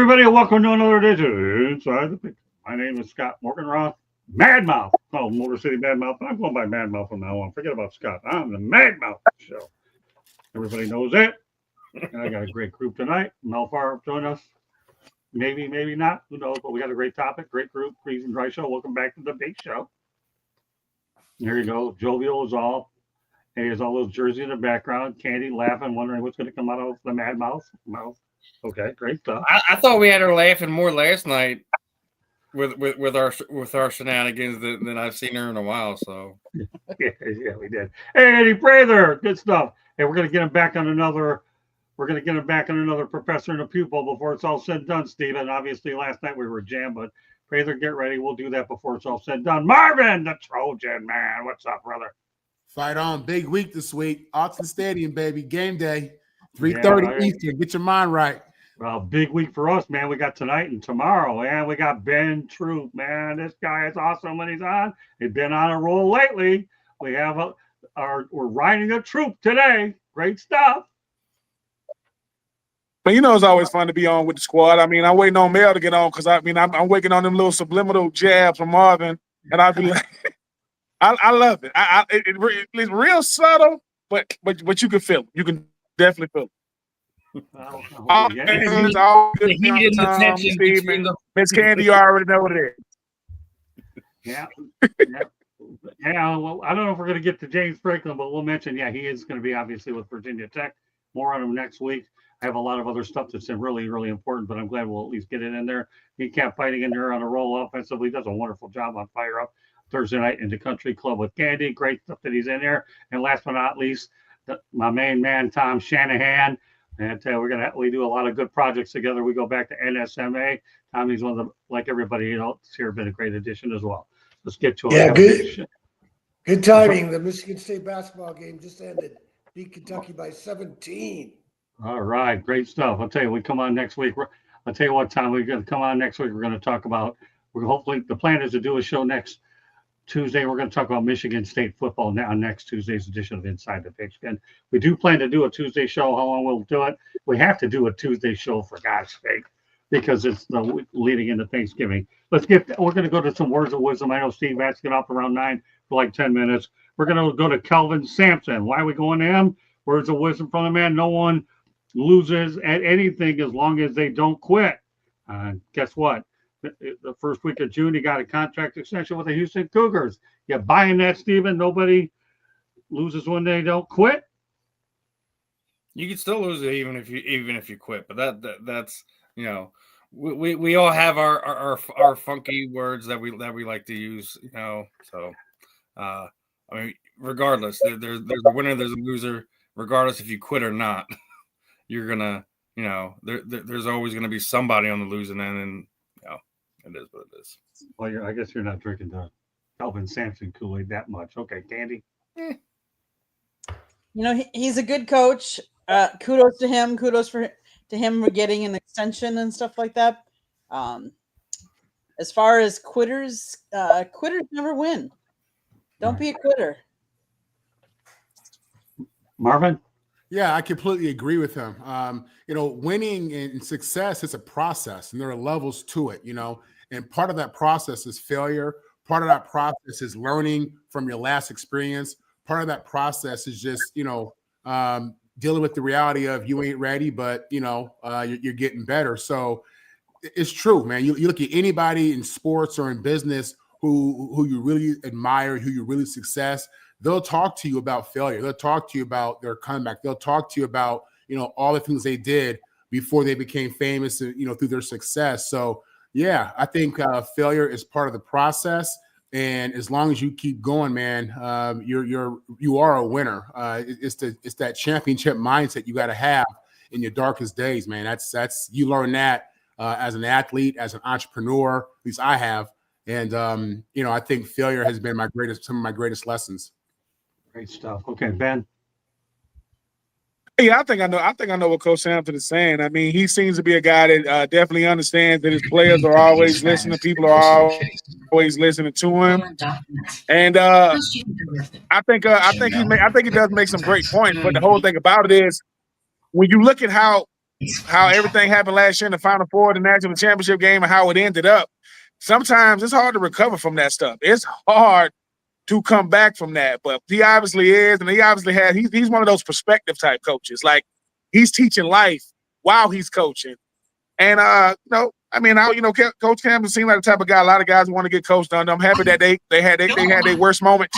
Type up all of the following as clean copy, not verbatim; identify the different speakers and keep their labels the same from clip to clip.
Speaker 1: everybody, and welcome to another edition Inside the Picture. My name is Scott Morganroth, Madmouth. Oh, Motor City Madmouth. I'm going by Madmouth from now on. Forget about Scott. I'm the Madmouth show. Everybody knows it. And I got a great group tonight. Mel Farr join us. Maybe, maybe not. Who knows? But we got a great topic, great group, Freeze and Dry Show. Welcome back to the big show. There you go. Jovial is all. And he has all those jerseys in the background. Candy laughing, wondering what's going to come out of the Madmouth mouth. Okay, great stuff.
Speaker 2: I thought we had her laughing more last night with our shenanigans than I've seen her in a while. So
Speaker 1: yeah, we did. Hey, Eddie Prather, good stuff. Hey, we're gonna get him back on another. We're gonna get him back on another professor and a pupil before it's all said and done, Stephen. Obviously, last night we were jammed, but Prather, get ready. We'll do that before it's all said and done. Marvin, the Trojan man, what's up, brother?
Speaker 3: Fight on, big week this week. Austin Stadium, baby, game day. 3:30 Eastern. Get your mind right.
Speaker 1: Well, big week for us, man. We got tonight and tomorrow, and we got Ben Troop, man. This guy is awesome when he's on. He's been on a roll lately. We have we're riding a troop today. Great stuff.
Speaker 4: But you know, it's always fun to be on with the squad. I mean, I'm waiting on Mel to get on because I'm waiting on them little subliminal jabs from Marvin, and I'll be like, I love it. It's real subtle, but you can feel it. You can definitely feel it.
Speaker 2: The heat and the tension between them.
Speaker 4: Miss Candy, you already know what it is.
Speaker 1: Yeah. Well, I don't know if we're going to get to James Franklin, but we'll mention, he is going to be obviously with Virginia Tech. More on him next week. I have a lot of other stuff that's really, really important, but I'm glad we'll at least get it in there. He kept fighting in there on a roll offensively. Does a wonderful job on Fire Up Thursday night in the Country Club with Candy. Great stuff that he's in there. And last but not least, my main man, Tom Shanahan. And we do a lot of good projects together. We go back to NSMA. Tommy's one of the, like everybody else here, been a great addition as well. Let's get to it.
Speaker 5: Yeah, good timing. The Michigan State basketball game just ended. Beat Kentucky by 17.
Speaker 1: All right, great stuff. I'll tell you, we come on next week. I'll tell you what, Tom, we're going to come on next week. We're going to talk about, hopefully the plan is to do a show next Tuesday. We're going to talk about Michigan State football now on next Tuesday's edition of Inside the Pigskin. We do plan to do a Tuesday show. How long we'll do it? We have to do a Tuesday show, for God's sake, because it's the leading into Thanksgiving. We're going to go to some words of wisdom. I know Steve has to get off around 9 for like 10 minutes. We're going to go to Kelvin Sampson. Why are we going to him? Words of wisdom from the man. No one loses at anything as long as they don't quit. Guess what? The first week of June, he got a contract extension with the Houston Cougars. You buying that, Steven? Nobody loses when they don't quit.
Speaker 2: You can still lose it even if you quit. But that's we all have our funky words that we like to use. So I mean, regardless, there's a winner, there's a loser. Regardless if you quit or not, you're gonna there's always gonna be somebody on the losing end, and it is what it is.
Speaker 1: Well, I guess you're not drinking the Calvin Sampson Kool-Aid that much. Okay, Candy.
Speaker 6: He's a good coach. Kudos to him. Kudos to him for getting an extension and stuff like that. As far as quitters never win. Don't be a quitter.
Speaker 1: Marvin?
Speaker 3: Yeah, I completely agree with him. Winning and success is a process, and there are levels to it, and part of that process is failure. Part of that process is learning from your last experience. Part of that process is just, dealing with the reality of you ain't ready, but, you're getting better. So it's true, man. You look at anybody in sports or in business who you really admire, who you really success, they'll talk to you about failure. They'll talk to you about their comeback. They'll talk to you about, all the things they did before they became famous, through their success. So, yeah, I think failure is part of the process. And as long as you keep going, man, you are a winner. It's that championship mindset you got to have in your darkest days, man. That's you learn that as an athlete, as an entrepreneur. At least I have. And I think failure has been some of my greatest lessons.
Speaker 1: Great stuff. Okay, Ben.
Speaker 4: Yeah, I think I know what Coach Sampson is saying. I mean, he seems to be a guy that definitely understands that his players are always listening. People are always listening to him, and I think he does make some great points. But the whole thing about it is, when you look at how how everything happened last year in the Final Four, the national championship game, and how it ended up. Sometimes it's hard to recover from that stuff. It's hard to come back from that, but he obviously is, and he obviously has. He's one of those perspective type coaches. Like he's teaching life while he's coaching. And Coach Campbell seemed like the type of guy a lot of guys want to get coached under. I'm happy that they had their worst moments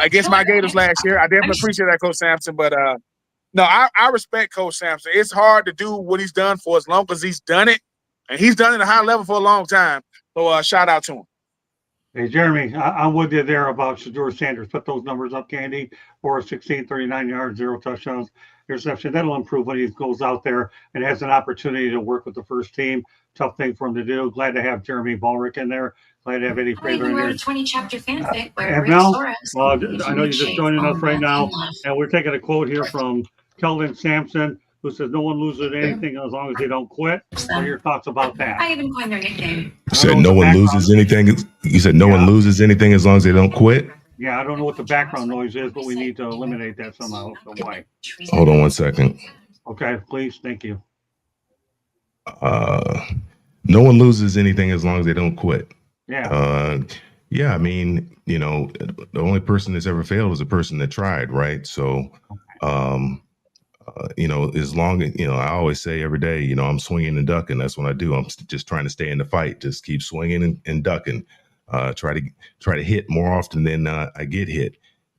Speaker 4: against my Gators last year. I definitely appreciate that, Coach Sampson. But no, I respect Coach Sampson. It's hard to do what he's done for as long as he's done it, and he's done it at a high level for a long time. So shout out to him.
Speaker 1: Hey, Jeremy, I'm with you there about Shedeur Sanders. Put those numbers up, Candy. 416, 39 yards, 0 touchdowns, interception. That'll improve when he goes out there and has an opportunity to work with the first team. Tough thing for him to do. Glad to have Jeremy Ballrick in there. Glad to have Eddie Fraser in there.
Speaker 7: 20 chapter fanfic
Speaker 1: And Mel, I know you're just joining us right now, and we're taking a quote here from Kelvin Sampson, who says, "No one loses anything as long as they don't quit." What are your thoughts about that?
Speaker 7: I even coined their nickname.
Speaker 8: You said no one loses anything. You said no one loses anything as long as they don't quit.
Speaker 1: Yeah, I don't know what the background noise is, but we need to eliminate that somehow. So why?
Speaker 8: Hold on 1 second.
Speaker 1: Okay, please. Thank you.
Speaker 8: No one loses anything as long as they don't quit.
Speaker 1: Yeah.
Speaker 8: Yeah, I mean, the only person that's ever failed is a person that tried, right? So, as long as, I always say every day, I'm swinging and ducking. That's what I do. I'm just trying to stay in the fight. Just keep swinging and ducking. Try to hit more often than I get hit.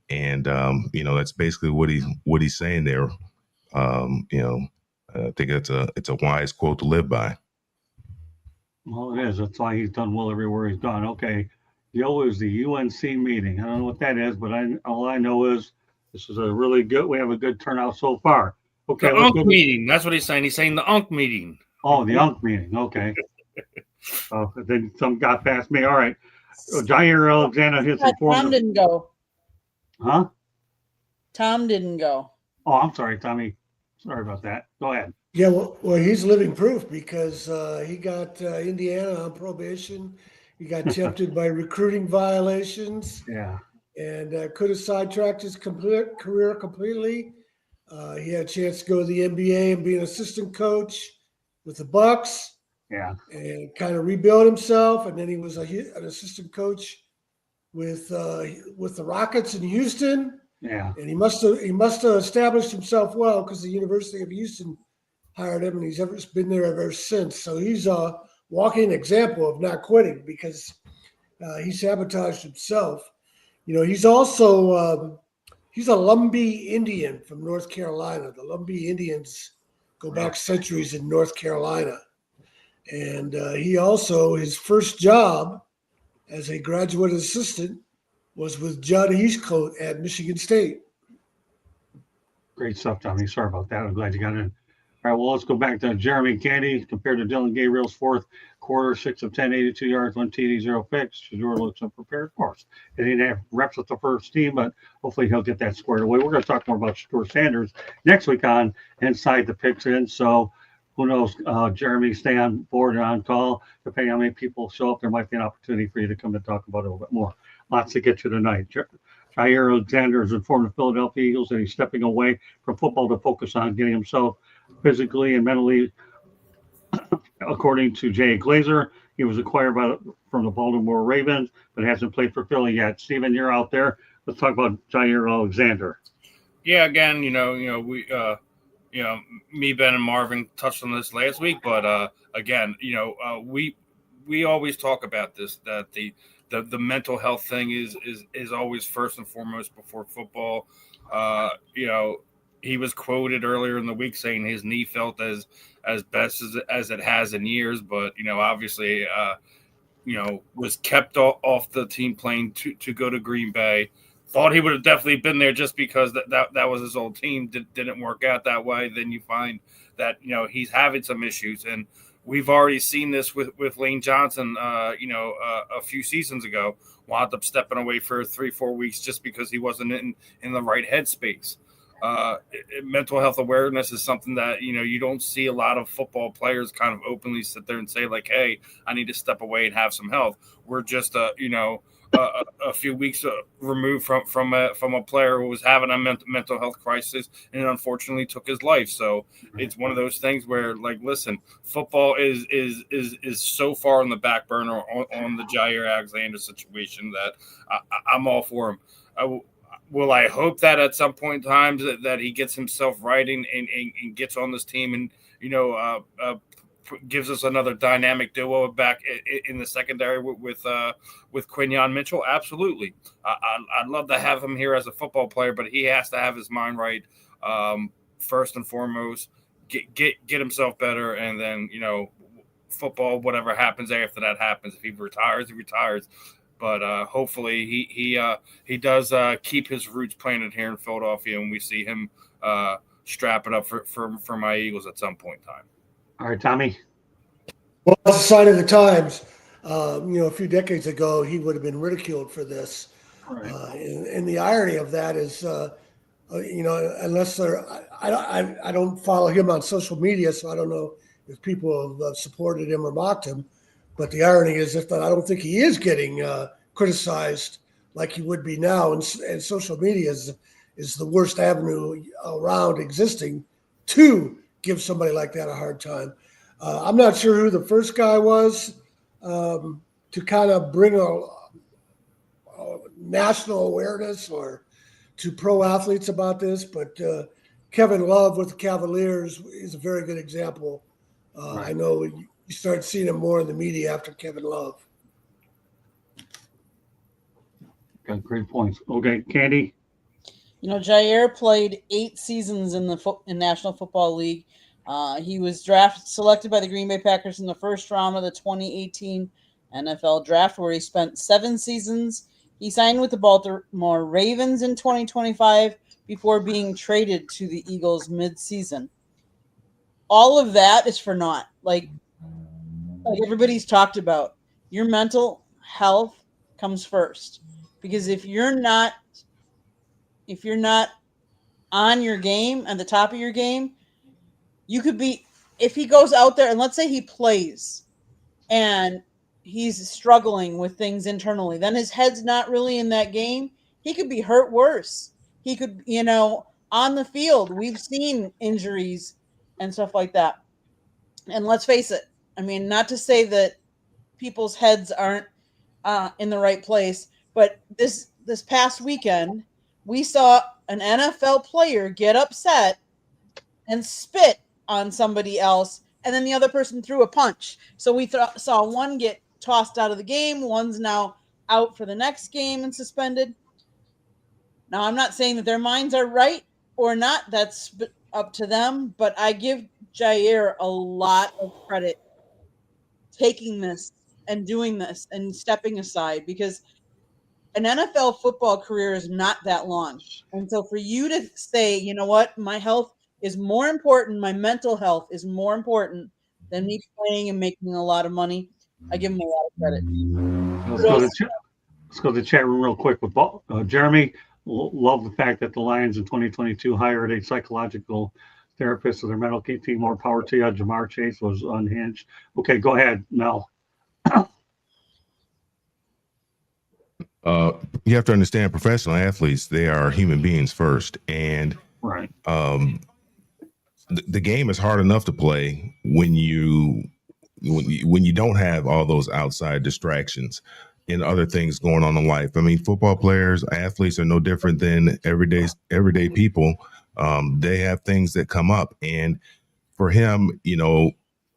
Speaker 8: And, that's basically what he's saying there. I think it's a wise quote to live by.
Speaker 1: Well, it is. That's why he's done well everywhere he's gone. Okay. Yo is the UNC meeting. I don't know what that is, but all I know is this is we have a good turnout so far. Okay.
Speaker 2: The UNC meeting. That's what he's saying. He's saying the UNC meeting.
Speaker 1: Oh, the UNC meeting. Okay. Then some got past me. All right. Jair Alexander hits the
Speaker 6: Tom didn't go.
Speaker 1: Huh?
Speaker 6: Tom didn't go.
Speaker 1: Oh, I'm sorry, Tommy. Sorry about that. Go ahead.
Speaker 5: Yeah, well, he's living proof because he got Indiana on probation. He got tempted by recruiting violations.
Speaker 1: Yeah.
Speaker 5: And could have sidetracked his career completely. He had a chance to go to the NBA and be an assistant coach with the Bucks.
Speaker 1: Yeah.
Speaker 5: And kind of rebuild himself. And then he was an assistant coach with the Rockets in Houston.
Speaker 1: Yeah.
Speaker 5: And he must have established himself well because the University of Houston hired him, and he's been there ever since. So he's a walking example of not quitting because he sabotaged himself. He's also he's a Lumbee Indian from North Carolina. The Lumbee Indians go back centuries in North Carolina. And he also, his first job as a graduate assistant was with Judd Heathcote at Michigan State.
Speaker 1: Great stuff, Tommy. Sorry about that. I'm glad you got in. All right, well, let's go back to Jeremy Candy compared to Dylan Gabriel's fourth quarter, 6 of 10, 82 yards, 1 TD, 0 picks. Shedeur looks unprepared, of course. He didn't have reps with the first team, but hopefully he'll get that squared away. We're going to talk more about Shedeur Sanders next week on Inside the Picks In. So who knows, Jeremy, stay on board and on call. Depending on how many people show up, there might be an opportunity for you to come and talk about it a little bit more. Lots to get to tonight. Jair Alexander has informed the Philadelphia Eagles that he's stepping away from football to focus on getting himself physically and mentally. According to Jay Glazer, he was acquired from the Baltimore Ravens, but hasn't played for Philly yet. Steven, you're out there. Let's talk about Jair Alexander.
Speaker 2: Yeah, again, we, me, Ben, and Marvin touched on this last week, but again, we always talk about this, that the mental health thing is always first and foremost before football. He was quoted earlier in the week saying his knee felt as best as it has in years, but obviously was kept off the team plane to go to Green Bay. Thought he would have definitely been there just because that was his old team. Didn't work out that way. Then you find that he's having some issues, and we've already seen this with Lane Johnson. A few seasons ago, wound up stepping away for 3-4 weeks just because he wasn't in the right headspace. Mental health awareness is something that you don't see a lot of football players kind of openly sit there and say like, "Hey, I need to step away and have some health." We're just a few weeks removed from a player who was having a mental health crisis and unfortunately took his life. So it's one of those things where, like, listen, football is so far on the back burner on the Jair Alexander situation that I'm all for him. Will I hope that at some point in time that he gets himself right and gets on this team and, gives us another dynamic duo back in the secondary with Quinyon Mitchell? Absolutely. I'd love to have him here as a football player, but he has to have his mind right first and foremost, get himself better, and then, football, whatever happens after that happens. If he retires, he retires. But hopefully he does keep his roots planted here in Philadelphia, and we see him strap it up for my Eagles at some point in time.
Speaker 1: All right, Tommy.
Speaker 5: Well, it's a sign of the times. A few decades ago, he would have been ridiculed for this.
Speaker 1: Right.
Speaker 5: And the irony of that is, unless I don't follow him on social media, so I don't know if people have supported him or mocked him. But the irony is that I don't think he is getting criticized like he would be now. And social media is the worst avenue around existing to give somebody like that a hard time. I'm not sure who the first guy was to kind of bring a national awareness or to pro athletes about this, but Kevin Love with the Cavaliers is a very good example. Right. I know you start seeing him more in the media after Kevin Love.
Speaker 1: Got great points. Okay, Candy.
Speaker 6: Jair played 8 seasons in the National Football League. He was selected by the Green Bay Packers in the first round of the 2018 NFL Draft, where he spent 7 seasons. He signed with the Baltimore Ravens in 2025 before being traded to the Eagles mid-season. All of that is for naught. Like everybody's talked about, your mental health comes first. Because if you're not on your game, at the top of your game, you could be, if he goes out there and let's say he plays and he's struggling with things internally, then his head's not really in that game. He could be hurt worse. He could, on the field, we've seen injuries and stuff like that. And let's face it, not to say that people's heads aren't in the right place, but this past weekend, we saw an NFL player get upset and spit on somebody else, and then the other person threw a punch. So we saw one get tossed out of the game. One's now out for the next game and suspended. Now, I'm not saying that their minds are right or not. That's up to them. But I give Jair a lot of credit taking this and doing this and stepping aside, because an NFL football career is not that long. And so for you to say, you know what, my health is more important, my mental health is more important than me playing and making a lot of money, I give him a lot of credit.
Speaker 1: Let's go to the chat room real quick with Jeremy. Love the fact that the Lions in 2022 hired a psychological therapist for their medical team. More power to you. Jamar Chase was unhinged. Okay, go ahead, Mel.
Speaker 8: You have to understand, professional athletes, they are human beings first. And
Speaker 1: right.
Speaker 8: The game is hard enough to play when you don't have all those outside distractions and other things going on in life. Football players, athletes are no different than everyday people. They have things that come up, and for him,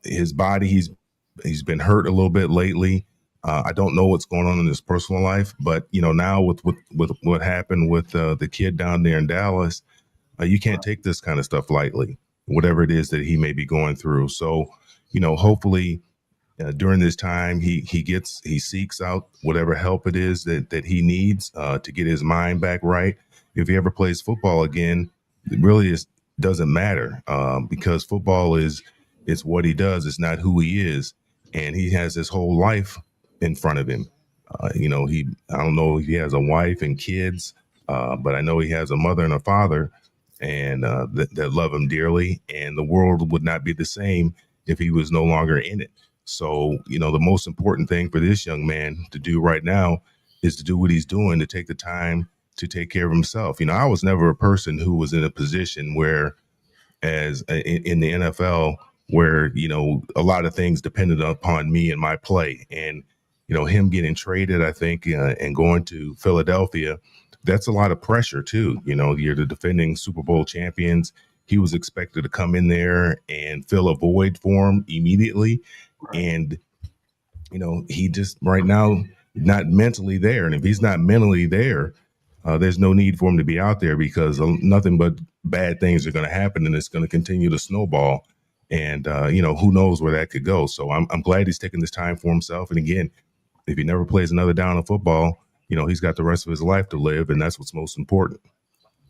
Speaker 8: his body, he's been hurt a little bit lately. I don't know what's going on in his personal life, but now with what happened with the kid down there in Dallas, you can't take this kind of stuff lightly, whatever it is that he may be going through. So, hopefully during this time, he seeks out whatever help it is that he needs to get his mind back right. If he ever plays football again, it really doesn't matter because football is what he does. It's not who he is, and he has his whole life in front of him. I don't know if he has a wife and kids, but I know he has a mother and a father, and that love him dearly. And the world would not be the same if he was no longer in it. So, the most important thing for this young man to do right now is to do what he's doing, to take the time to take care of himself. You know, I was never a person who was in a position where, as in the NFL, where, you know, a lot of things depended upon me and my play. And, you know, him getting traded, I think, and going to Philadelphia, that's a lot of pressure too. You know, you're the defending Super Bowl champions. He was expected to come in there and fill a void for him immediately.
Speaker 1: Right.
Speaker 8: And, you know, he just right now not mentally there. And if he's not mentally there, there's no need for him to be out there, because nothing but bad things are going to happen, and it's going to continue to snowball. And, you know, who knows where that could go. So I'm glad he's taking this time for himself. And again, if he never plays another down of football, you know, he's got the rest of his life to live, and that's what's most important.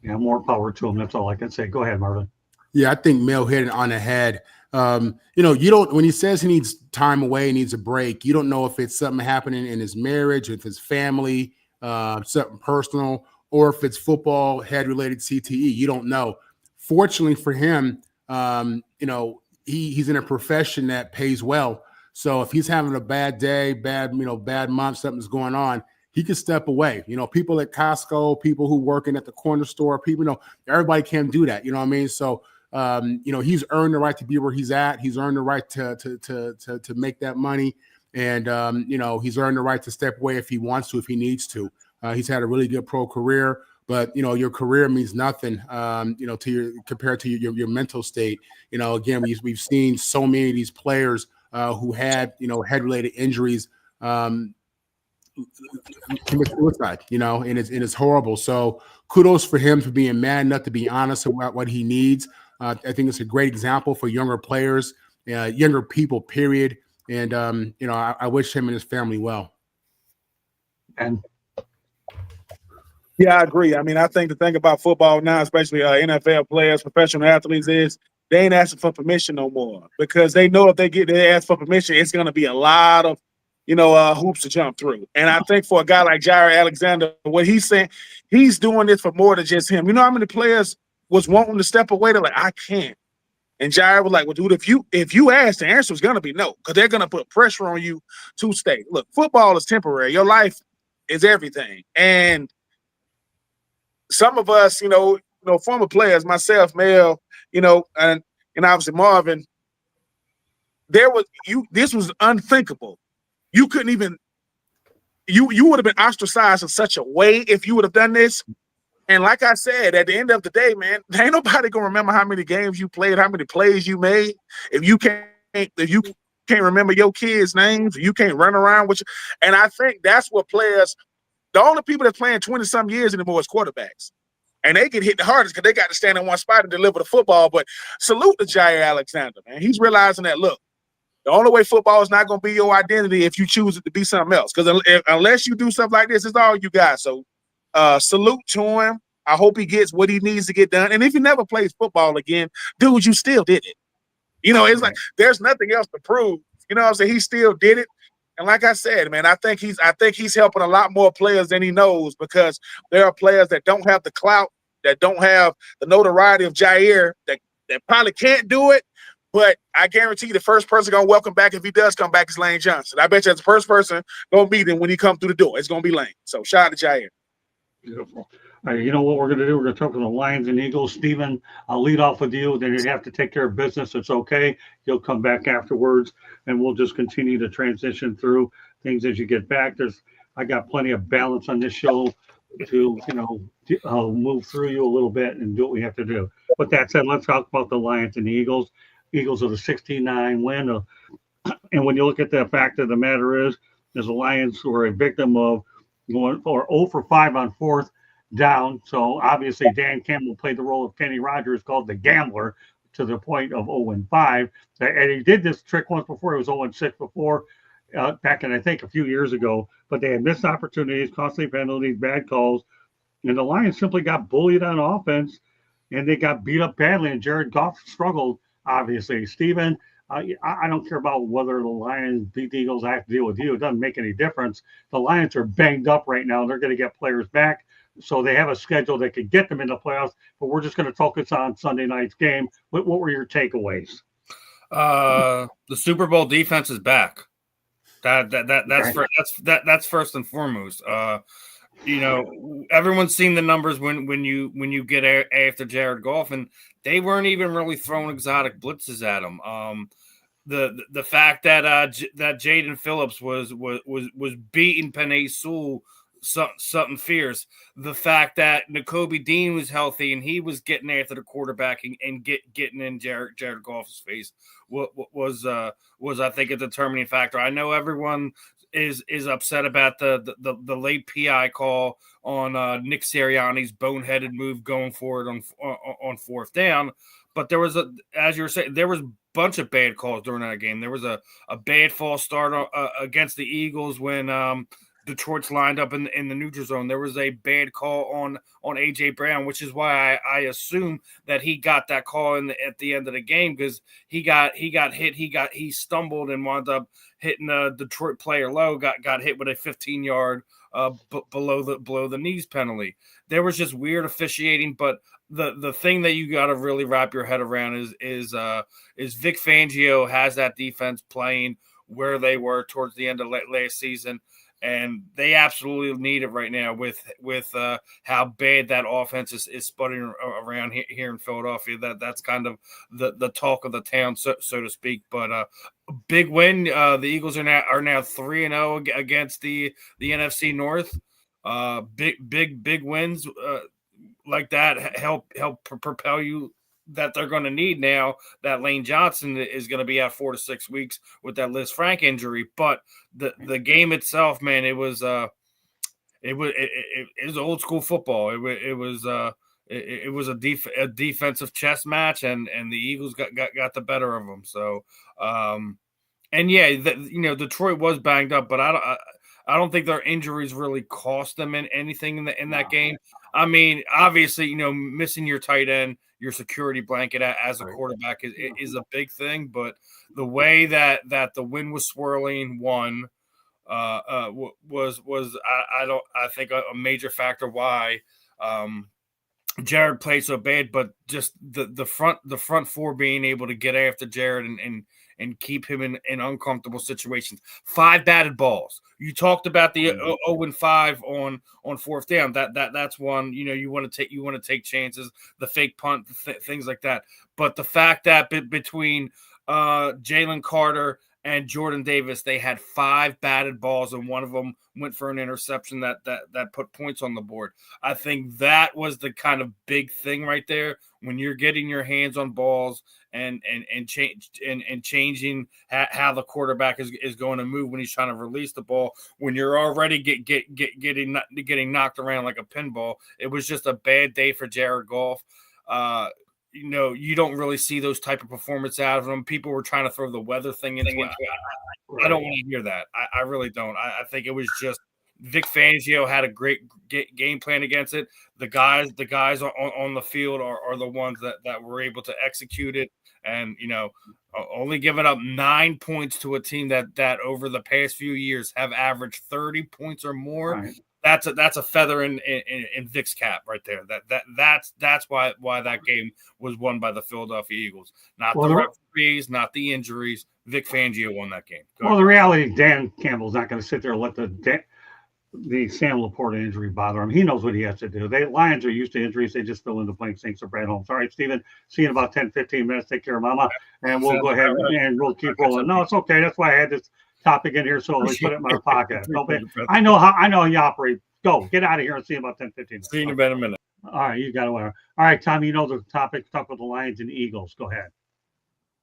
Speaker 1: Yeah, more power to him. That's all I can say. Go ahead, Marvin.
Speaker 3: Yeah, I think Mel hit it on the head. You know, you don't, when he says he needs time away, he needs a break, you don't know if it's something happening in his marriage, if his family, something personal, or if it's football head related CTE. You don't know. Fortunately for him, you know, he's in a profession that pays well. So if he's having a bad day, bad month, something's going on, he can step away. You know, people at Costco, people who working at the corner store, people, you know, everybody can do that. You know what I mean? So, you know, he's earned the right to be where he's at. He's earned the right to make that money. And, you know, he's earned the right to step away if he wants to, if he needs to. He's had a really good pro career, but, you know, your career means nothing, you know, compared to your mental state. You know, again, we've seen so many of these players who had, you know, head-related injuries, commit suicide, you know, and it's horrible. So kudos for him for being man enough to be honest about what he needs. I think it's a great example for younger players, younger people, period. And, you know, I wish him and his family well.
Speaker 1: And
Speaker 4: Yeah, I agree. I mean, I think the thing about football now, especially NFL players, professional athletes, is they ain't asking for permission no more, because they know if they ask for permission, it's going to be a lot of, you know, hoops to jump through. And I think for a guy like Jair Alexander, what he's saying, he's doing this for more than just him. You know how many players was wanting to step away? They're like, I can't. And Jair was like, well, dude, if you ask, the answer is going to be no, because they're going to put pressure on you to stay. Look, football is temporary. Your life is everything. And some of us, you know, former players, myself, Mel, you know, and obviously Marvin, this was unthinkable. You couldn't even, you would have been ostracized in such a way if you would have done this. And like I said, at the end of the day, man, ain't nobody gonna remember how many games you played, how many plays you made. If you can't remember your kids' names, you can't run around with you. And I think that's what players, the only people that's playing 20-some years anymore is quarterbacks. And they get hit the hardest because they got to stand in one spot and deliver the football. But salute to Jair Alexander, man. He's realizing that, look, the only way football is not going to be your identity if you choose it to be something else. Because unless you do stuff like this, it's all you got. So salute to him. I hope he gets what he needs to get done. And if he never plays football again, dude, you still did it. You know, it's like there's nothing else to prove. You know what I'm saying? He still did it. And like I said, man, I think he's helping a lot more players than he knows, because there are players that don't have the clout, that don't have the notoriety of Jair, that probably can't do it. But I guarantee you the first person going to welcome back, if he does come back, is Lane Johnson. I bet you that's the first person going to meet him when he comes through the door. It's going to be Lane. So shout out to Jair.
Speaker 1: Beautiful. All right, you know what we're going to do? We're going to talk to the Lions and Eagles. Stephen, I'll lead off with you. Then you have to take care of business. It's okay. You'll come back afterwards, and we'll just continue to transition through things as you get back. I got plenty of balance on this show to, you know, move through you a little bit and do what we have to do. But that said, let's talk about the Lions and the Eagles. Eagles are the 69 win. And when you look at the fact of the matter is the Lions were a victim of going for 0 for 5 on fourth down. So obviously Dan Campbell played the role of Kenny Rogers, called the gambler, to the point of 0 and 5. And he did this trick once before. He was 0 and 6 before, back in, I think, a few years ago. But they had missed opportunities, costly penalties, bad calls. And the Lions simply got bullied on offense, and they got beat up badly. And Jared Goff struggled, obviously. Steven, I don't care about whether the Lions beat the Eagles. I have to deal with you. It doesn't make any difference. The Lions are banged up right now. They're going to get players back. So they have a schedule that could get them in the playoffs. But we're just going to focus on Sunday night's game. What were your takeaways?
Speaker 2: The Super Bowl defense is back. That's first and foremost. Everyone's seen the numbers when you get after Jared Goff, and they weren't even really throwing exotic blitzes at him. The fact that that Jaden Phillips was beating Penei Sewell something fierce. The fact that Nakobe Dean was healthy and he was getting after the quarterback and getting in Jared Goff's face was I think a determining factor. I know everyone is upset about the late PI call on Nick Sirianni's boneheaded move going forward on fourth down, but there was as you were saying, there was a bunch of bad calls during that game. There was a bad false start against the Eagles when Detroit's lined up in the neutral zone. There was a bad call on AJ Brown, which is why I assume that he got that call at the end of the game, because he got hit. He stumbled and wound up hitting a Detroit player low. Got hit with a 15-yard below the knees penalty. There was just weird officiating, but the thing that you got to really wrap your head around is Vic Fangio has that defense playing where they were towards the end of last season. And they absolutely need it right now with how bad that offense is sputtering around here in Philadelphia. That's kind of the talk of the town, so to speak. But a big win. The Eagles are now 3-0 against the NFC North. Big wins like that help propel you. That they're going to need now that Lane Johnson is going to be out 4 to 6 weeks with that Liz Frank injury. But the game itself, man, it was old school football. It was a defensive chess match, and the Eagles got the better of them. So, and yeah, Detroit was banged up, but I don't think their injuries really cost them anything in that game. I mean, obviously, missing your tight end, your security blanket as a quarterback is a big thing, but the way that the wind was swirling was I think a major factor why Jared played so bad, but just the front four being able to get after Jared and keep him in uncomfortable situations. 5 batted balls. You talked about the 0-5 on fourth down. That's one. You want to take chances. The fake punt, things like that. But the fact that between Jalen Carter and Jordan Davis, they had 5 batted balls, and one of them went for an interception that put points on the board. I think that was the kind of big thing right there when you're getting your hands on balls and changing how the quarterback is going to move when he's trying to release the ball. When you're already getting knocked around like a pinball, it was just a bad day for Jared Goff. You don't really see those type of performance out of them. People were trying to throw the weather thing into it. I don't want to hear that. I really don't. I think it was just Vic Fangio had a great game plan against it. The guys on the field are the ones that were able to execute it. And, only giving up 9 points to a team that over the past few years have averaged 30 points or more. Right. That's a feather in Vic's cap right there. That's why that game was won by the Philadelphia Eagles. Not the referees, not the injuries. Vic Fangio won that game.
Speaker 1: The reality, Dan Campbell's not going to sit there and let the Sam Laporta injury bother him. He knows what he has to do. Lions are used to injuries. They just fill in the blanks. Thanks to Brad Holmes. All right, Steven, see you in about 10, 15 minutes. Take care, Mama. And we'll go ahead and we'll keep rolling. No, it's okay. That's why I had this topic in here, so we put it in my pocket. I know how you operate. Go, get out of here and see you in about 10, 15 minutes.
Speaker 2: See you in about a minute.
Speaker 1: All right, you got it. All right, Tom, you know the topic. Talk about the Lions and Eagles. Go ahead.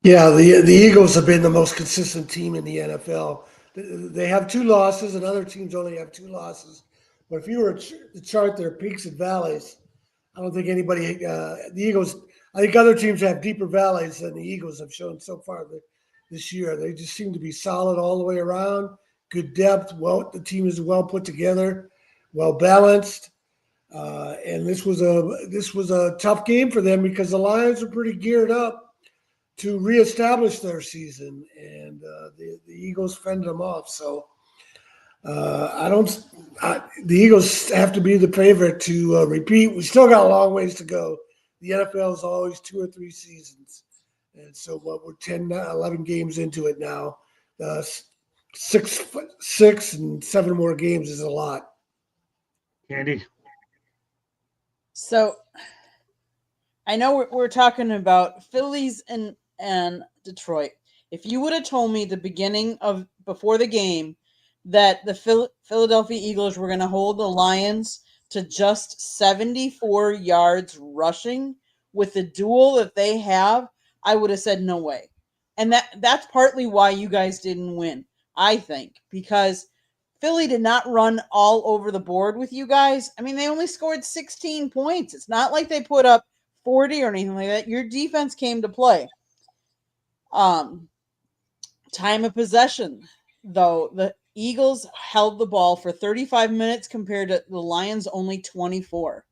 Speaker 1: Yeah,
Speaker 5: the Eagles have been the most consistent team in the NFL. They have 2 losses, and other teams only have 2 losses. But if you were to chart their peaks and valleys, I don't think anybody the Eagles – I think other teams have deeper valleys than the Eagles have shown so far this year. They just seem to be solid all the way around, good depth. The team is well put together, well balanced. And this was a tough game for them because the Lions are pretty geared up to reestablish their season, and the Eagles fended them off. So the Eagles have to be the favorite to repeat. We still got a long ways to go. The NFL is always 2 or 3 seasons. And so we're 10, 11 games into it now. 6 and 7 more games is a lot.
Speaker 1: Andy,
Speaker 6: So I know we're talking about Phillies and Detroit. If you would have told me the beginning of before the game that the Philadelphia Eagles were going to hold the Lions to just 74 yards rushing with the duel that they have, I would have said no way. And that's partly why you guys didn't win, I think, because Philly did not run all over the board with you guys. I mean, they only scored 16 points. It's not like they put up 40 or anything like that. Your defense came to play. Time of possession, though, the Eagles held the ball for 35 minutes compared to the Lions only 24.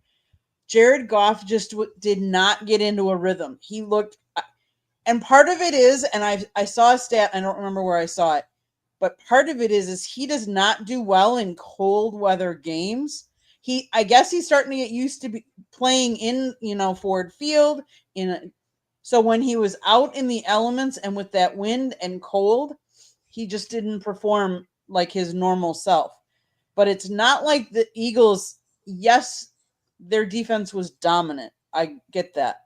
Speaker 6: Jared Goff just did not get into a rhythm. He looked, and part of it is, and I saw a stat, I don't remember where I saw it, but part of it is he does not do well in cold weather games. I guess he's starting to get used to playing in, Ford Field. So when he was out in the elements and with that wind and cold, he just didn't perform like his normal self. But it's not like the Eagles, yes, their defense was dominant. I get that.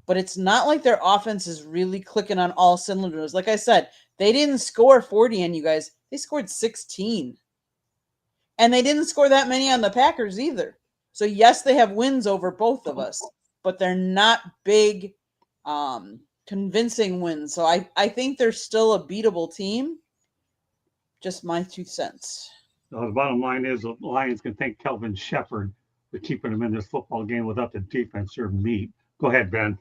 Speaker 6: But it's not like their offense is really clicking on all cylinders. Like I said, they didn't score 40 on you guys. They scored 16. And they didn't score that many on the Packers either. So, yes, they have wins over both of us, but they're not big, convincing wins. So I think they're still a beatable team. Just my 2 cents.
Speaker 1: the bottom line is the Lions can thank Kelvin Shepherd for keeping them in this football game without the defense or meat. Go ahead, Ben.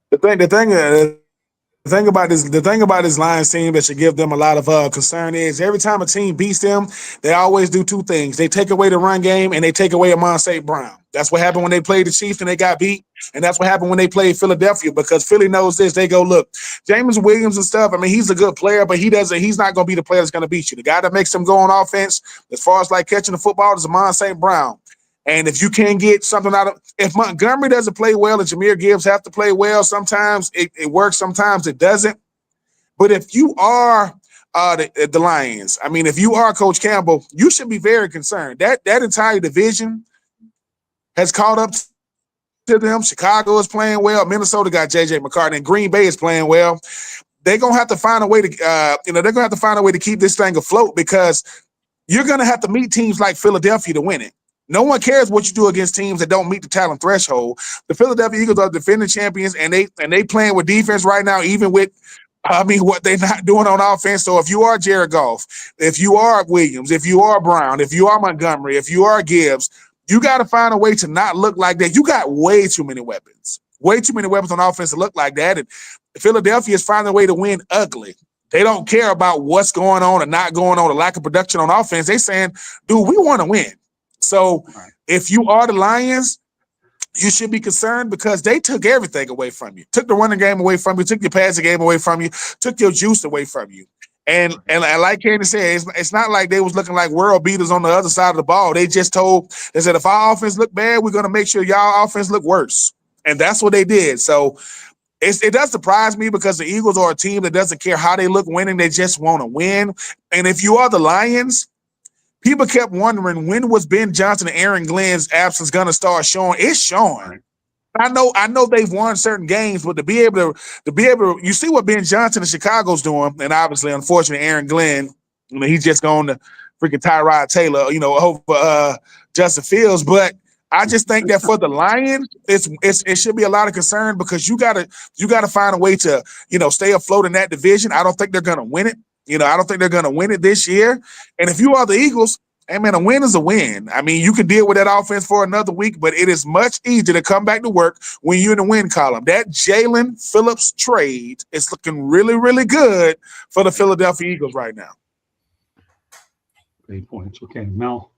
Speaker 4: The thing about this Lions team that should give them a lot of concern is every time a team beats them, they always do 2 things. They take away the run game and they take away Amon St. Brown. That's what happened when they played the Chiefs and they got beat. And that's what happened when they played Philadelphia, because Philly knows this. They go, look, James Williams and stuff, I mean, he's a good player, but he's not going to be the player that's going to beat you. The guy that makes him go on offense, as far as like catching the football, is Amon St. Brown. And if you can't get something out of, if Montgomery doesn't play well and Jahmyr Gibbs have to play well, sometimes it works, sometimes it doesn't. But if you are the Lions, I mean, if you are Coach Campbell, you should be very concerned. That entire division has caught up to them. Chicago is playing well. Minnesota got J.J. McCartney, and Green Bay is playing well. They're gonna have to find a way to, they're gonna have to find a way to keep this thing afloat, because you're gonna have to meet teams like Philadelphia to win it. No one cares what you do against teams that don't meet the talent threshold. The Philadelphia Eagles are defending champions, and they playing with defense right now, even with, what they're not doing on offense. So if you are Jared Goff, if you are Williams, if you are Brown, if you are Montgomery, if you are Gibbs, you got to find a way to not look like that. You got way too many weapons on offense to look like that. And Philadelphia is finding a way to win ugly. They don't care about what's going on or not going on, the lack of production on offense. They're saying, dude, we want to win. So if you are the Lions, you should be concerned, because they took everything away from you. Took the running game away from you, took your passing game away from you, took your juice away from you. And like Candy said, it's not like they was looking like world beaters on the other side of the ball. They said, if our offense look bad, we're going to make sure y'all offense look worse. And that's what they did. So it does surprise me, because the Eagles are a team that doesn't care how they look winning. They just want to win. And if you are the Lions, people kept wondering, when was Ben Johnson and Aaron Glenn's absence going to start showing? It's showing. I know they've won certain games, but to be able to, you see what Ben Johnson in Chicago's doing, and obviously, unfortunately, Aaron Glenn, he's just going to freaking Tyrod Taylor, over Justin Fields. But I just think that for the Lions, it should be a lot of concern, because you gotta find a way to, stay afloat in that division. I don't think they're gonna win it. I don't think they're gonna win it this year. And if you are the Eagles, hey man, a win is a win. I mean, you can deal with that offense for another week, but it is much easier to come back to work when you're in the win column. That Jalen Phillips trade is looking really, really good for the Philadelphia Eagles right now.
Speaker 1: Great points. Okay, Mel.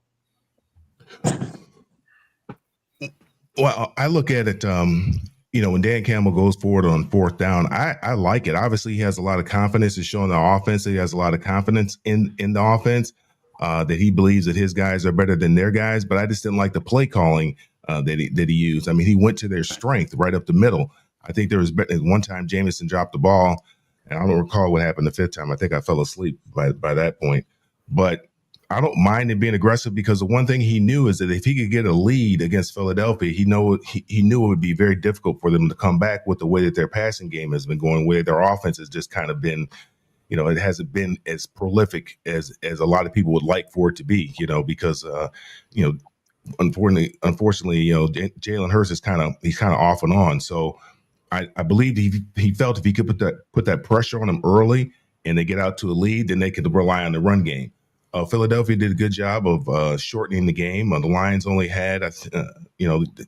Speaker 8: Well, I look at it, when Dan Campbell goes forward on 4th down, I like it. Obviously, he has a lot of confidence. It's showing the offense that he has a lot of confidence in the offense, that he believes that his guys are better than their guys. But I just didn't like the play calling that he used. I mean, he went to their strength right up the middle. I think there was one time Jameson dropped the ball, And I don't recall what happened the fifth time. I think I fell asleep by that point. But I don't mind him being aggressive because the one thing he knew is that if he could get a lead against Philadelphia, he knew it would be very difficult for them to come back with the way that their passing game has been going, where their offense has just kind of been, it hasn't been as prolific as a lot of people would like for it to be, because unfortunately, Jalen Hurts is he's kind of off and on. So I believe he felt if he could put that pressure on them early and they get out to a lead, then they could rely on the run game. Philadelphia did a good job of shortening the game. The Lions only had,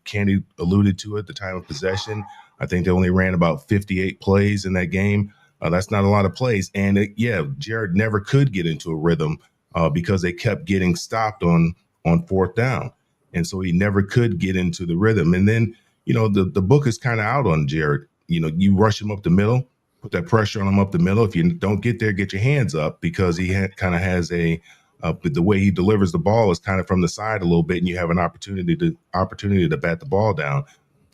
Speaker 8: Candy alluded to it, the time of possession. I think they only ran about 58 plays in that game. That's not a lot of plays. And Jared never could get into a rhythm because they kept getting stopped on fourth down. And so he never could get into the rhythm. And then, the book is kind of out on Jared. You rush him up the middle, put that pressure on him up the middle. If you don't get there, get your hands up, because he kind of has the way he delivers the ball is kind of from the side a little bit, and you have an opportunity to bat the ball down.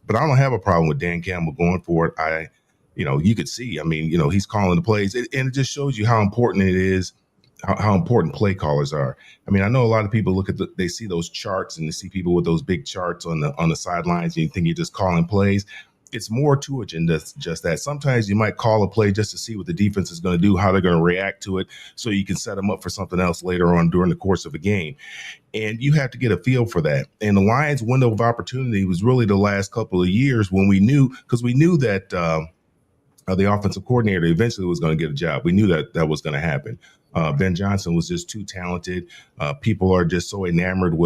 Speaker 8: But I don't have a problem with Dan Campbell going for it. You could see, he's calling the plays, and it just shows you how important it is, how important play callers are. I know a lot of people they see those charts and they see people with those big charts on the sidelines, and you think you're just calling plays. It's more to it than just that. Sometimes you might call a play just to see what the defense is going to do, how they're going to react to it, so you can set them up for something else later on during the course of a game. And you have to get a feel for that. And the Lions' window of opportunity was really the last couple of years when we knew that the offensive coordinator eventually was going to get a job. We knew that was going to happen. Ben Johnson was just too talented. People are just so enamored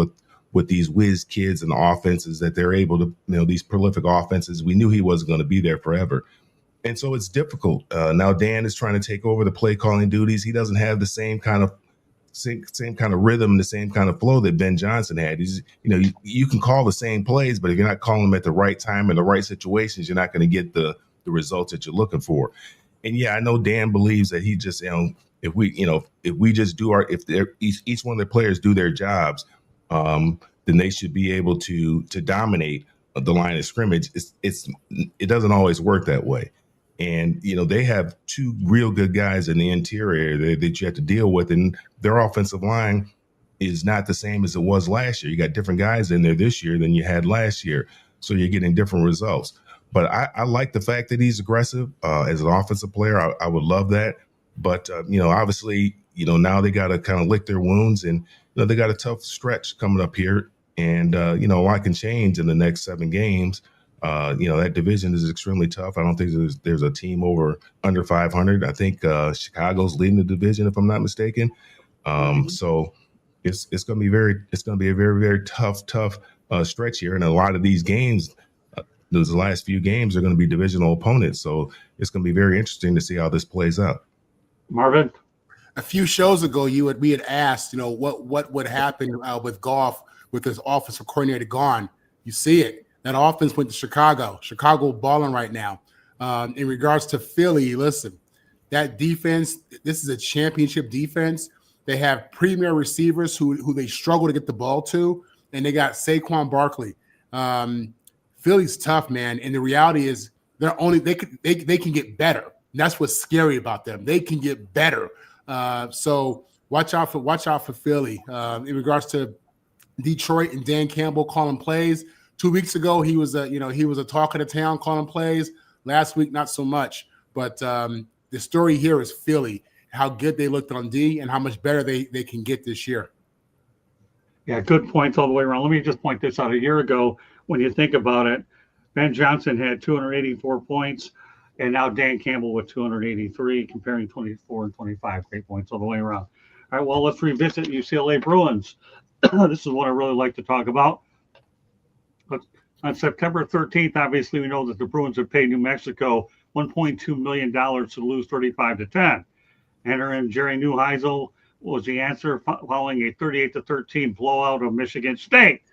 Speaker 8: with these whiz kids and the offenses that they're able to, these prolific offenses. We knew he wasn't going to be there forever. And so it's difficult. Now Dan is trying to take over the play calling duties. He doesn't have the same kind of rhythm, the same kind of flow that Ben Johnson had. He's, you can call the same plays, but if you're not calling them at the right time in the right situations, you're not going to get the results that you're looking for. And I know Dan believes that he just, if we just do each one of the players do their jobs, then they should be able to dominate the line of scrimmage. It doesn't always work that way. And, they have two real good guys in the interior that you have to deal with, and their offensive line is not the same as it was last year. You got different guys in there this year than you had last year. So you're getting different results. But I like the fact that he's aggressive as an offensive player. I would love that. But, obviously, now they got to kind of lick their wounds, and, they got a tough stretch coming up here. And, a lot can change in the next 7 games. That division is extremely tough. I don't think there's a team under 500. I think Chicago's leading the division, if I'm not mistaken. So it's going to be a very, very tough stretch here. And a lot of these games, those last few games are going to be divisional opponents. So it's going to be very interesting to see how this plays out.
Speaker 1: Marvin?
Speaker 3: A few shows ago, we had asked, what would happen with Goff with his offensive coordinator gone. You see it. That offense went to Chicago. Chicago balling right now. In regards to Philly, listen, that defense, this is a championship defense. They have premier receivers who they struggle to get the ball to, and they got Saquon Barkley. Philly's tough, man, and the reality is they can get better. And that's what's scary about them. They can get better. So watch out for Philly. In regards to Detroit and Dan Campbell calling plays, 2 weeks ago he was a talk of the town calling plays. Last week not so much. But the story here is Philly, how good they looked on D and how much better they can get this year.
Speaker 1: Yeah, good points all the way around. Let me just point this out. A year ago, when you think about it, Ben Johnson had 284 points, and now Dan Campbell with 283, comparing 24 and 25. Great points all the way around. All right, well, let's revisit UCLA Bruins. This is what I really like to talk about. But on September 13th, obviously, we know that the Bruins have paid New Mexico $1.2 million to lose 35-10. Enter in Jerry Neuheisel was the answer following a 38-13 blowout of Michigan State.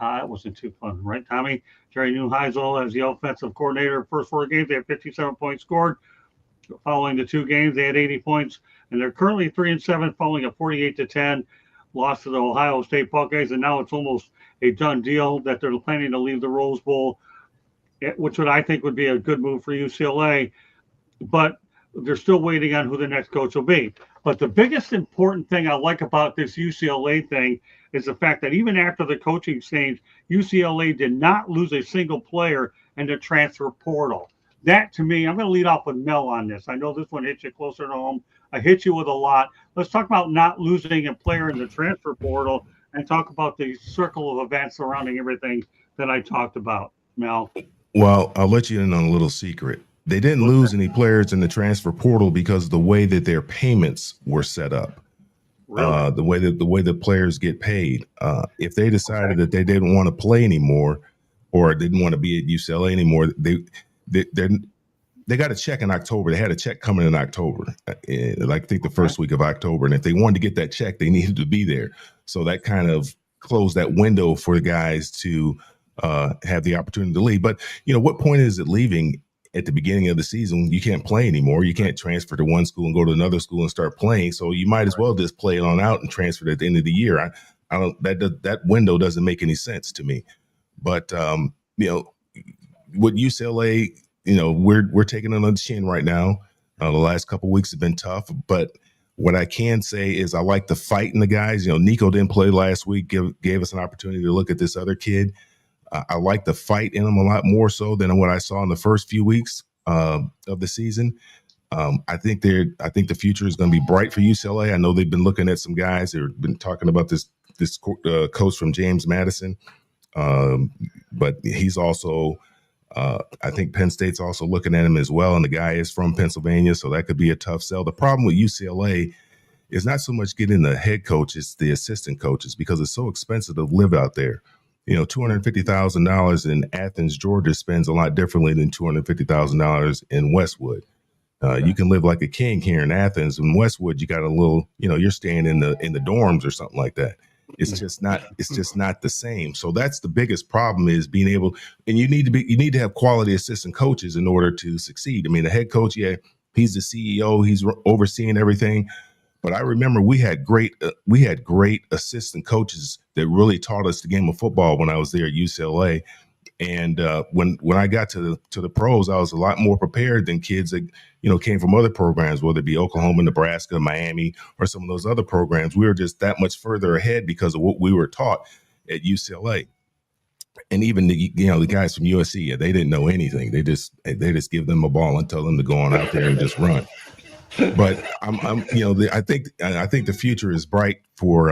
Speaker 1: That wasn't too fun, right, Tommy? Jerry Neuheisel as the offensive coordinator. First 4 games, they had 57 points scored. Following the 2 games, they had 80 points, and they're currently 3-7, following a 48-10 loss to the Ohio State Buckeyes. And now it's almost a done deal that they're planning to leave the Rose Bowl, which I think would be a good move for UCLA. But they're still waiting on who the next coach will be. But the biggest important thing I like about this UCLA thing is the fact that even after the coaching change, UCLA did not lose a single player in the transfer portal. That to me, I'm going to lead off with Mel on this. I know this one hits you closer to home. I hit you with a lot. Let's talk about not losing a player in the transfer portal and talk about the circle of events surrounding everything that I talked about, Mel.
Speaker 8: Well, I'll let you in on a little secret. They didn't lose any players in the transfer portal because of the way that their payments were set up.
Speaker 1: Really?
Speaker 8: The way the players get paid. If they decided that they didn't want to play anymore or didn't want to be at UCLA anymore, they got a check in October. They had a check coming in October, like I think the first week of October. And if they wanted to get that check, they needed to be there. So that kind of closed that window for the guys to have the opportunity to leave. But, what point is it leaving at the beginning of the season? You can't play anymore. You can't transfer to one school and go to another school and start playing. So you might as well just play it on out and transfer it at the end of the year. I don't, that window doesn't make any sense to me. But, with UCLA, we're taking it on the chin right now. The last couple of weeks have been tough, but what I can say is I like the fight in the guys. Nico didn't play last week, gave us an opportunity to look at this other kid. I like the fight in them a lot more so than what I saw in the first few weeks of the season. I think the future is going to be bright for UCLA. I know they've been looking at some guys. They've been talking about this coach from James Madison, but he's also. I think Penn State's also looking at him as well, and the guy is from Pennsylvania, so that could be a tough sell. The problem with UCLA is not so much getting the head coach, it's the assistant coaches, because it's so expensive to live out there. $250,000 in Athens, Georgia spends a lot differently than $250,000 in Westwood. You can live like a king here in Athens. In Westwood, you got a little, you're staying in the dorms or something like that. It's just not the same. So that's the biggest problem, is being able, and you need to have quality assistant coaches in order to succeed. I mean, the head coach, yeah, he's the CEO, he's overseeing everything. But I remember we had great assistant coaches that really taught us the game of football when I was there at UCLA. And when I got to the pros, I was a lot more prepared than kids that came from other programs, whether it be Oklahoma, Nebraska, Miami, or some of those other programs. We were just that much further ahead because of what we were taught at UCLA. And even the guys from USC, they didn't know anything. They just give them a ball and tell them to go on out there and just run. But I think the future is bright for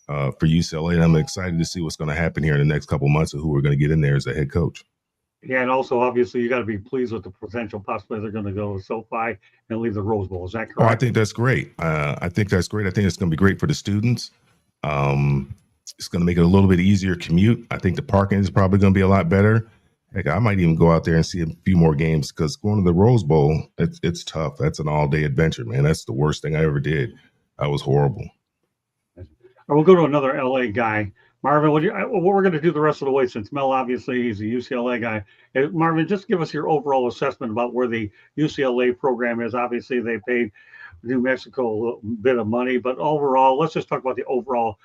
Speaker 8: UCLA, and I'm excited to see what's going to happen here in the next couple of months of who we're going to get in there as a head coach.
Speaker 1: Yeah, and also obviously you got to be pleased with the potential possibility they're going to go to SoFi and leave the Rose Bowl. Is that correct?
Speaker 8: Oh, I think that's great. I think it's going to be great for the students. It's going to make it a little bit easier commute. I think the parking is probably going to be a lot better. Heck, I might even go out there and see a few more games, because going to the Rose Bowl, it's tough. That's an all-day adventure, man. That's the worst thing I ever did. That was horrible.
Speaker 1: We'll go to another LA guy. Marvin, what we're going to do the rest of the way, since Mel, obviously, he's a UCLA guy. Marvin, just give us your overall assessment about where the UCLA program is. Obviously, they paid New Mexico a little bit of money, but overall, let's just talk about the overall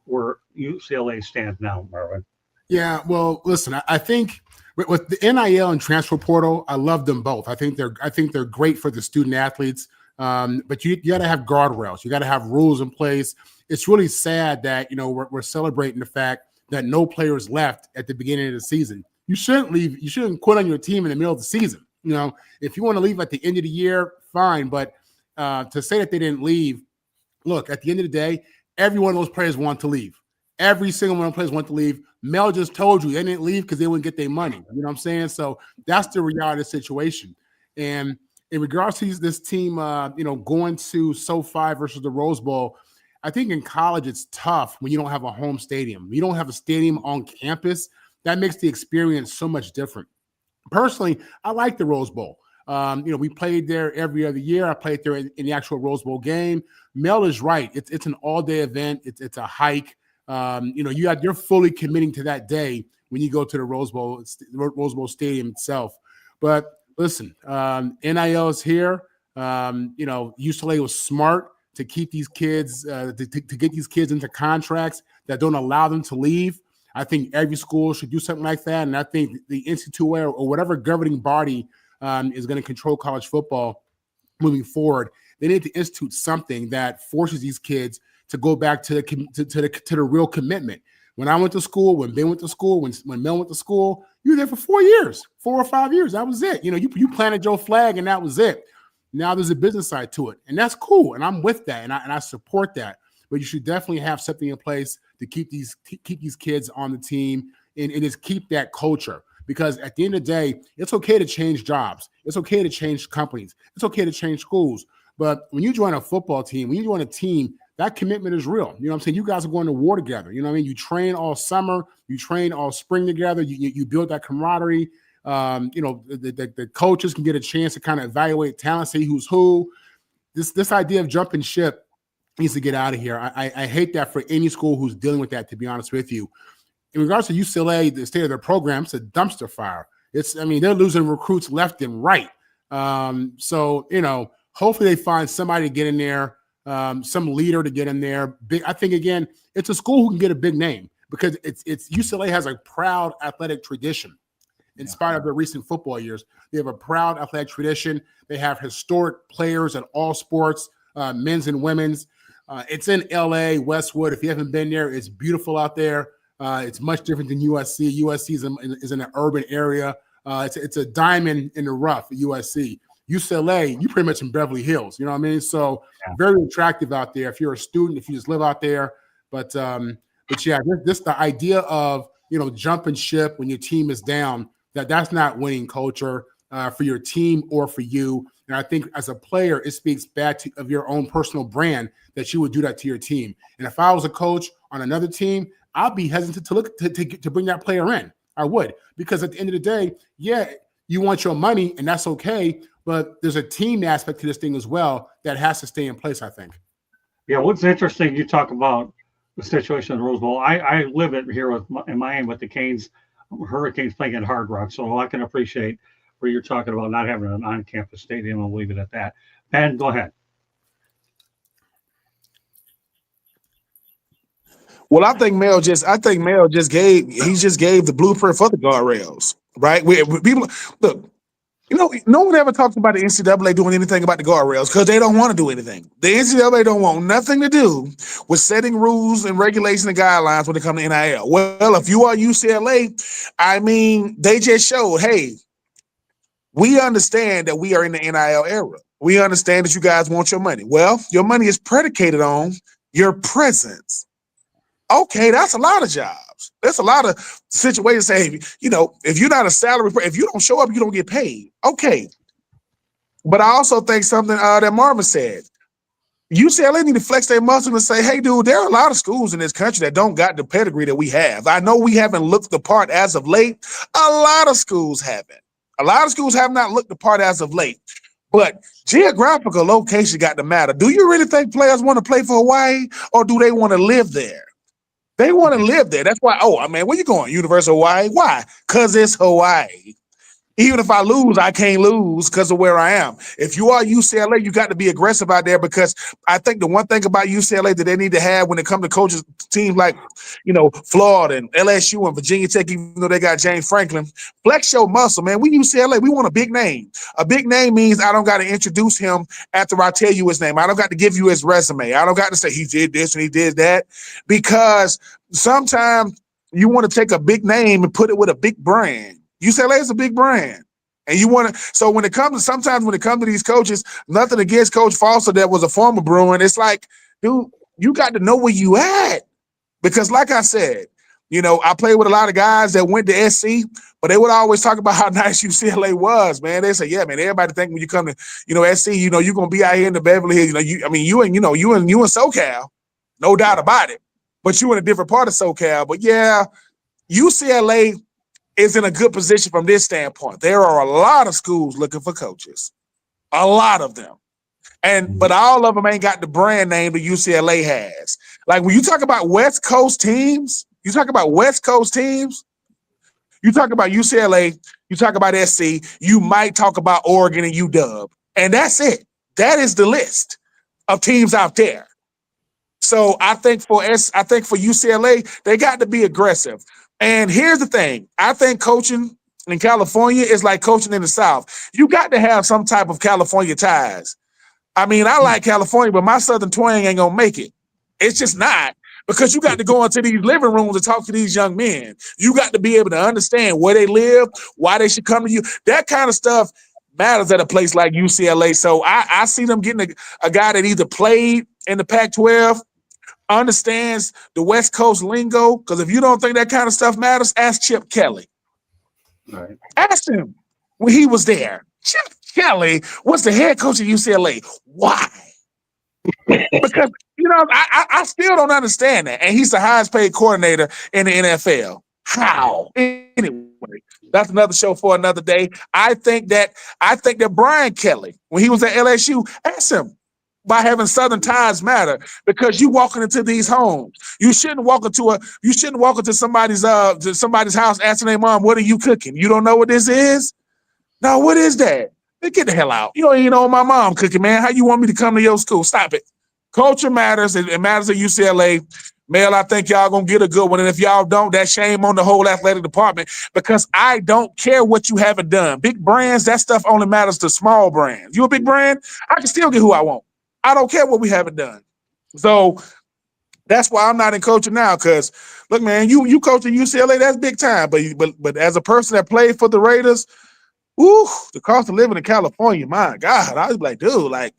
Speaker 1: where UCLA stands now, Marvin.
Speaker 3: Yeah, well, listen, I think with the NIL and transfer portal, I love them both. I think they're great for the student athletes, but you got to have guardrails. You got to have rules in place. It's really sad that we're celebrating the fact that no players left at the beginning of the season. You shouldn't leave. You shouldn't quit on your team in the middle of the season. If you want to leave at the end of the year, fine. But to say that they didn't leave, look, at the end of the day, every one of those players want to leave. Every single one of the players want to leave. Mel just told you they didn't leave because they wouldn't get their money. You know what I'm saying? So that's the reality of the situation. And in regards to this team, going to SoFi versus the Rose Bowl, I think in college it's tough when you don't have a home stadium. You don't have a stadium on campus. That makes the experience so much different. Personally, I like the Rose Bowl. We played there every other year. I played there in the actual Rose Bowl game. Mel is right. It's an all-day event. It's a hike. You're fully committing to that day when you go to the Rose Bowl Stadium itself. But listen, NIL is here. UCLA was smart to keep these kids, to get these kids into contracts that don't allow them to leave. I think every school should do something like that. And I think the NCAA or whatever governing body is going to control college football moving forward, they need to institute something that forces these kids to go back to the real commitment. When I went to school, when Ben went to school, when Mel went to school, you were there for 4 years, 4 or 5 years. That was it. You planted your flag and that was it. Now there's a business side to it, and that's cool. And I'm with that, and I support that. But you should definitely have something in place to keep these kids on the team and just keep that culture. Because at the end of the day, it's okay to change jobs. It's okay to change companies. It's okay to change schools. But when you join a football team, when you join a team, that commitment is real. You know what I'm saying? You guys are going to war together. You know what I mean? You train all summer. You train all spring together. You build that camaraderie. The coaches can get a chance to kind of evaluate talent, see who's who. This idea of jumping ship needs to get out of here. I hate that for any school who's dealing with that, to be honest with you. In regards to UCLA, the state of their program, it's a dumpster fire. They're losing recruits left and right. Hopefully they find somebody to get in there, some leader to get in there. I think, again, it's a school who can get a big name because it's UCLA has a proud athletic tradition. In spite of their recent football years, they have a proud athletic tradition. They have historic players in all sports, men's and women's. It's in LA, Westwood. If you haven't been there, it's beautiful out there. It's much different than USC. USC is in an urban area. It's a diamond in the rough at USC. UCLA, you pretty much in Beverly Hills. You know what I mean? So very attractive out there if you're a student, if you just live out there. But yeah, the idea of jumping ship when your team is down, that's not winning culture for your team or for you. And I think as a player, it speaks bad of your own personal brand that you would do that to your team. And if I was a coach on another team, I'd be hesitant to bring that player in. I would, because at the end of the day, yeah, you want your money and that's okay, but there's a team aspect to this thing as well that has to stay in place, I think.
Speaker 1: Yeah, what's interesting, you talk about the situation in the Rose Bowl. I live it here in Miami with the Canes, Hurricanes playing at Hard Rock, so I can appreciate where you're talking about not having an on-campus stadium. I'll leave it at that. Ben, go ahead.
Speaker 4: Well, I think Mel just gave the blueprint for the guardrails, right? People look, no one ever talks about the NCAA doing anything about the guardrails because they don't want to do anything. The NCAA don't want nothing to do with setting rules and regulations and guidelines when it comes to NIL. Well, if you are UCLA, they just showed, hey, we understand that we are in the NIL era. We understand that you guys want your money. Well, your money is predicated on your presence. Okay, that's a lot of jobs. There's a lot of situations say, if you're not a salary, if you don't show up, you don't get paid. Okay. But I also think something that Marvin said, UCLA need to flex their muscle and say, hey, dude, there are a lot of schools in this country that don't got the pedigree that we have. I know we haven't looked the part as of late. A lot of schools haven't. A lot of schools have not looked the part as of late. But geographical location got to matter. Do you really think players want to play for Hawaii or do they want to live there? They want to live there. That's why, where you going? University of Hawaii? Why? Because it's Hawaii. Even if I lose, I can't lose because of where I am. If you are UCLA, you got to be aggressive out there because I think the one thing about UCLA that they need to have when it comes to coaches, teams like, Florida and LSU and Virginia Tech, even though they got James Franklin, flex your muscle, man. We UCLA, we want a big name. A big name means I don't got to introduce him after I tell you his name. I don't got to give you his resume. I don't got to say he did this and he did that because sometimes you want to take a big name and put it with a big brand. UCLA is a big brand. And you want to, so when it comes to these coaches, nothing against Coach Foster that was a former Bruin. It's like, dude, you got to know where you at. Because like I said, I played with a lot of guys that went to SC, but they would always talk about how nice UCLA was, man. They say, yeah, man, everybody think when you come to, SC, you're going to be out here in the Beverly Hills. You in SoCal, no doubt about it. But you in a different part of SoCal. But yeah, UCLA is in a good position from this standpoint. There are a lot of schools looking for coaches, a lot of them. But all of them ain't got the brand name that UCLA has. Like when you talk about West Coast teams, you talk about UCLA, you talk about SC, you might talk about Oregon and UW. And that's it. That is the list of teams out there. So I think for UCLA, they got to be aggressive. And here's the thing. I think coaching in California is like coaching in the South. You got to have some type of California ties. I mean, I like California, but my Southern twang ain't gonna make it. It's just not. Because you got to go into these living rooms and talk to these young men. You got to be able to understand where they live, why they should come to you. That kind of stuff matters at a place like UCLA. So I see them getting a guy that either played in the Pac-12, understands the West Coast lingo. Because if you don't think that kind of stuff matters, ask Chip Kelly.
Speaker 1: Right.
Speaker 4: Ask him when he was there. Chip Kelly was the head coach at UCLA. Why? Because, I still don't understand that. And he's the highest paid coordinator in the NFL. How? Anyway, that's another show for another day. I think that Brian Kelly, when he was at LSU, asked him why having Southern ties matter, because you walking into these homes. You shouldn't walk into somebody's house asking their mom, what are you cooking? You don't know what this is? No, what is that? Get the hell out. You don't even know what my mom cooking, man. How you want me to come to your school? Stop it. Culture matters. It matters at UCLA. Mel, I think y'all gonna get a good one. And if y'all don't, that's shame on the whole athletic department, because I don't care what you haven't done. Big brands, that stuff only matters to small brands. You a big brand, I can still get who I want. I don't care what we haven't done. So that's why I'm not in coaching now. Because look, man, you coach at UCLA, that's big time. But as a person that played for the Raiders, the cost of living in California, my God, I was like, dude, like,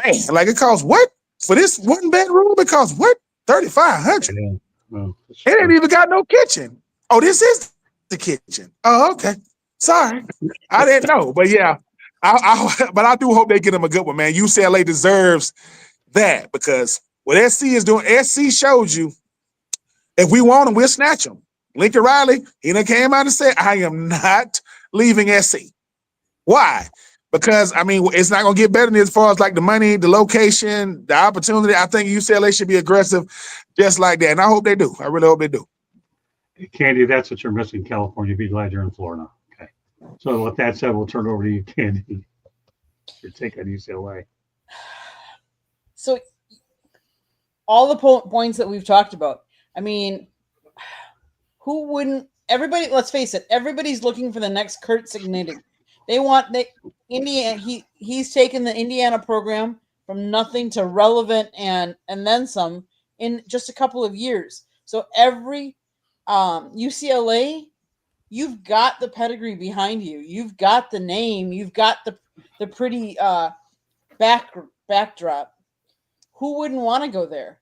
Speaker 4: man, like it costs what? For this one bedroom, it costs what? $3,500.
Speaker 1: Yeah. Well,
Speaker 4: It ain't even got no kitchen. Oh, this is the kitchen. Oh, okay. Sorry, I didn't know. But yeah, but I do hope they get them a good one, man. UCLA deserves that, because what SC is doing, SC showed you, if we want them, we'll snatch them. Lincoln Riley, he done came out and said, I am not leaving SC. Why? Because, I mean, it's not going to get better than as far as like the money, the location, the opportunity. I think UCLA should be aggressive just like that. And I hope they do. I really hope they do.
Speaker 1: Candy, that's what you're missing, California. Be glad you're in Florida. Okay. So with that said, we'll turn it over to you, Candy. Your take on UCLA.
Speaker 6: So all the points that we've talked about, I mean, who wouldn't? Everybody, let's face it, everybody's looking for the next Kurt Signitti. Indiana. He's taken the Indiana program from nothing to relevant and then some in just a couple of years. So every UCLA, you've got the pedigree behind you. You've got the name. You've got the pretty backdrop. Who wouldn't want to go there?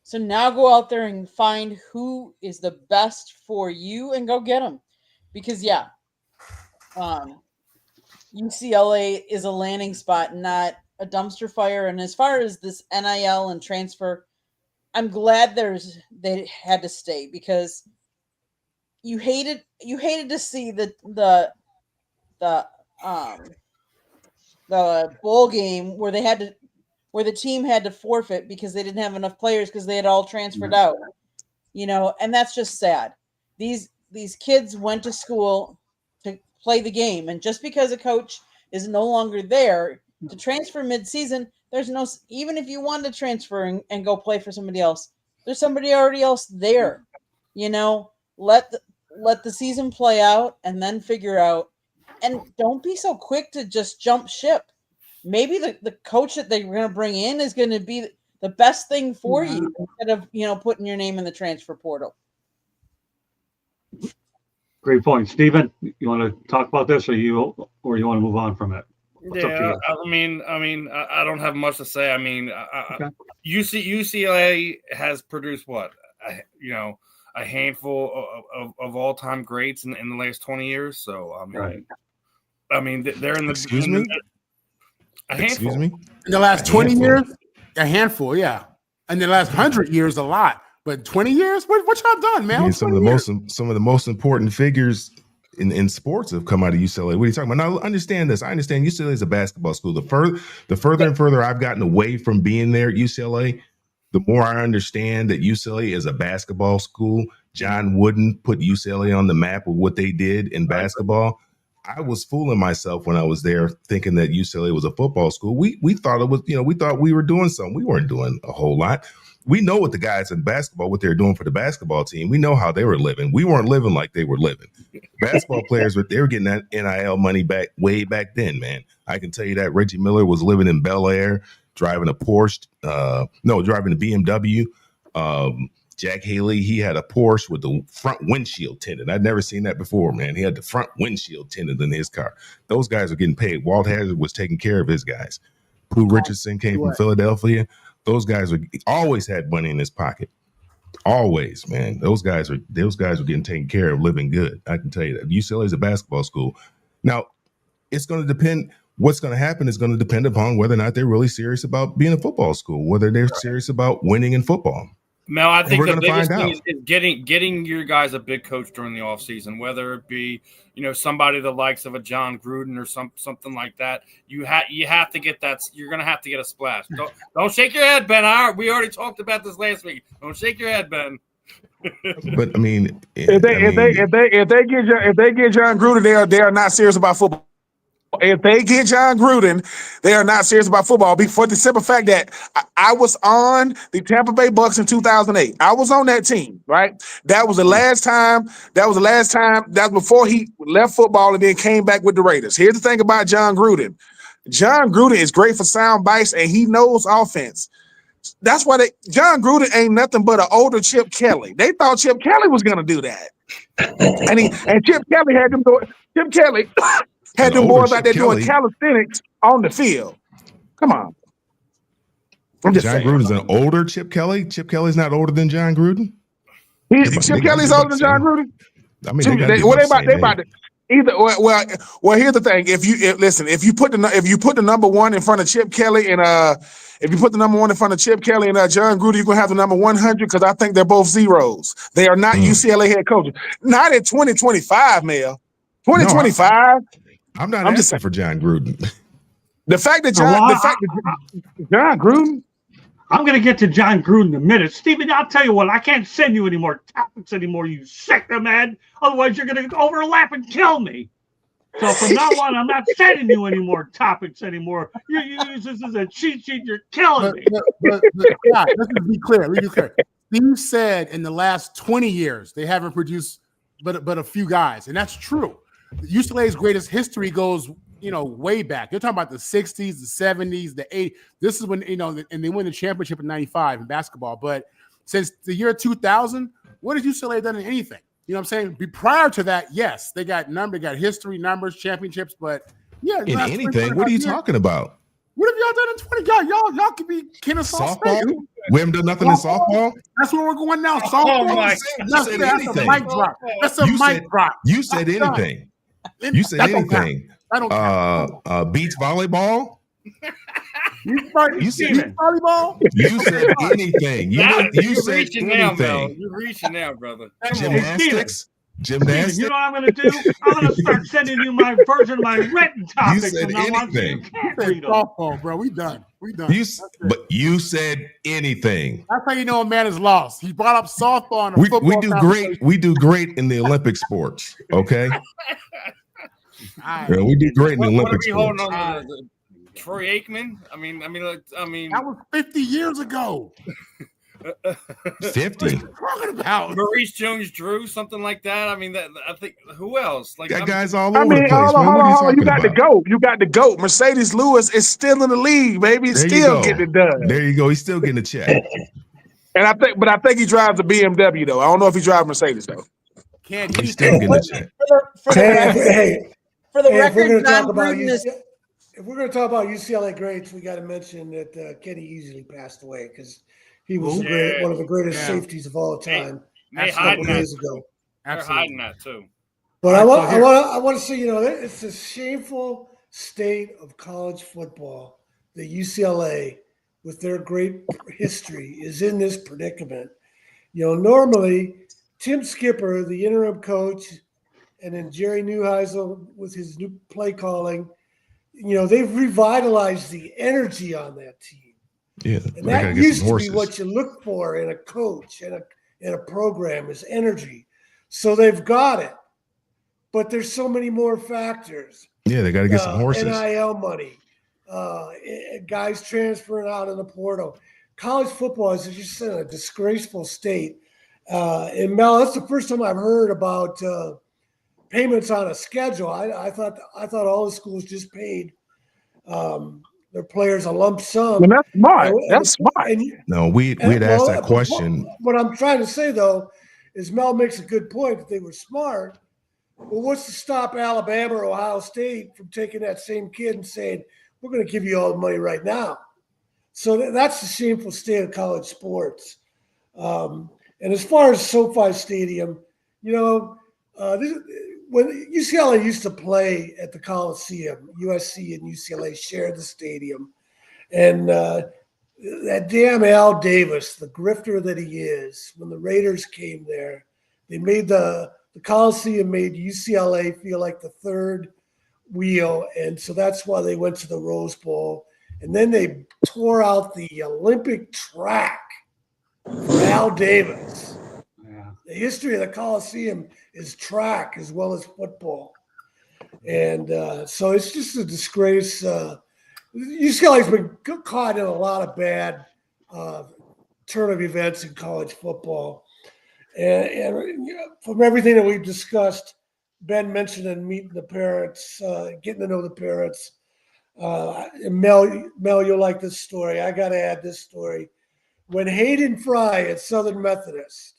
Speaker 6: So now go out there and find who is the best for you and go get them. Because UCLA is a landing spot, not a dumpster fire. And as far as this NIL and transfer, I'm glad they had to stay, because you hated to see the bowl game where the team had to forfeit because they didn't have enough players because they had all transferred out, and that's just sad. These kids went to school to play the game, and just because a coach is no longer there to transfer mid-season, there's no, even if you wanted to transfer and go play for somebody else, there's somebody already else there. Let the season play out and then figure out, and don't be so quick to just jump ship. Maybe the coach that they're going to bring in is going to be the best thing for you, instead of, putting your name in the transfer portal.
Speaker 1: Great point. Stephen, you want to talk about this, or you want to move on from it? What's up to you?
Speaker 2: I mean, I don't have much to say. I mean,
Speaker 1: Okay.
Speaker 2: UCLA has produced what? A handful of all-time greats in the last 20 years. So, I mean,
Speaker 1: Right.
Speaker 2: I mean, they're in the
Speaker 8: Excuse me?
Speaker 2: A handful.
Speaker 8: Excuse me?
Speaker 3: In the last
Speaker 8: A
Speaker 3: 20
Speaker 8: handful.
Speaker 3: years, a handful, yeah. In the last 100 years, a lot. But 20 years? What y'all done, man?
Speaker 8: I mean, some of the most important figures in sports have come out of UCLA. What are you talking about? Now, understand this. I understand UCLA is a basketball school. The further and further I've gotten away from being there at UCLA, the more I understand that UCLA is a basketball school. John Wooden put UCLA on the map with what they did in basketball. I was fooling myself when I was there, thinking that UCLA was a football school. We thought it was, we thought we were doing something. We weren't doing a whole lot. we know what the guys in basketball, what they're doing for the basketball team. We know how they were living. We weren't living like they were living. Basketball players, they were getting that NIL money way back then, man. I can tell you that Reggie Miller was living in Bel Air, driving a Porsche, driving a BMW. Jack Haley, he had a Porsche with the front windshield tinted. I'd never seen that before, man. He had the front windshield tinted in his car. Those guys were getting paid. Walt Hazzard was taking care of his guys. Pooh Richardson came from Philadelphia. Those guys always had money in his pocket. Always, man. Those guys were getting taken care of, living good. I can tell you that. UCLA is a basketball school. Now, it's going to depend. What's going to happen is going to depend upon whether or not they're really serious about being a football school, whether they're serious about winning in football.
Speaker 2: Mel, I think the biggest
Speaker 8: find
Speaker 2: thing is getting your guys a big coach during the offseason, whether it be somebody the likes of a John Gruden or something like that. You have to get that. You're going to have to get a splash. Don't shake your head, Ben. We already talked about this last week. Don't shake your head, Ben.
Speaker 8: But I mean,
Speaker 4: if they get John Gruden, they are not serious about football. If they get John Gruden, they are not serious about football. For the simple fact that I was on the Tampa Bay Bucks in 2008. I was on that team, right? That was the last time. That was before he left football and then came back with the Raiders. Here's the thing about John Gruden. John Gruden is great for sound bites, and he knows offense. That's why John Gruden ain't nothing but an older Chip Kelly. They thought Chip Kelly was going to do that, and Chip Kelly had them doing. Chip Kelly. Had them boys out there doing calisthenics on the field. Come on.
Speaker 8: I'm just saying. Gruden's an older Chip Kelly. Chip Kelly's not older than John Gruden.
Speaker 4: Chip Kelly's older than John Gruden.
Speaker 8: I mean, they about
Speaker 4: to either. Well, here's the thing. If you put the number one in front of Chip Kelly and if you put the number one in front of Chip Kelly and John Gruden, you're gonna have the number 100 because I think they're both zeros. They are not UCLA head coaches. Not in 2025, Mel. 2025.
Speaker 8: I'm not asking for John Gruden.
Speaker 4: The fact that John Gruden.
Speaker 1: I'm going to get to John Gruden in a minute. Steven, I'll tell you what, I can't send you any more topics anymore, you sick man. Otherwise, you're going to overlap and kill me. So from now on, I'm not sending you any more topics anymore. You use this as a cheat sheet. You're killing me.
Speaker 3: But let's be clear. Steve said in the last 20 years, they haven't produced but a few guys, and that's true. UCLA's greatest history goes, way back. You're talking about the 60s, the 70s, the 80s. This is when, and they win the championship in 95 in basketball. But since the year 2000, what has UCLA done in anything? You know what I'm saying? Prior to that, yes, they got history, numbers, championships, but yeah.
Speaker 8: In anything, what are you talking about?
Speaker 3: What have y'all done in 20 years? Y'all could be king of
Speaker 8: softball. We haven't done nothing in softball.
Speaker 3: That's where we're going now. Softball. That's a mic drop. That's a mic drop.
Speaker 8: You said anything. You said anything.
Speaker 3: I don't care.
Speaker 8: Beach volleyball.
Speaker 3: You said volleyball.
Speaker 8: You said anything. You said
Speaker 2: reaching
Speaker 8: anything.
Speaker 2: You're reaching now, brother.
Speaker 8: Gymnastics.
Speaker 1: You know what I'm going to do? I'm going to start sending you my version of my written topics.
Speaker 8: You said anything.
Speaker 3: Softball, bro. We done.
Speaker 8: But you said anything.
Speaker 3: That's how you know a man is lost. He brought up softball and football.
Speaker 8: We do great. We do great in the Olympic sports. Okay. We do great in the Olympic sports.
Speaker 2: Troy Aikman. I mean,
Speaker 3: that was 50 years ago.
Speaker 8: 50.
Speaker 3: Talking about
Speaker 2: Maurice Jones-Drew, something like that. I mean, I think who else? Like
Speaker 8: that guy's all over the place.
Speaker 4: You got the GOAT. You got the GOAT. Mercedes Lewis is still in the league, baby. He's still getting it done.
Speaker 8: There you go. He's still getting a check.
Speaker 4: And I think he drives a BMW though. I don't know if he drives Mercedes though.
Speaker 8: He's still getting a check.
Speaker 6: For the record, John Gruden is.
Speaker 5: If we're going to talk about UCLA greats, we got to mention that Kenny Easley passed away because he was one of the greatest safeties of all time.
Speaker 2: A couple days ago. They're hiding that too.
Speaker 5: But I want to say, it's a shameful state of college football that UCLA, with their great history, is in this predicament. Normally Tim Skipper, the interim coach, and then Jerry Neuheisel with his new play calling. They've revitalized the energy on that team.
Speaker 8: Yeah,
Speaker 5: and that used to be what you look for in a coach and in a program is energy. So they've got it, but there's so many more factors.
Speaker 8: Yeah, they got to get some horses.
Speaker 5: NIL money, guys transferring out in the portal. college football is just in a disgraceful state. And Mel, that's the first time I've heard about payments on a schedule. I thought all the schools just paid their players a lump sum.
Speaker 4: And that's smart.
Speaker 5: And,
Speaker 4: That's smart.
Speaker 8: No, we had asked that question.
Speaker 5: What I'm trying to say though is Mel makes a good point that they were smart. Well, what's to stop Alabama or Ohio State from taking that same kid and saying, we're going to give you all the money right now? So that's the shameful state of college sports. And as far as SoFi Stadium, when UCLA used to play at the Coliseum, USC and UCLA shared the stadium. And that damn Al Davis, the grifter that he is, when the Raiders came there, they made the Coliseum made UCLA feel like the third wheel. And so that's why they went to the Rose Bowl. And then they tore out the Olympic track for Al Davis.
Speaker 1: Yeah.
Speaker 5: The history of the Coliseum is track as well as football. And so it's just a disgrace. UCLA's been caught in a lot of bad turn of events in college football. And from everything that we've discussed, Ben mentioned in meeting the parents, getting to know the parents. And Mel, you'll like this story. I got to add this story. When Hayden Fry at Southern Methodist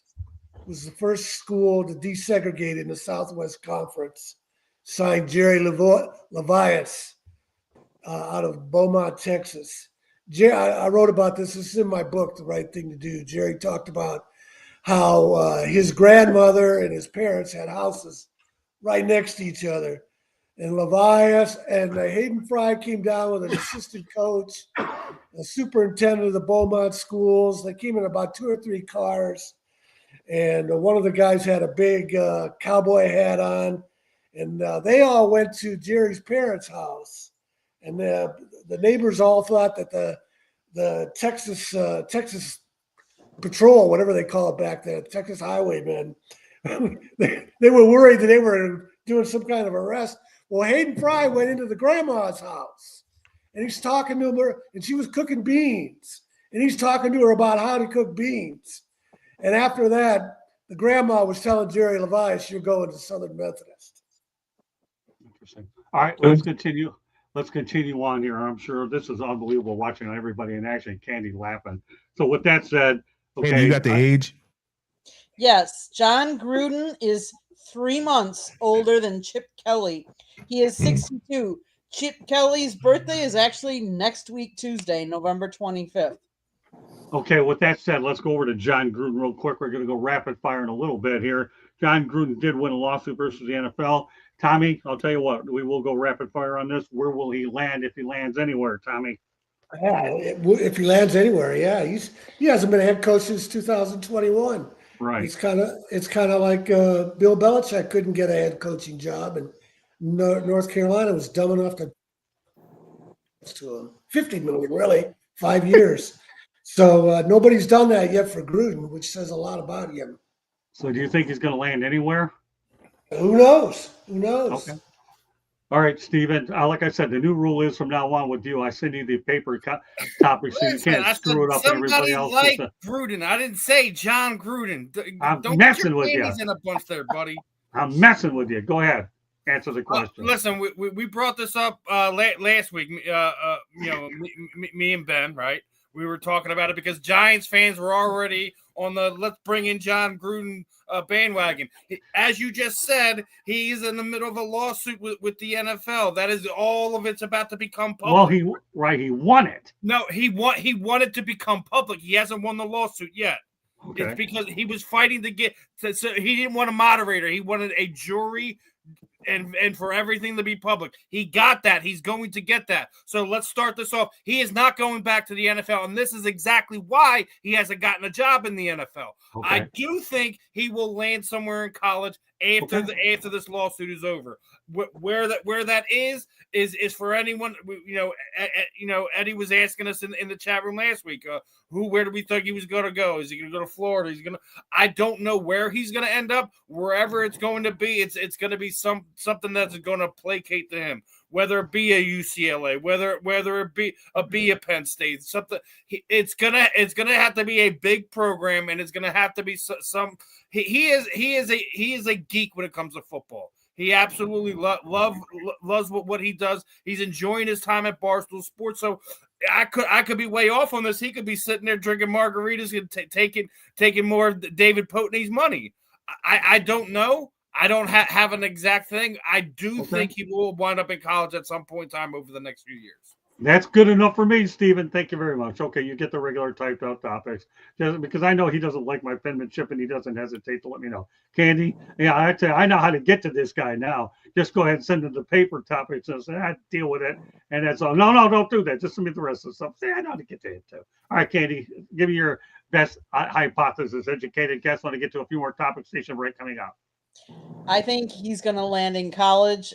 Speaker 5: was the first school to desegregate in the Southwest Conference, signed Jerry Levias out of Beaumont, Texas. I wrote about this. This is in my book, The Right Thing to Do. Jerry talked about how his grandmother and his parents had houses right next to each other. And Levias and Hayden Fry came down with an assistant coach, a superintendent of the Beaumont schools. They came in about 2 or 3 cars. And one of the guys had a big cowboy hat on. And they all went to Jerry's parents' house. And the neighbors all thought that the Texas Patrol, whatever they call it back then, Texas Highwaymen, they were worried that they were doing some kind of arrest. Well, Hayden Fry went into the grandma's house, and he's talking to her, and she was cooking beans, and he's talking to her about how to cook beans. And after that, the grandma was telling Jerry Levias, "You're going to Southern Methodist."
Speaker 1: Interesting. All right, let's continue. Let's continue on here. I'm sure this is unbelievable watching everybody in action. Candy laughing. So with that said, okay,
Speaker 8: Candy, you got the age?
Speaker 6: Yes, John Gruden is 3 months older than Chip Kelly. He is 62. Chip Kelly's birthday is actually next week, Tuesday, November 25th.
Speaker 1: Okay, with that said, let's go over to John Gruden real quick. We're going to go rapid fire in a little bit here. John Gruden did win a lawsuit versus the NFL. Tommy, I'll tell you what, we will go rapid fire on this. Where will he land if he lands anywhere, Tommy?
Speaker 5: Yeah, if he lands anywhere, yeah, he hasn't been a head coach since 2021.
Speaker 1: Right.
Speaker 5: It's kind of like Bill Belichick couldn't get a head coaching job, and North Carolina was dumb enough to him. $50 million, really, 5 years. So nobody's done that yet for Gruden, which says a lot about him.
Speaker 1: So do you think he's going to land anywhere?
Speaker 5: Who knows? Who knows?
Speaker 1: Okay. All right, Steven. Like I said, the new rule is from now on with you, I send you the paper topic so you can't screw it up and everybody else.
Speaker 2: Like Gruden. I didn't say John Gruden.
Speaker 1: I'm messing with you.
Speaker 2: In a bunch there, buddy.
Speaker 1: I'm messing with you. Go ahead. Answer the question.
Speaker 2: Listen, we brought this up last week. Me and Ben, right? We were talking about it because Giants fans were already on the let's bring in John Gruden bandwagon. As you just said, he's in the middle of a lawsuit with the NFL. That is all of it's about to become public.
Speaker 1: Well, he won it.
Speaker 2: No, he wanted to become public. He hasn't won the lawsuit yet. Okay. It's because he was fighting to get so he didn't want a moderator. He wanted a jury and for everything to be public. He got that. He's going to get that. So let's start this off. He is not going back to the NFL, and this is exactly why he hasn't gotten a job in the NFL. Okay. I do think he will land somewhere in college after after this lawsuit is over. Where that is for anyone. Eddie was asking us in the chat room last week. Where do we think he was going to go? Is he going to go to Florida? I don't know where he's going to end up. Wherever it's going to be, it's going to be something that's going to placate to him. whether it be a UCLA, whether it be a Penn State, something. It's gonna have to be a big program, and it's gonna have to be some. He is a geek when it comes to football. He absolutely loves what he does. He's enjoying his time at Barstool Sports. So I could be way off on this. He could be sitting there drinking margaritas and taking more of David Potney's money. I don't know. I don't have an exact thing. I do think he will wind up in college at some point in time over the next few years.
Speaker 1: That's good enough for me, Stephen. Thank you very much. Okay, you get the regular typed out topics. Just because I know he doesn't like my penmanship and he doesn't hesitate to let me know. Candy, yeah, I know how to get to this guy now. Just go ahead and send him the paper topics and say, deal with it. And that's all. No, don't do that. Just send me the rest of the stuff. Say, I know how to get to it too. All right, Candy, give me your best hypothesis. Educated guess. Want to get to a few more topics. Station break coming up.
Speaker 6: I think he's going to land in college.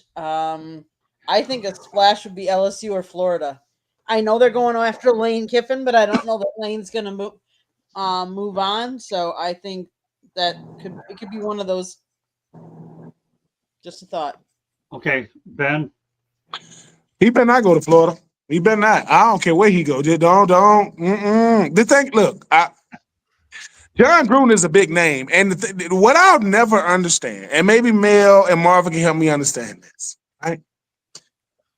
Speaker 6: I think a splash would be LSU or Florida. I know they're going after Lane Kiffin, but I don't know that Lane's going to move on. So I think that it could be one of those. Just a thought.
Speaker 1: Okay, Ben.
Speaker 4: He better not go to Florida. He better not. I don't care where he goes. Don't. The thing, look, John Gruden is a big name, and what I'll never understand, and maybe Mel and Marvin can help me understand this, right?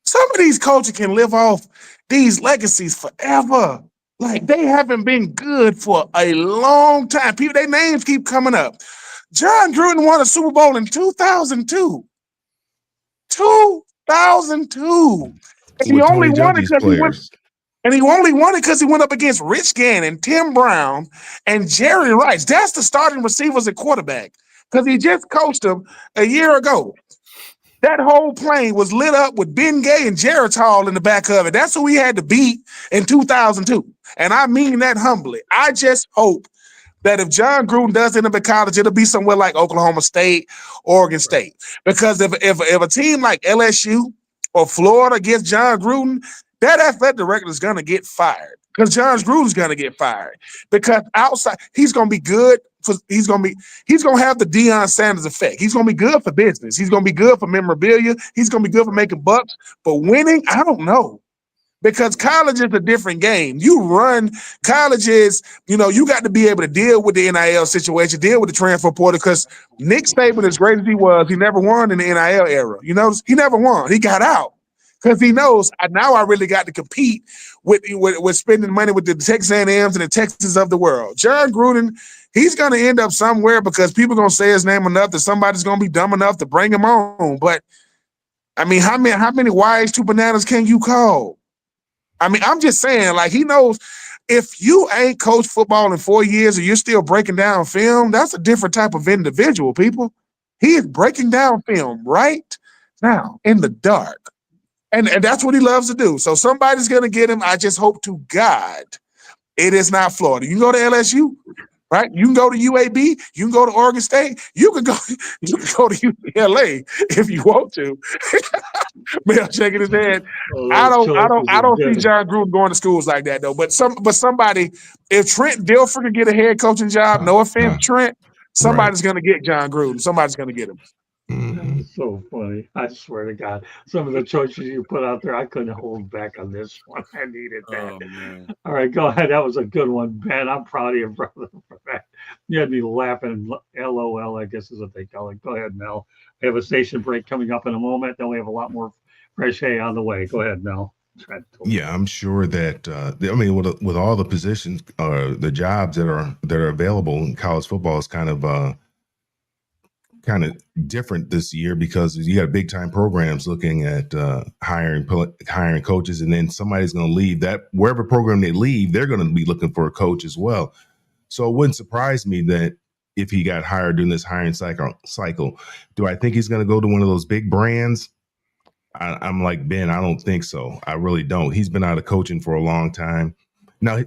Speaker 4: Some of these coaches can live off these legacies forever. Like, they haven't been good for a long time. People, their names keep coming up. John Gruden won a Super Bowl in 2002. 2002. And he only won it because he went up against Rich Gannon, Tim Brown, and Jerry Rice. That's the starting receivers at quarterback, because he just coached them a year ago. That whole plane was lit up with Ben Gay and Jared Hall in the back of it. That's who we had to beat in 2002. And I mean that humbly. I just hope that if John Gruden does end up at college, it'll be somewhere like Oklahoma State, Oregon State. Because if a team like LSU or Florida gets John Gruden, that athletic director is going to get fired. Because John Gruden's going to get fired. Because outside, he's going to be good. He's going to have the Deion Sanders effect. He's going to be good for business. He's going to be good for memorabilia. He's going to be good for making bucks. But winning, I don't know. Because college is a different game. You run colleges, you got to be able to deal with the NIL situation, deal with the transfer portal. Because Nick Saban, as great as he was, he never won in the NIL era. You notice he never won. He got out because he knows now I really got to compete with spending money with the Texas A&Ms and the Texas of the world. John Gruden, he's going to end up somewhere because people are going to say his name enough that somebody's going to be dumb enough to bring him on. But I mean, how many Y's to bananas can you call? I mean, I'm just saying, like, he knows if you ain't coached football in 4 years and you're still breaking down film, that's a different type of individual, people. He is breaking down film right now in the dark. And that's what he loves to do. So somebody's going to get him. I just hope to God it is not Florida. You can go to LSU, right? You can go to UAB. You can go to Oregon State. You can go to UCLA if you want to. Mel shaking his head. I don't see John Gruden going to schools like that though. But somebody, if Trent Dilfer can get a head coaching job, no offense, Trent, somebody's going to get John Gruden. Somebody's going to get him.
Speaker 1: That's so funny. I swear to God. Some of the choices you put out there, I couldn't hold back on this one. I needed that.
Speaker 2: Oh, man.
Speaker 1: All right, go ahead. That was a good one, Ben. I'm proud of you, brother, for that. You had me laughing. LOL, I guess is what they call it. Go ahead, Mel. We have a station break coming up in a moment. Then we have a lot more fresh hay on the way. Go ahead, Mel.
Speaker 8: Yeah, I'm sure that with all the positions, the jobs that are available in college football is kind of different this year because you got big time programs looking at hiring coaches, and then somebody's going to leave. That wherever program they leave, they're going to be looking for a coach as well. So it wouldn't surprise me that if he got hired during this hiring cycle, do I think he's going to go to one of those big brands? I'm like Ben. I don't think so. I really don't. He's been out of coaching for a long time. Now,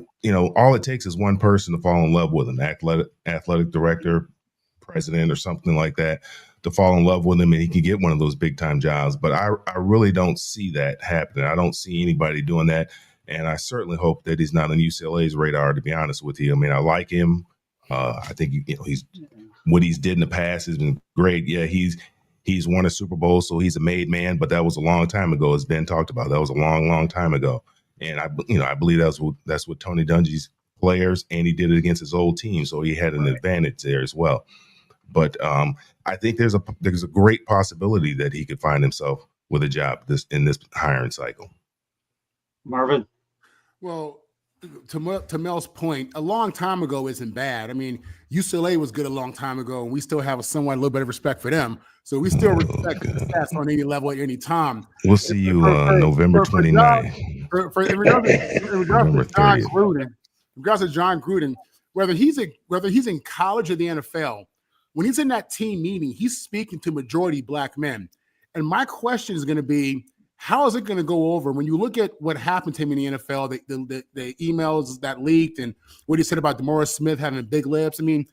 Speaker 8: all it takes is one person to fall in love with an athletic director, president, or something like that, to fall in love with him, and he can get one of those big time jobs. But I really don't see that happening. I don't see anybody doing that, and I certainly hope that he's not on UCLA's radar. To be honest with you, I mean, I like him. I think he's what he's did in the past has been great. Yeah, He's won a Super Bowl, so he's a made man, but that was a long time ago, as Ben talked about. That was a long, long time ago. And I believe that's what Tony Dungy's players, and he did it against his old team, so he had an advantage there as well. But I think there's a great possibility that he could find himself with a job in this hiring cycle.
Speaker 1: Marvin?
Speaker 3: Well, to Mel's point, a long time ago isn't bad. I mean, UCLA was good a long time ago, and we still have a little bit of respect for them. So we still respect success on any level at any time.
Speaker 8: We'll see you on November 29th.
Speaker 3: In regards to John Gruden, whether he's in college or the NFL, when he's in that team meeting, he's speaking to majority black men. And my question is going to be, how is it going to go over when you look at what happened to him in the NFL, the emails that leaked and what he said about DeMaurice Smith having big lips? I mean,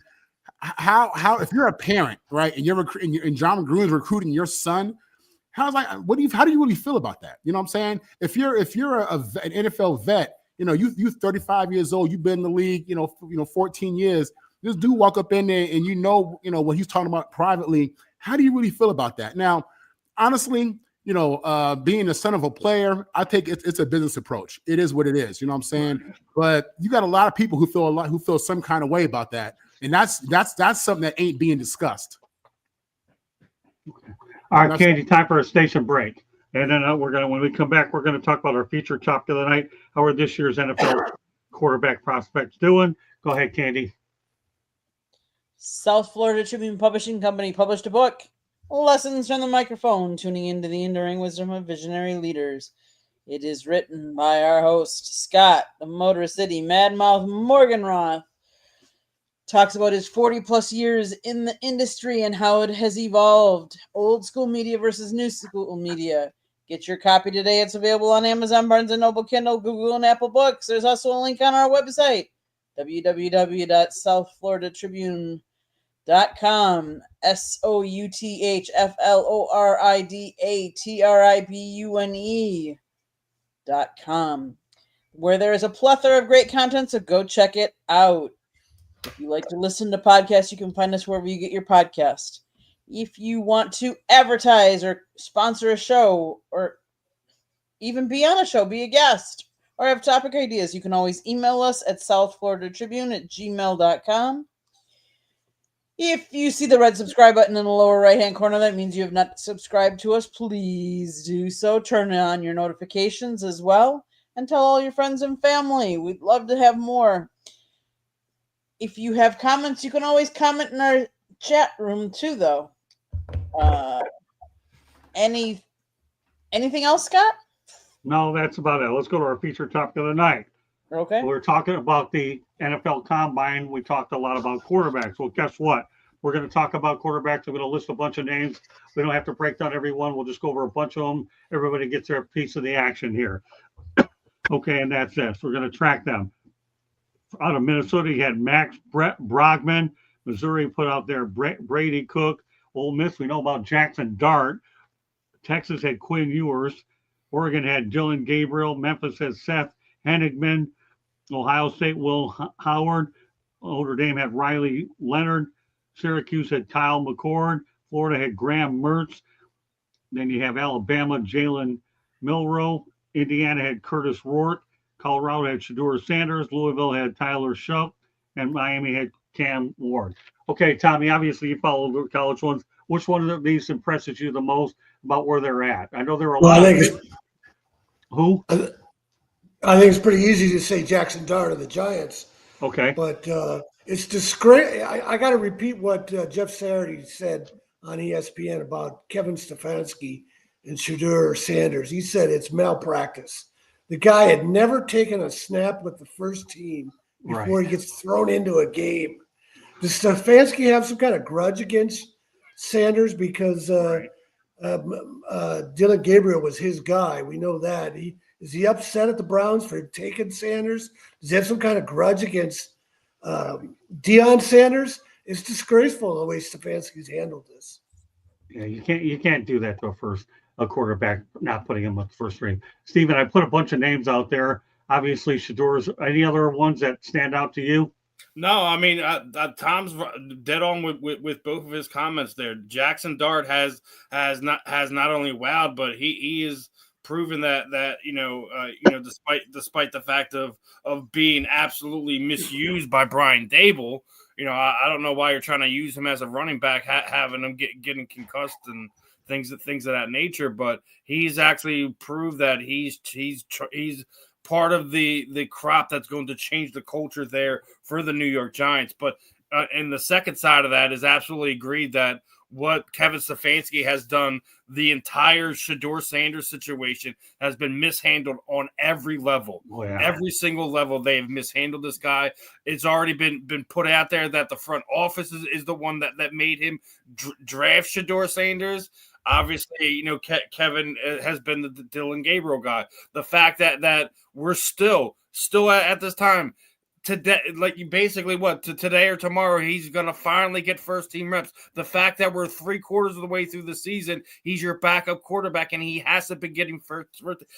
Speaker 3: how if you're a parent, right, and and John Gruden's recruiting your son, how do you really feel about that? You know what I'm saying? If you're an NFL vet, you 35 years old, you've been in the league, 14 years. This dude walk up in there and what he's talking about privately. How do you really feel about that? Now, honestly, being the son of a player, I think it's a business approach. It is what it is. You know what I'm saying? But you got a lot of people who feel some kind of way about that. And that's something that ain't being discussed.
Speaker 1: Okay. All right, Candy, time for a station break. And then when we come back, we're going to talk about our feature topic of the night. How are this year's NFL quarterback prospects doing? Go ahead, Candy.
Speaker 6: South Florida Tribune Publishing Company published a book, Lessons from the Microphone, Tuning into the Enduring Wisdom of Visionary Leaders. It is written by our host, Scott, the Motor City Madmouth Morganroth. Talks about his 40-plus years in the industry and how it has evolved. Old school media versus new school media. Get your copy today. It's available on Amazon, Barnes & Noble, Kindle, Google, and Apple Books. There's also a link on our website, www.southfloridatribune.com. SouthFloridaTribune.com, where there is a plethora of great content, so go check it out. If you like to listen to podcasts, you can find us wherever you get your podcast. If you want to advertise or sponsor a show, or even be on a show, be a guest, or have topic ideas, you can always email us at southfloridatribune@gmail.com. If you see the red subscribe button in the lower right-hand corner, that means you have not subscribed to us. Please do so. Turn on your notifications as well, and tell all your friends and family. We'd love to have more. If you have comments, you can always comment in our chat room too, though. Anything else, Scott?
Speaker 1: No, that's about it. Let's go to our feature topic of the night.
Speaker 6: Okay.
Speaker 1: We're talking about the NFL Combine. We talked a lot about quarterbacks. Well, guess what? We're going to talk about quarterbacks. I'm going to list a bunch of names. We don't have to break down every one. We'll just go over a bunch of them. Everybody gets their piece of the action here. Okay, and that's this. We're going to track them. Out of Minnesota, you had Max Brogman. Missouri put out there Brady Cook. Ole Miss, we know about Jackson Dart. Texas had Quinn Ewers. Oregon had Dylan Gabriel. Memphis had Seth Henigman. Ohio State, Will Howard. Notre Dame had Riley Leonard. Syracuse had Kyle McCord. Florida had Graham Mertz. Then you have Alabama, Jalen Milroe. Indiana had Curtis Rourke. Colorado had Shedeur Sanders. Louisville had Tyler Shough. And Miami had Cam Ward. Okay, Tommy, obviously you follow the college ones. Which one of these impresses you the most about where they're at? I know there are a lot of who?
Speaker 5: I think it's pretty easy to say Jackson Dart of the Giants.
Speaker 1: Okay.
Speaker 5: But it's disgrace. I got to repeat what Jeff Saturday said on ESPN about Kevin Stefanski and Shedeur Sanders. He said it's malpractice. The guy had never taken a snap with the first team before he gets thrown into a game. Does Stefanski have some kind of grudge against Sanders because Dylan Gabriel was his guy? We know that. Is he upset at the Browns for taking Sanders? Does he have some kind of grudge against Deion Sanders? It's disgraceful the way Stefanski's handled this.
Speaker 1: Yeah, you can't do that to a quarterback, not putting him with the first string. Steven, I put a bunch of names out there. Obviously, Shedeur's. Any other ones that stand out to you?
Speaker 2: No, I mean Tom's dead on with both of his comments there. Jackson Dart has not only wowed, but he is proven that despite the fact of being absolutely misused by Brian Dable, I don't know why you're trying to use him as a running back, having him getting concussed and things of that nature. But he's actually proved that he's part of the crop that's going to change the culture there for the New York Giants. But and the second side of that is absolutely agreed that what Kevin Stefanski has done, the entire Shedeur Sanders situation has been mishandled on every level.
Speaker 1: Oh, yeah.
Speaker 2: Every single level, they have mishandled this guy. It's already been put out there that the front office is the one that made him draft Shedeur Sanders. Obviously, Kevin has been the Dylan Gabriel guy. The fact that we're still at this time today, like you basically today or tomorrow, he's going to finally get first team reps. The fact that we're 3/4 of the way through the season, he's your backup quarterback and he hasn't been getting first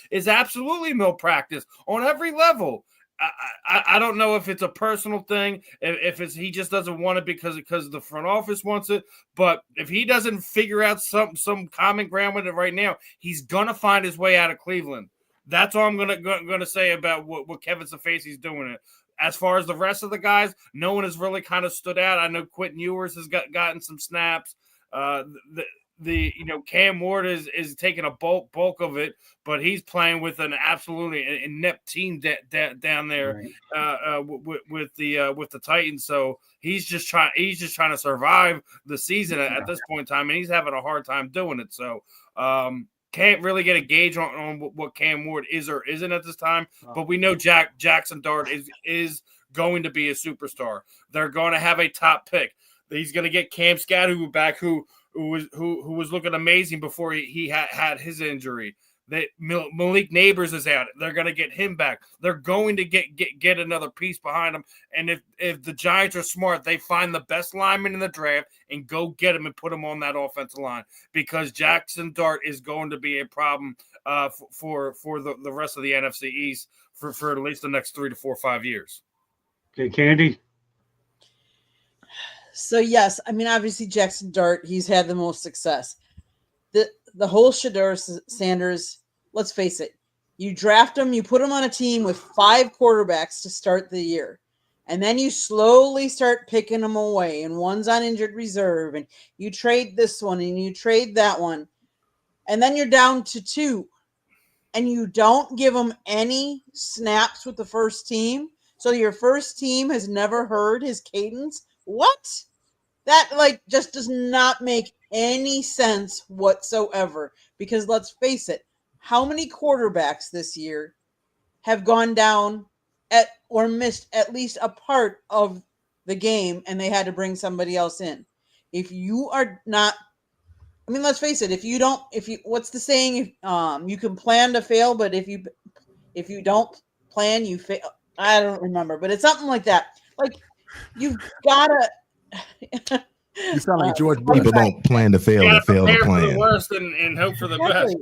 Speaker 2: is absolutely malpractice on every level. I don't know if it's a personal thing, if it's he just doesn't want it because the front office wants it. But if he doesn't figure out some common ground with it right now, he's gonna find his way out of Cleveland. That's all I'm gonna say about what Kevin Stefanski's doing. As far as the rest of the guys, no one has really kind of stood out. I know Quentin Ewers has gotten some snaps. Cam Ward is taking a bulk of it, but he's playing with an absolutely inept team down there with the Titans. So he's just trying to survive the season at this point in time, and he's having a hard time doing it. So can't really get a gauge on what Cam Ward is or isn't at this time. But we know Jackson Dart is going to be a superstar. They're going to have a top pick. He's going to get Cam Skadoo back, who was looking amazing before he had his injury. That Malik Neighbors is out. They're going to get him back. They're going to get another piece behind him. And if the Giants are smart, they find the best lineman in the draft and go get him and put him on that offensive line, because Jackson Dart is going to be a problem for the rest of the NFC East for at least the next 3 to 4 or 5 years.
Speaker 1: Okay, Candy.
Speaker 6: So yes, I mean obviously Jackson Dart, he's had the most success. The whole Shedeur Sanders, let's face it, you draft him, you put him on a team with 5 quarterbacks to start the year, and then you slowly start picking them away, and one's on injured reserve, and you trade this one and you trade that one, and then you're down to 2, and you don't give them any snaps with the first team, so your first team has never heard his cadence. What? That just does not make any sense whatsoever, because let's face it, how many quarterbacks this year have gone down or missed at least a part of the game and they had to bring somebody else in? If you are not, I mean, let's face it, what's the saying? You can plan to fail, but if you don't plan, you fail. I don't remember, but it's something like that. Like, you've gotta
Speaker 3: You sound like George Bush.
Speaker 8: People don't plan to fail; they fail to plan.
Speaker 2: For the worst and hope for the best.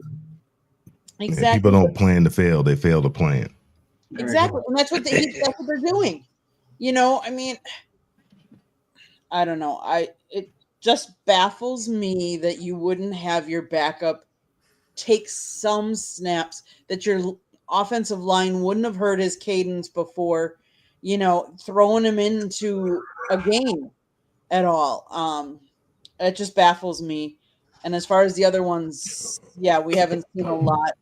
Speaker 6: Exactly.
Speaker 8: People don't plan to fail; they fail to plan.
Speaker 6: Exactly, and that's what they're doing. I mean, I don't know. It just baffles me that you wouldn't have your backup take some snaps, that your offensive line wouldn't have heard his cadence before, throwing him into a game at all. It just baffles me. And as far as the other ones, yeah, we haven't seen a lot.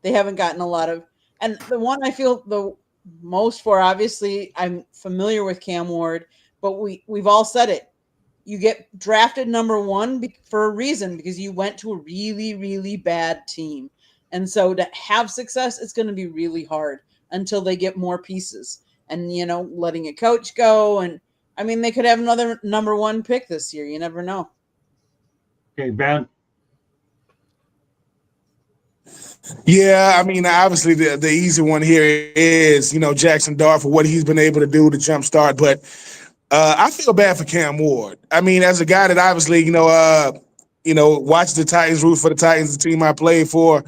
Speaker 6: They haven't gotten a lot of, and the one I feel the most for, obviously, I'm familiar with Cam Ward, but we've all said it. You get drafted number 1 for a reason, because you went to a really, really bad team. And so to have success, it's going to be really hard until they get more pieces and, letting a coach go. And I mean, they could have another number 1 pick this year. You never know.
Speaker 1: Okay, Ben.
Speaker 4: Yeah, I mean, obviously the easy one here is, Jackson Dart for what he's been able to do to jumpstart. But I feel bad for Cam Ward. I mean, as a guy that obviously, watched the Titans, root for the Titans, the team I played for.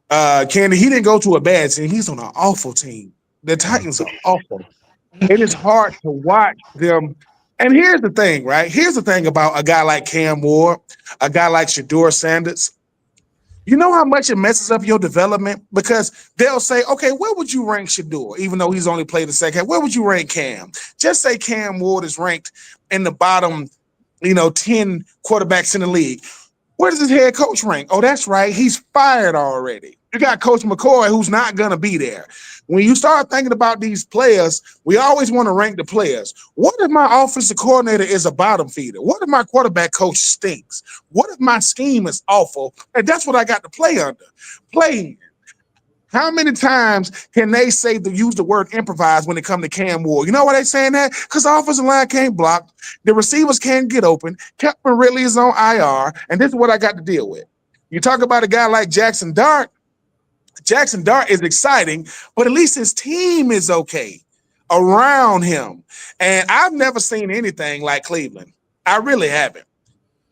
Speaker 4: Candy, he didn't go to a bad team. He's on an awful team. The Titans are awful. It is hard to watch them. And here's the thing, right? Here's the thing about a guy like Cam Ward, a guy like Shador Sanders. You know how much it messes up your development? Because they'll say, okay, where would you rank Shador? Even though he's only played the second, where would you rank Cam? Just say Cam Ward is ranked in the bottom, 10 quarterbacks in the league. Where does his head coach rank? Oh, that's right. He's fired already. You got Coach McCoy, who's not going to be there. When you start thinking about these players, we always want to rank the players. What if my offensive coordinator is a bottom feeder? What if my quarterback coach stinks? What if my scheme is awful? And that's what I got to play under. Playing. How many times can they use the word improvise when it comes to Cam Ward? You know why they saying that? Because the offensive line can't block, the receivers can't get open, Kevin Ridley is on IR, and this is what I got to deal with. You talk about a guy like Jackson Dart. Jackson Dart is exciting, but at least his team is okay around him. And I've never seen anything like Cleveland. I really haven't.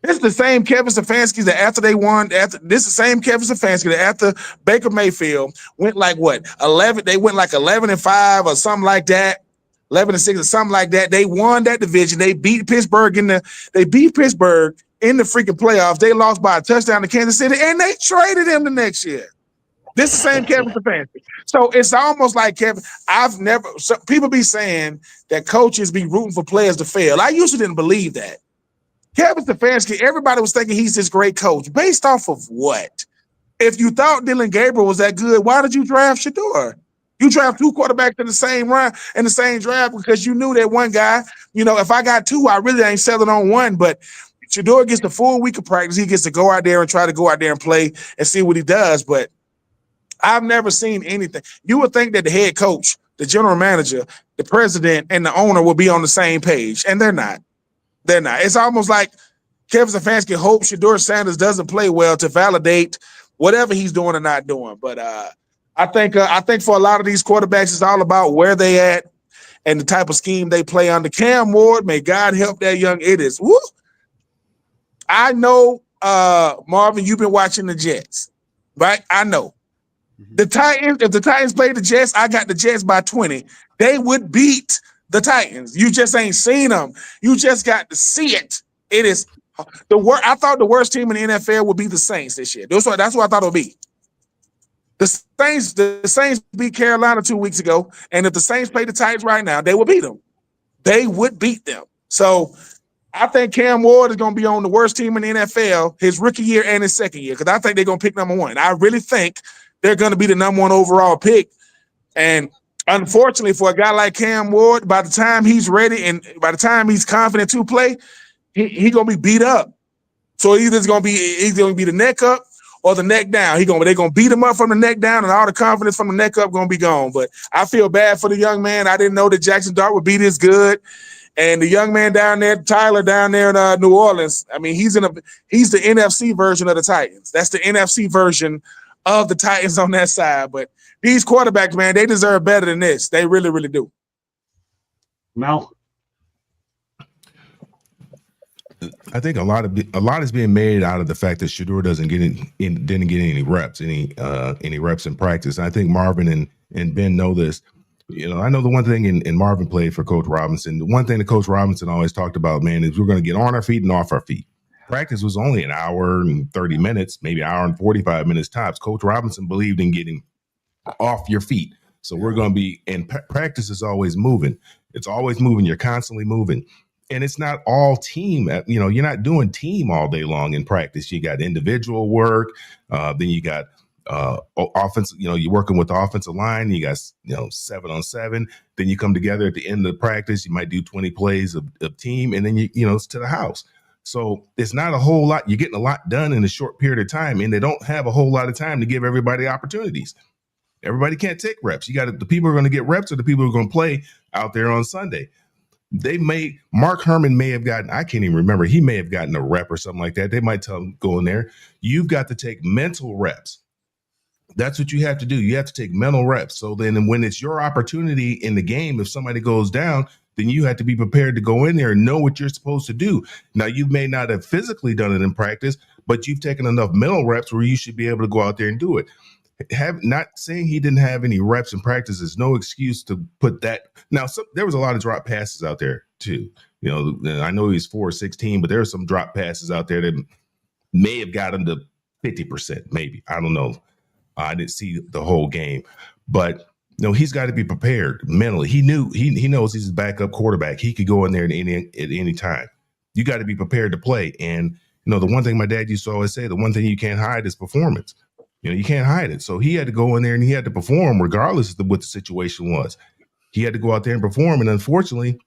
Speaker 4: This is the same Kevin Stefanski that after they won, this is the same Kevin Stefanski that after Baker Mayfield went like what? 11, they went like 11-5 or something like that. 11-6 or something like that. They won that division. They beat Pittsburgh in the freaking playoffs. They lost by a touchdown to Kansas City, and they traded him the next year. This is the same Kevin Stefanski. So it's almost like Kevin. People be saying that coaches be rooting for players to fail. I usually didn't believe that. Kevin Stefanski, everybody was thinking he's this great coach. Based off of what? If you thought Dylan Gabriel was that good, why did you draft Shador? You draft two quarterbacks in the same round, in the same draft, because you knew that one guy, if I got two, I really ain't selling on one. But Shador gets the full week of practice. He gets to go out there and try to go out there and play and see what he does. But I've never seen anything. You would think that the head coach, the general manager, the president, and the owner will be on the same page, and they're not. They're not. It's almost like Kevin Stefanski hopes Shador Sanders doesn't play well to validate whatever he's doing or not doing. But I think for a lot of these quarterbacks, it's all about where they at and the type of scheme they play under. Cam Ward, may God help that young idiots. Woo! I know, Marvin, you've been watching the Jets, right? I know. The Titans, if the Titans played the Jets, I got the Jets by 20. They would beat the Titans. You just ain't seen them. You just got to see it. It is the worst. I thought the worst team in the NFL would be the Saints this year. That's what I thought it would be. The Saints beat Carolina 2 weeks ago, and if the Saints play the Titans right now, they would beat them. They would beat them. So I think Cam Ward is going to be on the worst team in the NFL his rookie year and his second year, because I think they're going to pick number one. I really think they're going to be the number one overall pick. And unfortunately, for a guy like Cam Ward, by the time he's ready and by the time he's confident to play, he's going to be beat up. So he's going to be the neck up or the neck down. They're going to beat him up from the neck down, and all the confidence from the neck up going to be gone. But I feel bad for the young man. I didn't know that Jackson Dart would be this good. And the young man down there, Tyler, down there in New Orleans, I mean, he's the NFC version of the Titans. That's the NFC version of the Titans on that side. But these quarterbacks, man, they deserve better than this. They really, really do.
Speaker 1: Mel?
Speaker 8: I think a lot is being made out of the fact that Shador didn't get any reps in practice. And I think Marvin and Ben know this. I know the one thing, and Marvin played for Coach Robinson. The one thing that Coach Robinson always talked about, man, is we're going to get on our feet and off our feet. Practice was only an hour and 30 minutes, maybe an hour and 45 minutes tops. Coach Robinson believed in getting off your feet. So we're going to be, and practice is always moving. It's always moving. You're constantly moving. And it's not all team. You're not doing team all day long in practice. You got individual work. Then you got offense. You're working with the offensive line. You got 7-on-7. Then you come together at the end of the practice. You might do 20 plays of team, and then it's to the house. So it's not a whole lot. You're getting a lot done in a short period of time, and they don't have a whole lot of time to give everybody opportunities. Everybody can't take reps. You got the people who are going to get reps are the people who are going to play out there on Sunday. Mark Herman may have gotten, I can't even remember, he may have gotten a rep or something like that. They might tell him, go in there. You've got to take mental reps. That's what you have to do. You have to take mental reps. So then when it's your opportunity in the game, if somebody goes down, then you have to be prepared to go in there and know what you're supposed to do. Now, you may not have physically done it in practice, but you've taken enough mental reps where you should be able to go out there and do it. not saying he didn't have any reps in practice is no excuse to put that. Now, there was a lot of drop passes out there too. I know he's 4'16", but there are some drop passes out there that may have got him to 50%, maybe. I don't know. I didn't see the whole game, but he's got to be prepared mentally. He knows he's a backup quarterback. He could go in there at any time. You got to be prepared to play. And the one thing my dad used to always say, the one thing you can't hide is performance. You can't hide it. So he had to go in there and he had to perform regardless of what the situation was. He had to go out there and perform. And unfortunately,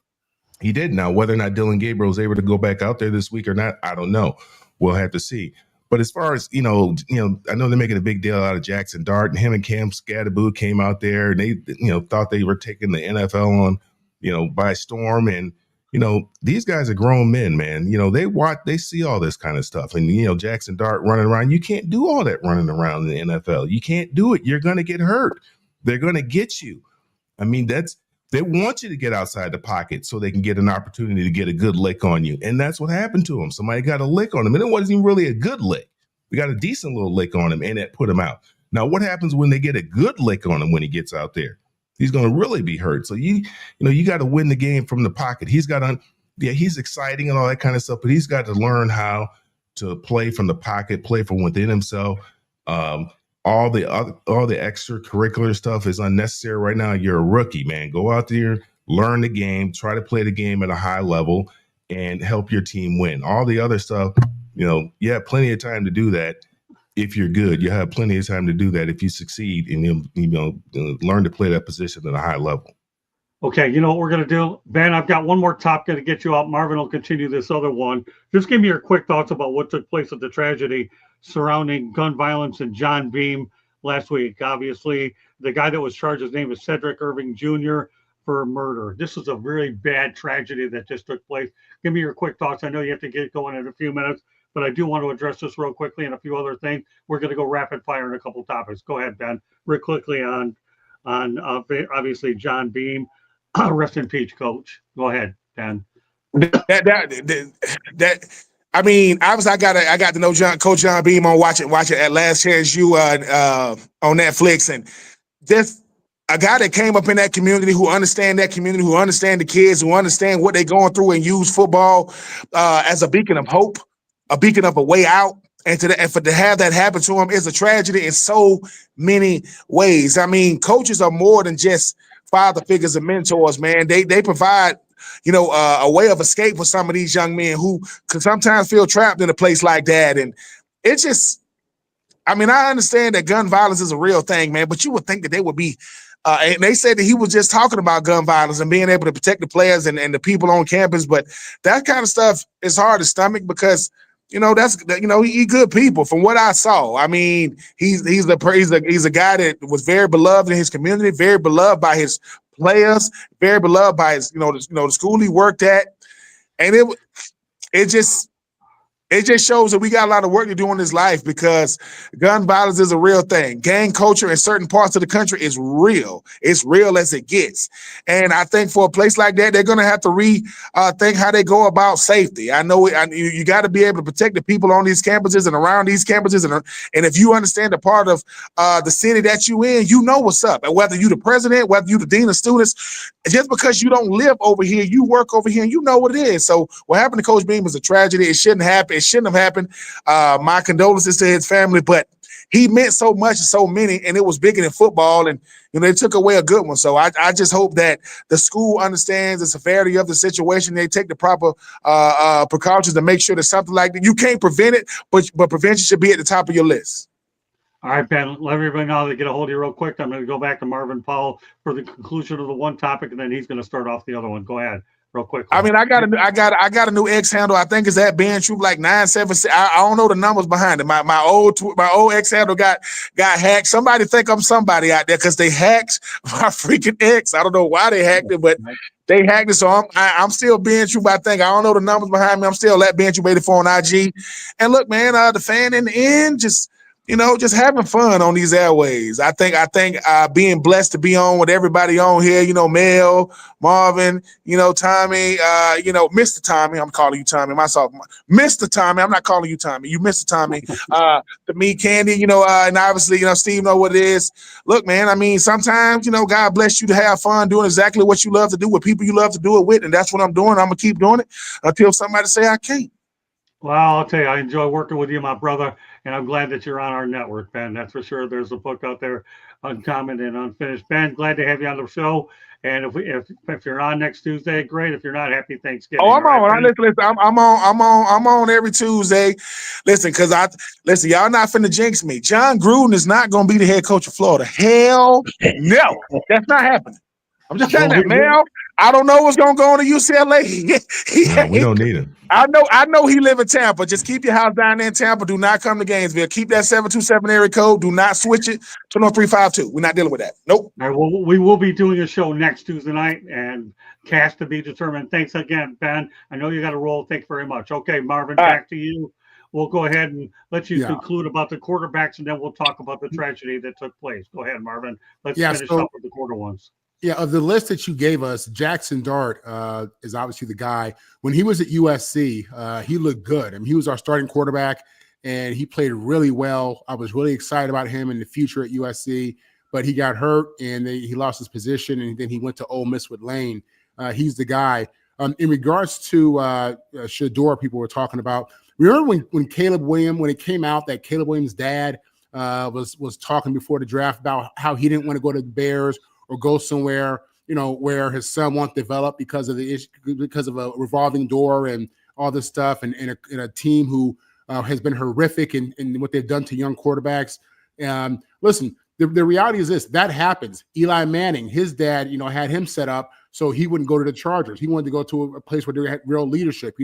Speaker 8: he did. Now, whether or not Dylan Gabriel was able to go back out there this week or not, I don't know. We'll have to see. But as far as, I know they're making a big deal out of Jackson Dart, and him and Cam Scadaboo came out there and they, thought they were taking the NFL on, by storm. And, these guys are grown men, man. They see all this kind of stuff. And, Jackson Dart running around, you can't do all that running around in the NFL. You can't do it. You're going to get hurt. They're going to get you. I mean, they want you to get outside the pocket so they can get an opportunity to get a good lick on you. And that's what happened to him. Somebody got a lick on him. And it wasn't even really a good lick. We got a decent little lick on him, and that put him out. Now, what happens when they get a good lick on him when he gets out there? He's going to really be hurt. So you got to win the game from the pocket. He's exciting and all that kind of stuff, but he's got to learn how to play from the pocket, play from within himself. All the extracurricular stuff is unnecessary right now. You're a rookie, man. Go out there, learn the game, try to play the game at a high level, and help your team win. All the other stuff, you have plenty of time to do that. If you're good, you have plenty of time to do that if you succeed and learn to play that position at a high level.
Speaker 1: Okay, you know what we're going to do? Ben, I've got one more topic to get you out. Marvin will continue this other one. Just give me your quick thoughts about what took place at the tragedy surrounding gun violence and John Beam last week. Obviously, the guy that was charged, his name is Cedric Irving Jr. for murder. This is a really bad tragedy that just took place. Give me your quick thoughts. I know you have to get going in a few minutes, but I do want to address this real quickly and a few other things. We're going to go rapid fire in a couple topics. Go ahead, Ben. Real quickly on obviously John Beam. Rest in peace, Coach. Go ahead, Ben.
Speaker 4: I mean, obviously, I got to know Coach John Beam on watching at Last Chance U on Netflix, and just a guy that came up in that community, who understand that community, who understand the kids, who understand what they're going through, and use football as a beacon of hope, a beacon of a way out. And to have that happen to him is a tragedy in so many ways. I mean, coaches are more than just father figures and mentors, man. They provide, a way of escape for some of these young men who could sometimes feel trapped in a place like that. And it's just, I mean, I understand that gun violence is a real thing, man, but you would think that they would be, and they said that he was just talking about gun violence and being able to protect the players and the people on campus, but that kind of stuff is hard to stomach because, he good people from what I saw. I mean, he's a guy that was very beloved in his community, very beloved by his players, very beloved by his, the school he worked at. And it just shows that we got a lot of work to do in this life because gun violence is a real thing. Gang culture in certain parts of the country is real. It's real as it gets. And I think for a place like that, they're going to have to rethink how they go about safety. I know you got to be able to protect the people on these campuses and around these campuses. And if you understand the part of the city that you in, you know what's up. And whether you the president, whether you the dean of students, just because you don't live over here, you work over here and you know what it is. So what happened to Coach Beam is a tragedy. It shouldn't happen. It shouldn't have happened. My condolences to his family, but he meant so much to so many, and it was bigger than football, and they took away a good one. So I just hope that the school understands the severity of the situation. They take the proper precautions to make sure that something like that, you can't prevent it, but prevention should be at the top of your list.
Speaker 1: All right, Ben, let everybody know to get a hold of you real quick. I'm going to go back to Marvin Powell for the conclusion of the one topic, and then he's going to start off the other one. Go ahead. Real quick.
Speaker 4: I mean, I got a new X handle. I think it's at Ben Troop like 976. I don't know the numbers behind it. My old X handle got hacked. Somebody think I'm somebody out there because they hacked my freaking X. I don't know why they hacked it, but they hacked it. So I'm still Ben Troop. I think I don't know the numbers behind me. I'm still at Ben Troop 84 on IG. And look, man, the fan in the end, just just having fun on these airways. I think being blessed to be on with everybody on here, Mel, Marvin, Tommy, Mr. Tommy. I'm calling you Tommy. Myself, Mr. Tommy. I'm not calling you Tommy. You Mr. Tommy. To me, Candy, and obviously, Steve know what it is. Look, man, I mean, sometimes, God bless you to have fun doing exactly what you love to do with people you love to do it with. And that's what I'm doing. I'm going to keep doing it until somebody say I can't.
Speaker 1: Well, I'll tell you, I enjoy working with you, my brother, and I'm glad that you're on our network, Ben. That's for sure. There's a book out there, Uncommon and Unfinished. Ben, glad to have you on the show. And if you're on next Tuesday, great. If you're not, happy Thanksgiving.
Speaker 4: Oh, I'm
Speaker 1: All
Speaker 4: on.
Speaker 1: right, Ben?
Speaker 4: Listen, I'm on every Tuesday. Listen, y'all not finna jinx me. John Gruden is not gonna be the head coach of Florida. Hell no, that's not happening. I'm just saying that, man. I don't know what's gonna go on to UCLA.
Speaker 8: No, we don't need him.
Speaker 4: I know he live in Tampa. Just keep your house down there in Tampa. Do not come to Gainesville. Keep that 727 area code. Do not switch it to 352. We're not dealing with that. Nope.
Speaker 1: All right, well, we will be doing a show next Tuesday night, and cast to be determined. Thanks again, Ben. I know you got to roll. Thanks very much. Okay, Marvin, back to you. We'll go ahead and let you conclude about the quarterbacks, and then we'll talk about the tragedy that took place. Go ahead, Marvin. Let's finish up with the quarter ones.
Speaker 3: Yeah, of the list that you gave us, Jackson Dart is obviously the guy. When he was at USC, he looked good. I mean, he was our starting quarterback, and he played really well. I was really excited about him in the future at USC, but he got hurt, and he lost his position, and then he went to Ole Miss with Lane. He's the guy. In regards to Shador, people were talking about, remember when Caleb Williams, when it came out that Caleb Williams' dad was talking before the draft about how he didn't want to go to the Bears or go somewhere, where his son won't develop because of a revolving door and all this stuff, and a team who has been horrific in what they've done to young quarterbacks. Listen, the reality is this: that happens. Eli Manning, his dad, had him set up so he wouldn't go to the Chargers. He wanted to go to a place where they had real leadership.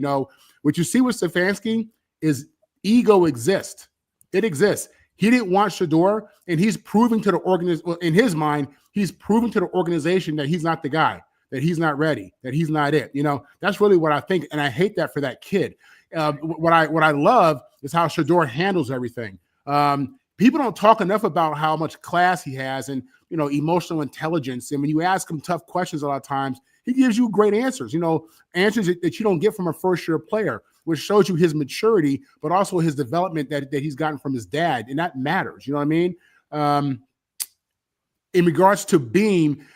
Speaker 3: What you see with Stefanski is ego exists. It exists. He didn't want Shador, and he's proving to the organization, in his mind, he's proving to the organization that he's not the guy, that he's not ready, that he's not it. That's really what I think, and I hate that for that kid. What I love is how Shador handles everything. People don't talk enough about how much class he has and emotional intelligence. And when you ask him tough questions, a lot of times he gives you great answers. Answers that you don't get from a first-year player, which shows you his maturity, but also his development that he's gotten from his dad, and that matters. You know what I mean? In regards to Beam,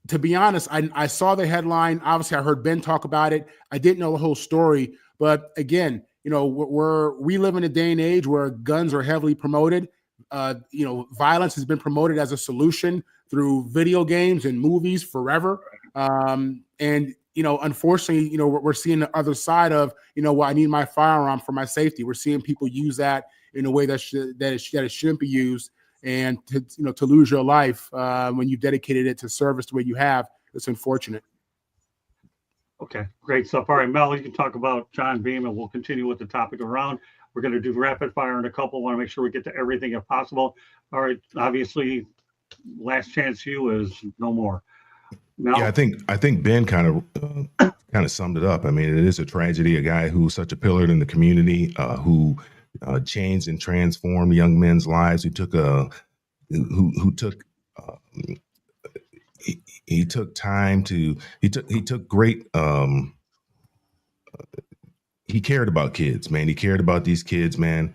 Speaker 3: to be honest, I saw the headline. Obviously, I heard Ben talk about it. I didn't know the whole story, but again, we live in a day and age where guns are heavily promoted. Violence has been promoted as a solution through video games and movies forever. Unfortunately, we're seeing the other side of, I need my firearm for my safety. We're seeing people use that in a way that it shouldn't be used. And to lose your life when you dedicated it to service the way you have, it's unfortunate.
Speaker 1: Okay, great stuff. All right, Mel, you can talk about John Beam, and we'll continue with the topic around. We're going to do rapid fire in a couple. Want to make sure we get to everything if possible. All right, obviously, last chance you is no more. Mel?
Speaker 8: Yeah, I think Ben kind of summed it up. I mean, it is a tragedy. A guy who's such a pillar in the community, who changed and transformed young men's lives. He took time to he took great. He cared about kids, man. He cared about these kids, man,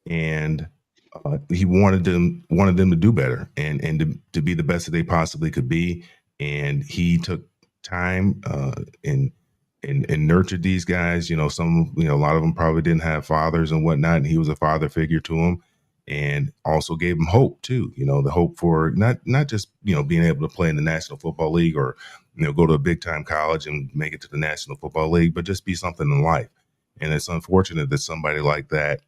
Speaker 8: and he wanted them to do better and to be the best that they possibly could be. And he took time and nurtured these guys. A lot of them probably didn't have fathers and whatnot, and he was a father figure to them, and also gave them hope too. The hope for not just being able to play in the National Football League or go to a big time college and make it to the National Football League, but just be something in life. And it's unfortunate that somebody like that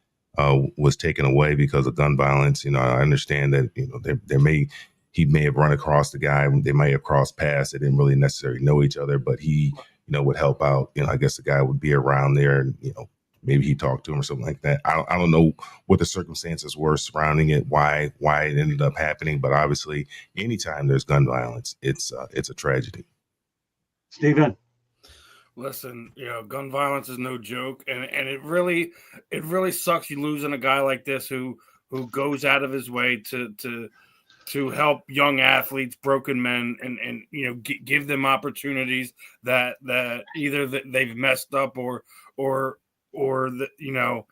Speaker 8: was taken away because of gun violence. I understand that he may have run across the guy. They might have crossed paths. They didn't really necessarily know each other, but he, would help out. I guess the guy would be around there, and maybe he talked to him or something like that. I don't know what the circumstances were surrounding it, why it ended up happening, but obviously, anytime there's gun violence, it's a tragedy.
Speaker 1: Stephen.
Speaker 2: Listen, gun violence is no joke, and it really sucks you losing a guy like this who who goes out of his way to help young athletes, broken men, and give them opportunities that either they've messed up or that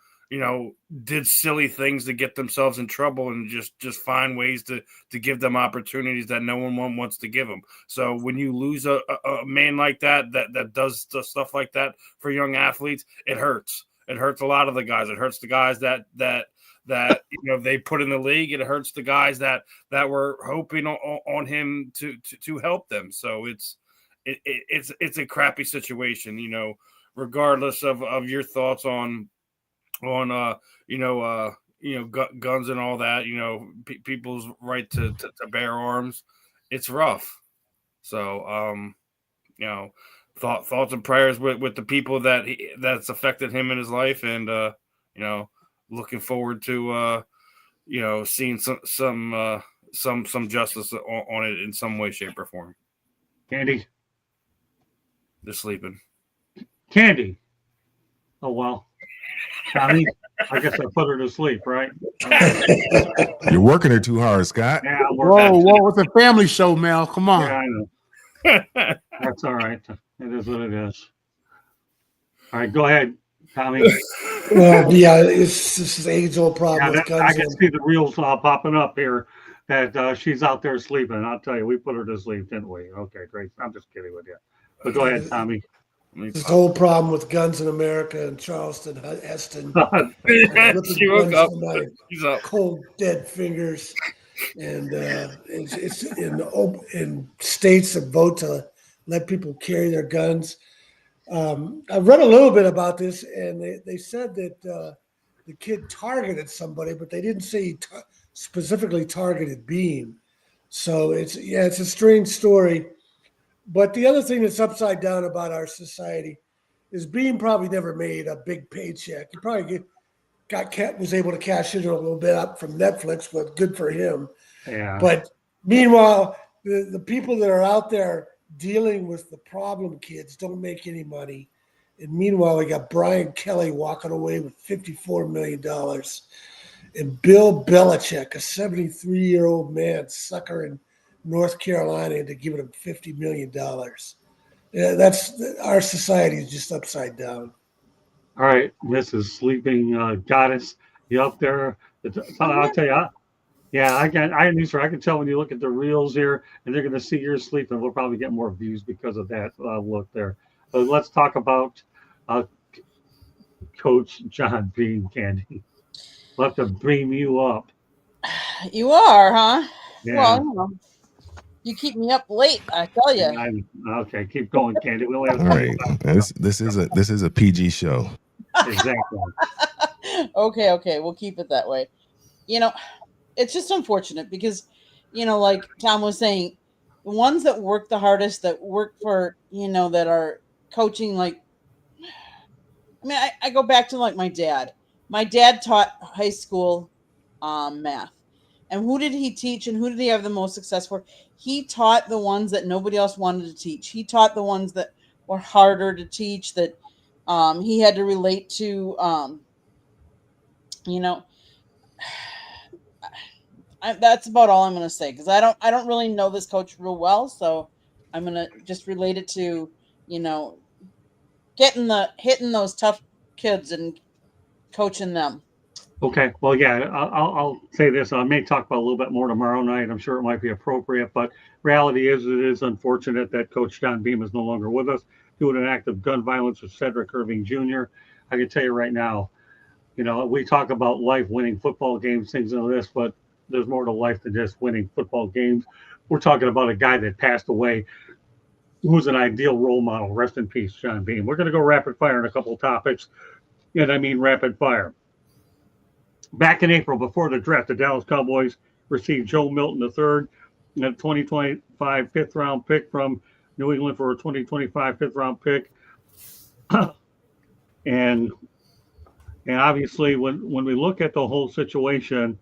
Speaker 2: did silly things to get themselves in trouble, and just find ways to give them opportunities that no one wants to give them. So when you lose a man like that does stuff like that for young athletes, it hurts. It hurts a lot of the guys. It hurts the guys that they put in the league. It hurts the guys that were hoping on him to help them. So it's a crappy situation, regardless of your thoughts on guns and all that, people's right to bear arms. It's rough. So, thoughts and prayers with the people that's affected him in his life, and looking forward to seeing some justice on it in some way, shape, or form.
Speaker 1: Candy.
Speaker 2: They're sleeping.
Speaker 1: Candy. Oh well. Tommy, I guess I put her to sleep, right?
Speaker 8: You're working her too hard, Scott.
Speaker 1: Yeah, I'm working.
Speaker 3: Whoa! It's a family show, Mel. Come on.
Speaker 1: Yeah, I know. That's all right. It is what it is. All right, go ahead, Tommy.
Speaker 5: Well, yeah, this is age-old problem with guns.
Speaker 1: I can see the reels popping up here that she's out there sleeping. I'll tell you, we put her to sleep, didn't we? Okay, great. I'm just kidding with you. But go ahead, Tommy.
Speaker 5: This whole problem with guns in America and Charleston, Heston.
Speaker 2: She woke up.
Speaker 5: She's up. Cold, dead fingers. And it's in states that vote to let people carry their guns. I've read a little bit about this, and they said that the kid targeted somebody, but they didn't say he specifically targeted Beam. So it's a strange story. But the other thing that's upside down about our society is Beam probably never made a big paycheck. He probably was able to cash in a little bit up from Netflix, but good for him.
Speaker 1: Yeah.
Speaker 5: But meanwhile, the people that are out there dealing with the problem kids don't make any money. And meanwhile, we got Brian Kelly walking away with $54 million. And Bill Belichick, a 73-year-old man, suckering North Carolina into giving him $50 million. That's our society is just upside down.
Speaker 1: All right, Mrs. Sleeping Goddess, you up there? I'll tell you, I can tell when you look at the reels here, and they're going to see you're sleeping. We'll probably get more views because of that look there. But let's talk about Coach John Beam, Candy. We'll have to beam you up.
Speaker 6: You are, huh?
Speaker 1: Yeah.
Speaker 6: Well, you keep me up late, I tell you.
Speaker 1: Okay, keep going, Candy. We only have
Speaker 8: All right. This is a PG show.
Speaker 1: Exactly.
Speaker 6: Okay, we'll keep it that way. It's just unfortunate because, like Tom was saying, the ones that work the hardest, that work for, that are coaching, like, I go back to like my dad. My dad taught high school math. And who did he teach and who did he have the most success for? He taught the ones that nobody else wanted to teach. He taught the ones that were harder to teach, that he had to relate to, that's about all I'm going to say, because I don't really know this coach real well. So I'm going to just relate it to, hitting those tough kids and coaching them.
Speaker 1: Okay. Well, yeah, I'll say this. I may talk about a little bit more tomorrow night. I'm sure it might be appropriate, but reality is it is unfortunate that Coach John Beam is no longer with us due to an act of gun violence with Cedric Irving Jr. I can tell you right now, we talk about life, winning football games, things like this, but there's more to life than just winning football games. We're talking about a guy that passed away who was an ideal role model. Rest in peace, John Beam. We're going to go rapid fire on a couple of topics, and I mean rapid fire. Back in April, before the draft, the Dallas Cowboys received Joe Milton III, a 2025 fifth-round pick from New England for a 2025 fifth-round pick. and obviously, when we look at the whole situation,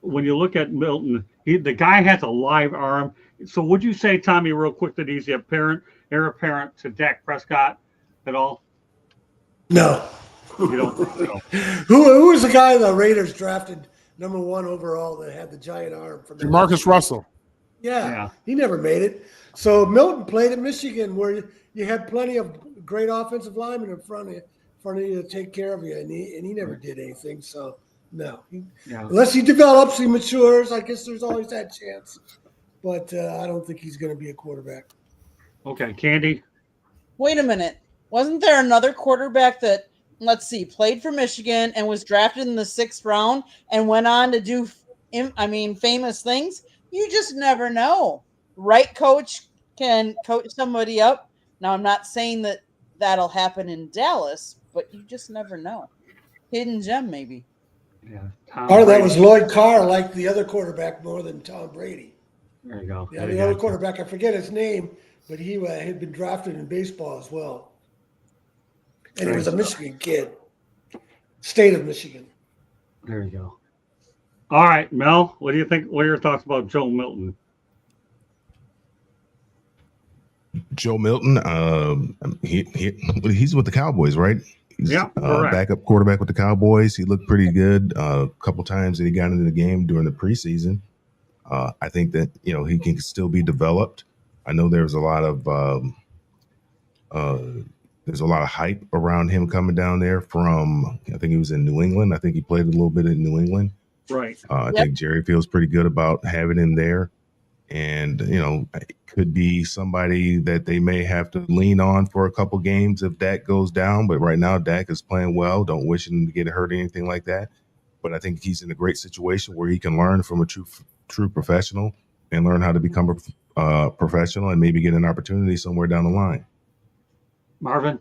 Speaker 1: when you look at Milton, the guy has a live arm. So would you say, Tommy, real quick, that he's heir apparent to Dak Prescott at all?
Speaker 5: No.
Speaker 1: You don't think so?
Speaker 5: Who was the guy the Raiders drafted #1 overall that had the giant arm from
Speaker 3: Marcus Russell.
Speaker 5: Yeah, he never made it. So Milton played at Michigan, where you had plenty of great offensive linemen in front of you to take care of you, and he never did anything. So no, unless he develops, he matures. I guess there's always that chance, but I don't think he's going to be a quarterback.
Speaker 1: Okay, Candy.
Speaker 6: Wait a minute. Wasn't there another quarterback that, let's see, played for Michigan and was drafted in the 6th round and went on to do, famous things? You just never know. Right coach can coach somebody up. Now, I'm not saying that that'll happen in Dallas, but you just never know. Hidden gem, maybe.
Speaker 1: Yeah.
Speaker 5: Or that was Lloyd Carr, like the other quarterback, more than Tom Brady.
Speaker 1: There you go.
Speaker 5: Yeah, the other quarterback, I forget his name, but he had been drafted in baseball as well. And he was a Michigan kid. State of Michigan.
Speaker 1: There you go. All right, Mel, what do you think? What are your thoughts about Joe Milton?
Speaker 8: Joe Milton, he's with the Cowboys, right? He's backup quarterback with the Cowboys. He looked pretty good a couple times that he got into the game during the preseason. I think that he can still be developed. I know there's a lot of hype around him coming down there from. I think he was in New England. I think he played a little bit in New England.
Speaker 1: Right.
Speaker 8: I think Jerry feels pretty good about having him there. And, it could be somebody that they may have to lean on for a couple games if Dak goes down. But right now, Dak is playing well. Don't wish him to get hurt or anything like that. But I think he's in a great situation where he can learn from a true professional and learn how to become a professional and maybe get an opportunity somewhere down the line.
Speaker 1: Marvin?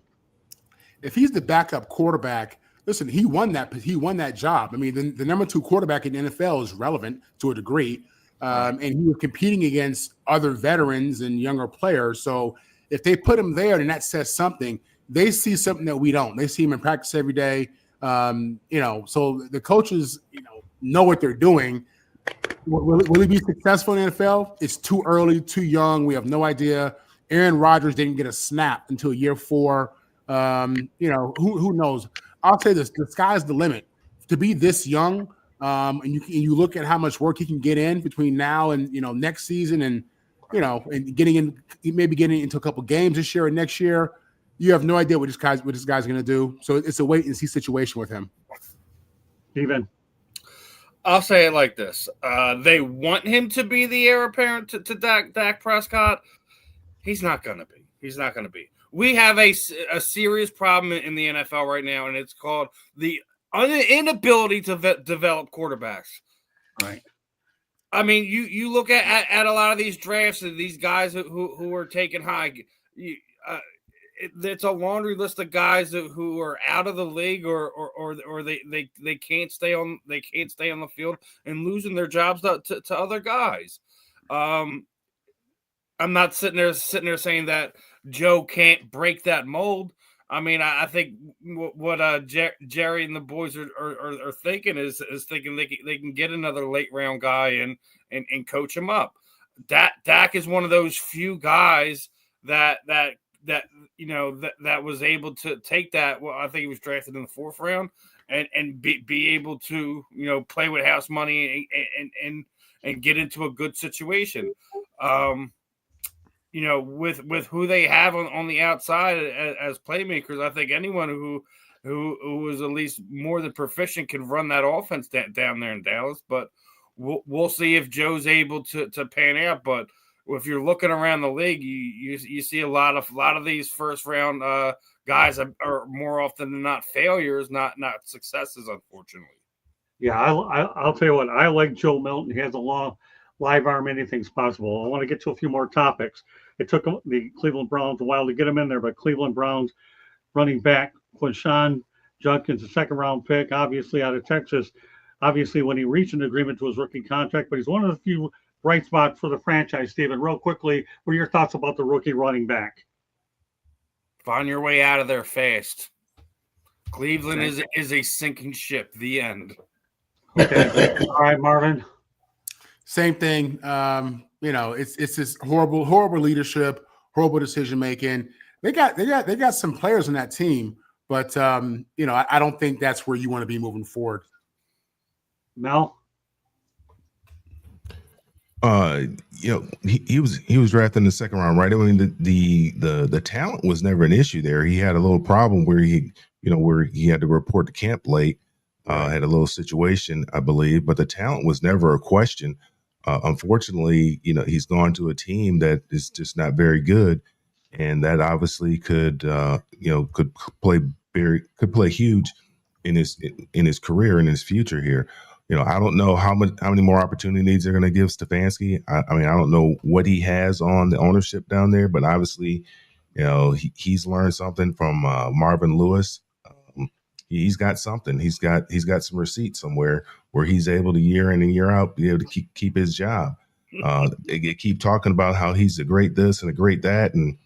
Speaker 3: If he's the backup quarterback, listen, he won that job. I mean, the #2 quarterback in the NFL is relevant to a degree. And he was competing against other veterans and younger players. So if they put him there, then that says something. They see something that we don't. They see him in practice every day. So the coaches, know what they're doing. Will he be successful in the NFL? It's too early, too young. We have no idea. Aaron Rodgers didn't get a snap until year 4. Who knows? I'll say this: the sky's the limit. To be this young. And you look at how much work he can get in between now and next season, and and getting into a couple games this year and next year. You have no idea what this guy's going to do. So it's a wait and see situation with him.
Speaker 1: Steven.
Speaker 2: I'll say it like this: they want him to be the heir apparent to Dak Prescott. He's not going to be. He's not going to be. We have a serious problem in the NFL right now, and it's called the inability to develop quarterbacks.
Speaker 1: Right.
Speaker 2: I mean, you look at a lot of these drafts and these guys who are taken high. It's a laundry list of guys who are out of the league or they can't stay on the field and losing their jobs to other guys. I'm not sitting there saying that Joe can't break that mold. I mean, I think what Jerry and the boys are thinking is thinking they can get another late round guy and coach him up. Dak is one of those few guys that was able to take that. Well, I think he was drafted in the 4th round and be able to play with house money and get into a good situation. With who they have on the outside as playmakers, I think anyone who is at least more than proficient can run that offense down there in Dallas. But we'll see if Joe's able to pan out. But if you're looking around the league, you see a lot of these first round guys are more often than not failures, not successes, unfortunately.
Speaker 1: Yeah, I'll tell you what. I like Joe Milton. He has a long live arm. Anything's possible. I want to get to a few more topics. It took the Cleveland Browns a while to get him in there, but Cleveland Browns running back Quinshon Judkins, a 2nd round pick, obviously out of Texas. Obviously, when he reached an agreement to his rookie contract, but he's one of the few bright spots for the franchise. Steven, real quickly, what are your thoughts about the rookie running back?
Speaker 2: Find your way out of there fast. Cleveland is a sinking ship. The end.
Speaker 1: Okay. All right, Marvin.
Speaker 3: Same thing. It's this horrible leadership, horrible decision making. They got some players on that team, But I don't think that's where you want to be moving forward.
Speaker 1: Mel?
Speaker 8: He was drafted in the second round, right? I mean, the talent was never an issue there. He had a little problem where he had to report to camp late. Had a little situation, I believe, but the talent was never a question. Unfortunately, he's gone to a team that is just not very good, and that obviously could play huge in his career and his future here. I don't know how many more opportunities they're going to give Stefanski. I mean, I don't know what he has on the ownership down there, but obviously, he's learned something from Marvin Lewis. He's got something. He's got some receipts somewhere where he's able to year in and year out be able to keep his job. They keep talking about how he's a great this and a great that, and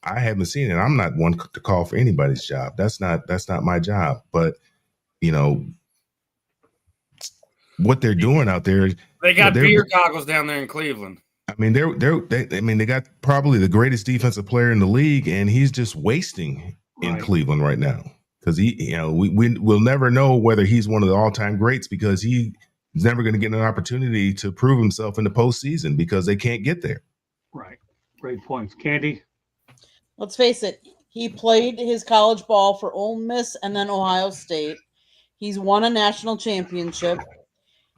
Speaker 8: I haven't seen it. I'm not one to call for anybody's job. That's not my job. But what they're doing out there,
Speaker 2: they got beer goggles down there in Cleveland.
Speaker 8: I mean, they got probably the greatest defensive player in the league, and he's just wasting in Cleveland right now. Because we'll never know whether he's one of the all-time greats because he's never going to get an opportunity to prove himself in the postseason because they can't get there.
Speaker 1: Right. Great points. Candy?
Speaker 6: Let's face it. He played his college ball for Ole Miss and then Ohio State. He's won a national championship.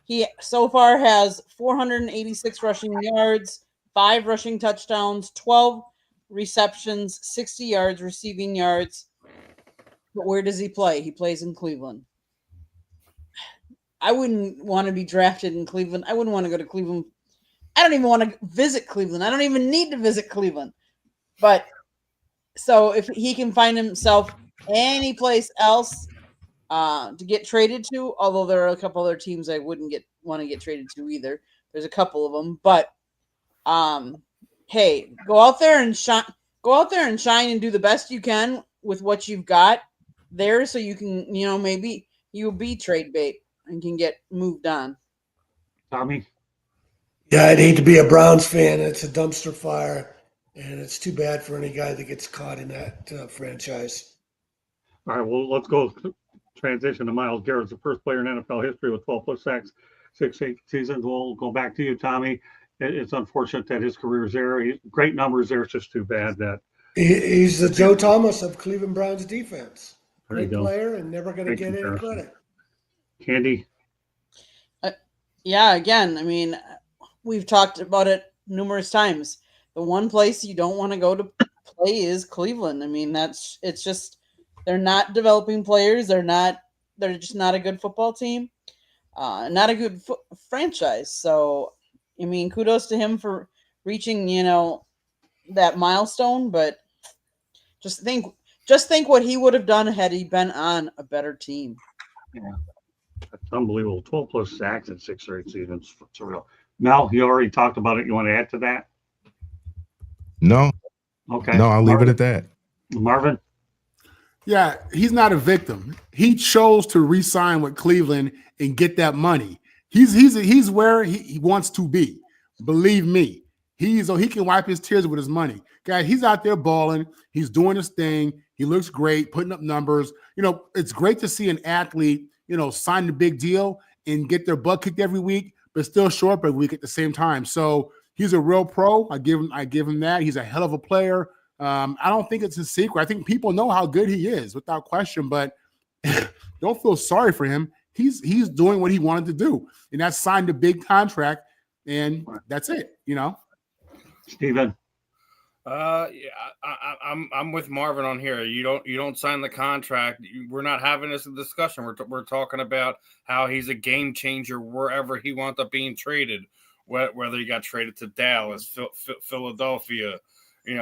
Speaker 6: He so far has 486 rushing yards, 5 rushing touchdowns, 12 receptions, 60 yards receiving yards. But where does he play? He plays in Cleveland. I wouldn't want to be drafted in Cleveland. I wouldn't want to go to Cleveland. I don't even want to visit Cleveland. I don't even need to visit Cleveland. But so if he can find himself any place else to get traded to, although there are a couple other teams I wouldn't want to get traded to either. There's a couple of them. But hey, go out there and shine and do the best you can with what you've got there so you can, maybe you'll be trade bait and can get moved on.
Speaker 1: Tommy?
Speaker 5: Yeah, I'd hate to be a Browns fan. It's a dumpster fire, and it's too bad for any guy that gets caught in that franchise.
Speaker 1: All right, well, let's go transition to Myles Garrett's the first player in NFL history with 12+ sacks, 6 seasons. We'll go back to you, Tommy. It's unfortunate that his career is there. Great numbers there. It's just too bad that
Speaker 5: he's the Joe Thomas of Cleveland Browns defense. Great
Speaker 1: go.
Speaker 5: player and never going to get any credit.
Speaker 1: Candy?
Speaker 6: Yeah, again, I mean, we've talked about it numerous times. The one place you don't want to go to play is Cleveland. I mean, it's just they're not developing players. They're just not a good football team, not a good franchise. So, I mean, kudos to him for reaching, that milestone. But just think what he would have done had he been on a better team.
Speaker 1: Yeah, that's unbelievable. 12+ sacks in 6 or 8 seasons. It's surreal. Mel, you already talked about it. You want to add to that?
Speaker 8: No.
Speaker 1: Okay.
Speaker 8: No, I'll leave it at that.
Speaker 1: Marvin?
Speaker 3: Yeah, he's not a victim. He chose to re-sign with Cleveland and get that money. He's where he wants to be. Believe me, he can wipe his tears with his money. Guys, he's out there balling. He's doing his thing. He looks great, putting up numbers. It's great to see an athlete, sign the big deal and get their butt kicked every week, but still show up every week at the same time. So he's a real pro. I give him that. He's a hell of a player. I don't think it's a secret. I think people know how good he is without question, but don't feel sorry for him. He's doing what he wanted to do, and that's signed a big contract, and that's it.
Speaker 1: Steven?
Speaker 2: Yeah, I'm with Marvin on here. You don't sign the contract. We're not having this discussion. We're talking about how he's a game changer wherever he winds up being traded, whether he got traded to Dallas, Philadelphia, sent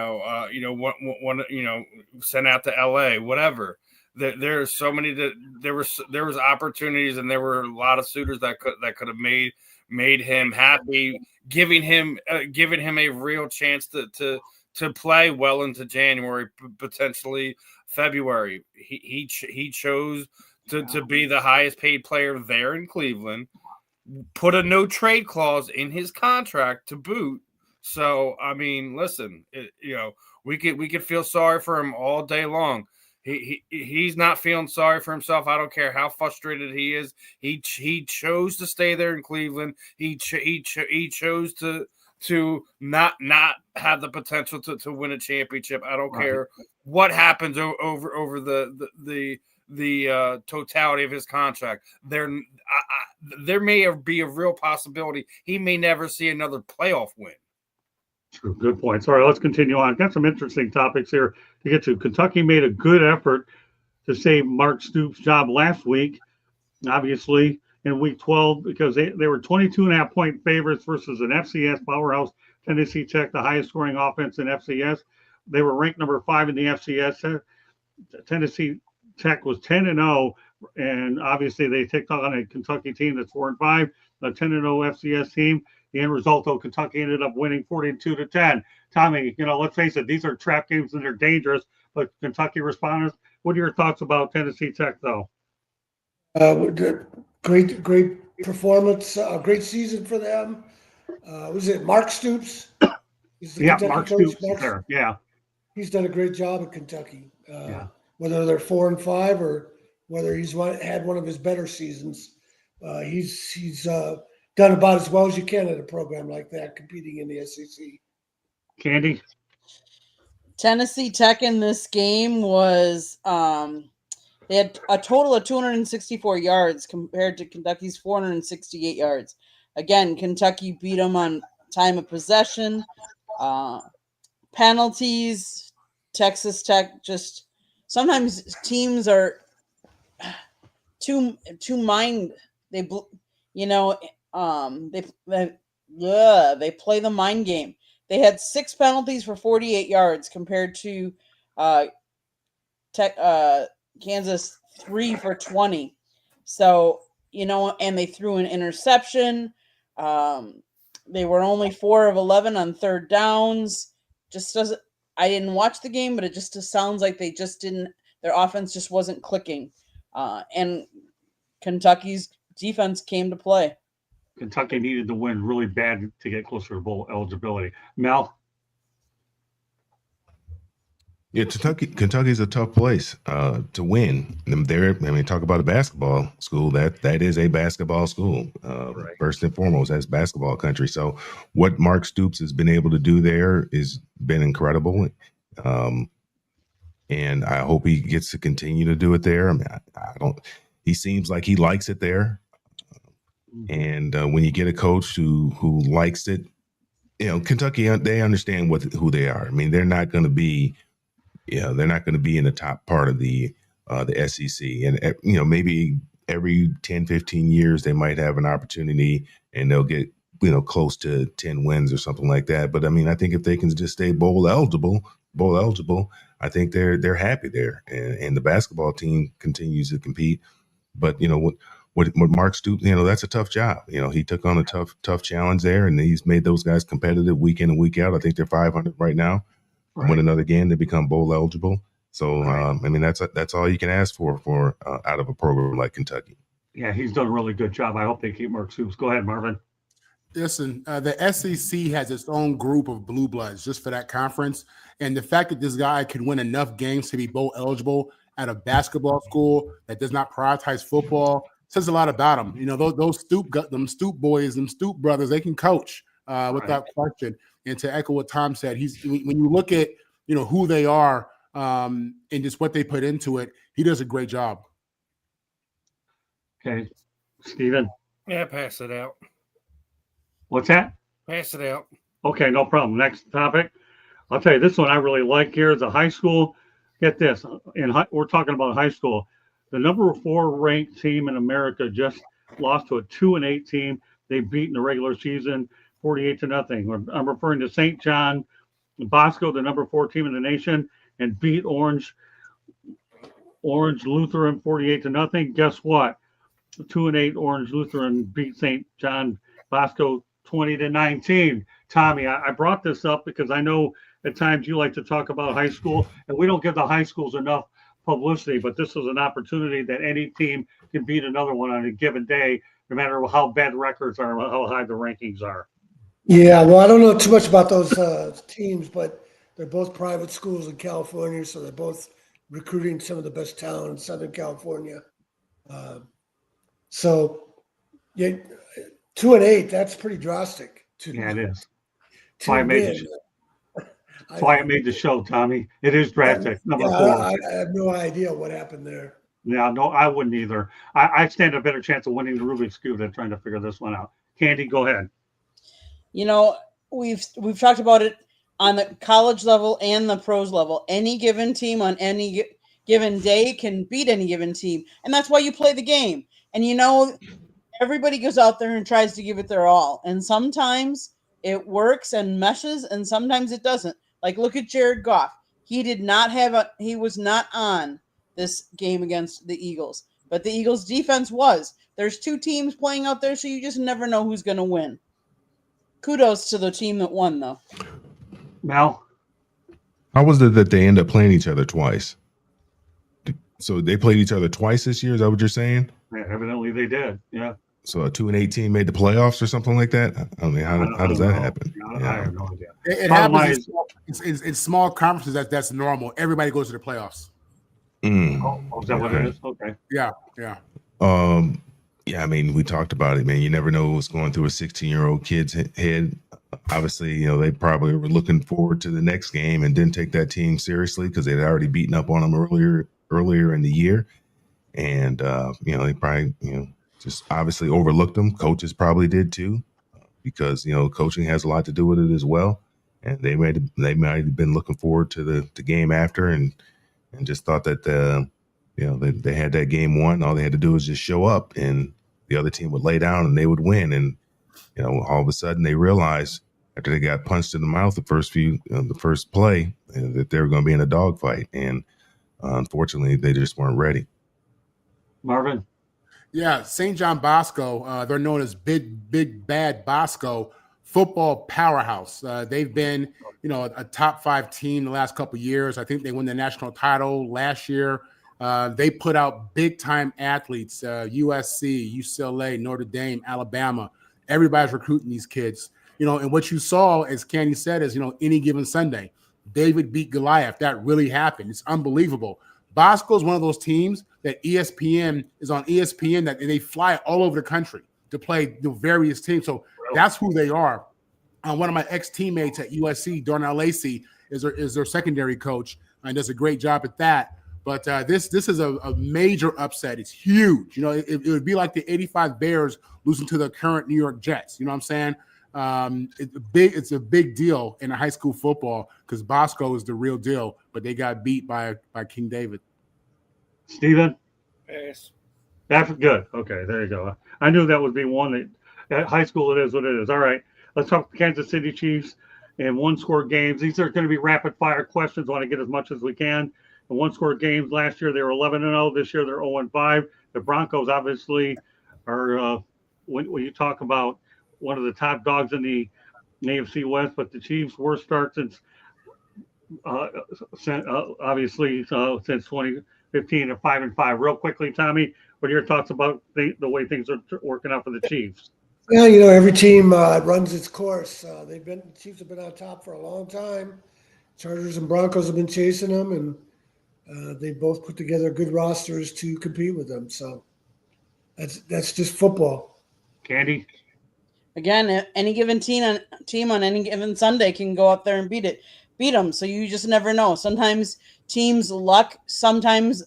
Speaker 2: out to LA, whatever. There are so many that there was opportunities, and there were a lot of suitors that could have made him happy, giving him a real chance to play well into January, potentially February. He chose to be the highest paid player there in Cleveland, put a no trade clause in his contract to boot. So, I mean, listen, we could feel sorry for him all day long. he's not feeling sorry for himself. I don't care how frustrated he is. He chose to stay there in Cleveland. He chose to not have the potential to win a championship. I don't care what happens over the totality of his contract. There may be a real possibility he may never see another playoff win.
Speaker 1: True. Good points. All right, let's continue on. Got some interesting topics here to get to. Kentucky made a good effort to save Mark Stoops' job last week, obviously, in week 12, because they were 22.5-point favorites versus an FCS powerhouse, Tennessee Tech, the highest scoring offense in FCS. They were ranked number 5 in the FCS. Tennessee Tech was 10-0, and obviously they took on a Kentucky team that's 4-5, a 10-0 FCS team. The end result, though, Kentucky ended up winning 42-10. Tommy, let's face it, these are trap games and they're dangerous, but Kentucky responded. What are your thoughts about Tennessee Tech, though?
Speaker 5: Great performance, great season for them. Was it Mark Stoops?
Speaker 1: Yeah, Mark Stoops is there. Yeah.
Speaker 5: He's done a great job at Kentucky. Whether they're 4-5 or whether he's had one of his better seasons, he's done about as well as you can at a program like that, competing in the SEC.
Speaker 1: Candy?
Speaker 6: Tennessee Tech in this game was they had a total of 264 yards compared to Kentucky's 468 yards. Again, Kentucky beat them on time of possession, penalties. Texas Tech just sometimes teams are too mind. They play the mind game. They had 6 penalties for 48 yards compared to Kansas 3 for 20. So, and they threw an interception. They were only 4 of 11 on third downs. Just doesn't. I didn't watch the game, but it just sounds like they just didn't. Their offense just wasn't clicking, and Kentucky's defense came to play.
Speaker 1: Kentucky needed to win really bad to get closer to bowl eligibility. Mel?
Speaker 8: Yeah, Kentucky's a tough place to win. Talk about a basketball school. That is a basketball school.
Speaker 1: Right.
Speaker 8: First and foremost, that's basketball country. So what Mark Stoops has been able to do there has been incredible. And I hope he gets to continue to do it there. He seems like he likes it there. And when you get a coach who likes it, Kentucky, they understand who they are. They're not going to be, they're not going to be in the top part of the SEC. And, maybe every 10, 15 years, they might have an opportunity and they'll get, close to 10 wins or something like that. But I think if they can just stay bowl eligible, I think they're happy there. And the basketball team continues to compete. But, what Mark Stoops, that's a tough job. He took on a tough challenge there, and he's made those guys competitive week in and week out. I think they're 500 right now. Right. Win another game, they become bowl eligible. So, that's all you can ask for out of a program like Kentucky.
Speaker 1: Yeah, he's done a really good job. I hope they keep Mark Stoops. Go ahead, Marvin.
Speaker 3: Listen, the SEC has its own group of blue bloods just for that conference. And the fact that this guy can win enough games to be bowl eligible at a basketball school that does not prioritize football says a lot about him. Those Stoop boys, them Stoop brothers, they can coach without question. And to echo what Tom said, when you look at who they are and just what they put into it, he does a great job.
Speaker 1: Okay, Steven.
Speaker 2: Yeah, pass it out.
Speaker 1: What's that?
Speaker 2: Pass it out.
Speaker 1: Okay, no problem. Next topic. I'll tell you, this one I really like here is a high school. Get this. We're talking about high school. The number 4 ranked team in America just lost to a 2-8 team. They beat in the regular season 48-0. I'm referring to St. John Bosco, the number 4 team in the nation, and beat Orange Lutheran 48-0. Guess what? 2-8 Orange Lutheran beat St. John Bosco 20-19. Tommy, I brought this up because I know at times you like to talk about high school, and we don't give the high schools enough publicity, but this is an opportunity that any team can beat another one on a given day, no matter how bad the records are or how high the rankings are.
Speaker 5: Yeah, well, I don't know too much about those teams, but they're both private schools in California, so they're both recruiting some of the best talent in Southern California. So, yeah, 2-8. That's pretty drastic.
Speaker 1: Yeah, it is.
Speaker 5: To
Speaker 1: why I made
Speaker 5: win.
Speaker 1: That's why I made the show, Tommy. It is drastic. Number
Speaker 5: Yeah,
Speaker 1: 4.
Speaker 5: I have no idea what happened there.
Speaker 1: Yeah, no, I wouldn't either. I stand a better chance of winning the Rubik's Cube than trying to figure this one out. Candy, go ahead.
Speaker 6: You know, we've talked about it on the college level and the pros level. Any given team on any given day can beat any given team, and that's why you play the game. And you know, everybody goes out there and tries to give it their all, and sometimes it works and meshes, and sometimes it doesn't. Like, look at Jared Goff. He was not on this game against the Eagles, but the Eagles defense was. There's 2 teams playing out there, so you just never know who's going to win. Kudos to the team that won, though.
Speaker 1: Mel?
Speaker 8: How was it that they end up playing each other twice? So they played each other twice this year? Is that what you're saying?
Speaker 1: Yeah, evidently they did. Yeah.
Speaker 8: So a 2-18 made the playoffs or something like that? I mean, how does that happen?
Speaker 1: I have no idea.
Speaker 3: It happens in small conferences. That's normal. Everybody goes to the playoffs.
Speaker 1: Oh, is that what it is? Okay.
Speaker 3: Yeah.
Speaker 8: Yeah, I mean, we talked about it, man. You never know what's going through a 16-year-old kid's head. Obviously, you know, they probably were looking forward to the next game and didn't take that team seriously because they'd already beaten up on them earlier in the year. And, you know, they probably, you know, just obviously overlooked them. Coaches probably did too, because, you know, coaching has a lot to do with it as well. And they might have been looking forward to the game after and just thought that, you know, they had that game won. All they had to do was just show up and the other team would lay down and they would win. And, you know, all of a sudden they realized after they got punched in the mouth the first play that they were going to be in a dogfight. And unfortunately, they just weren't ready.
Speaker 1: Marvin?
Speaker 3: Yeah, St. John Bosco, they're known as Big Bad Bosco, football powerhouse. They've been, you know, a top 5 team the last couple of years. I think they won the national title last year. They put out big-time athletes, USC, UCLA, Notre Dame, Alabama. Everybody's recruiting these kids. You know, and what you saw, as Candy said, is, you know, any given Sunday, David beat Goliath. That really happened. It's unbelievable. Bosco is one of those teams that ESPN is on ESPN that they fly all over the country to play the various teams. So that's who they are. One of my ex-teammates at USC, Darnell Lacey, is their secondary coach and does a great job at that. But this is a major upset. It's huge. You know, it would be like the '85 Bears losing to the current New York Jets. You know what I'm saying? It's a big deal in high school football because Bosco is the real deal, but they got beat by King David.
Speaker 1: Steven?
Speaker 2: Pass.
Speaker 1: That's good. Okay, there you go. I knew that would be one that at high school it is what it is. All right, let's talk Kansas City Chiefs and one-score games. These are going to be rapid-fire questions. I want to get as much as we can. The one-score games last year, they were 11-0. This year, they're 0-5. The Broncos obviously are, when you talk about one of the top dogs in the AFC West, but the Chiefs' worst start since 2015 at 5-5. Real quickly, Tommy, what are your thoughts about the way things are working out for the Chiefs?
Speaker 5: Yeah, you know, every team runs its course. The Chiefs have been on top for a long time. Chargers and Broncos have been chasing them, and they both put together good rosters to compete with them. So that's just football.
Speaker 1: Candy?
Speaker 6: Again, any given team on any given Sunday can go out there and beat them. So you just never know. Sometimes teams luck. Sometimes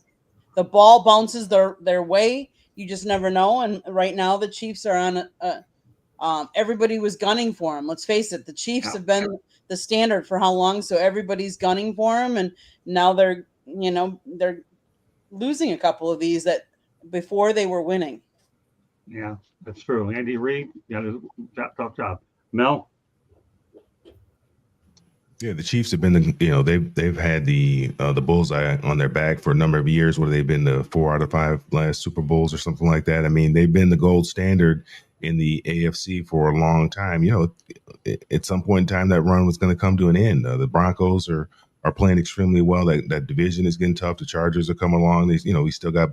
Speaker 6: the ball bounces their way. You just never know. And right now the Chiefs are on. Everybody was gunning for them. Let's face it. The Chiefs have been the standard for how long? So everybody's gunning for them, and now they're losing a couple of these that before they were winning.
Speaker 1: Yeah, that's true. Andy Reid, tough job. Mel?
Speaker 8: Yeah, the Chiefs have been they've had the bullseye on their back for a number of years. Where they've been the 4 out of 5 last Super Bowls or something like that. I mean, they've been the gold standard in the AFC for a long time. You know, at some point in time, that run was going to come to an end. The Broncos are playing extremely well. That division is getting tough. The Chargers are coming along. We still got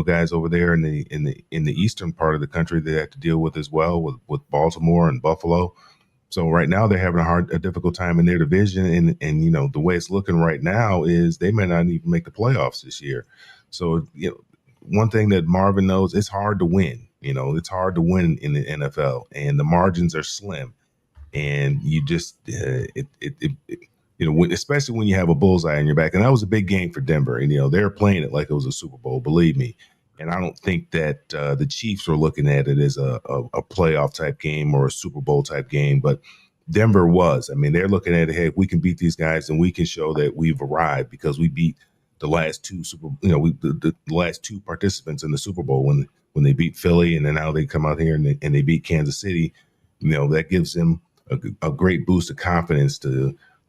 Speaker 8: guys over there in the eastern part of the country that have to deal with as well with Baltimore and Buffalo. So right now they're having a difficult time in their division, and you know the way it's looking right now is they may not even make the playoffs this year. So you know, one thing that Marvin knows, it's hard to win. You know, it's hard to win in the NFL, and the margins are slim, and you just you know, especially when you have a bullseye on your back, and that was a big game for Denver. And you know, they're playing it like it was a Super Bowl, believe me. And I don't think that the Chiefs were looking at it as a playoff type game or a Super Bowl type game, but Denver was. I mean, they're looking at it, hey, if we can beat these guys, and we can show that we've arrived because we beat the last two the last two participants in the Super Bowl when they beat Philly, and then now they come out here and they beat Kansas City. You know, that gives them a great boost of confidence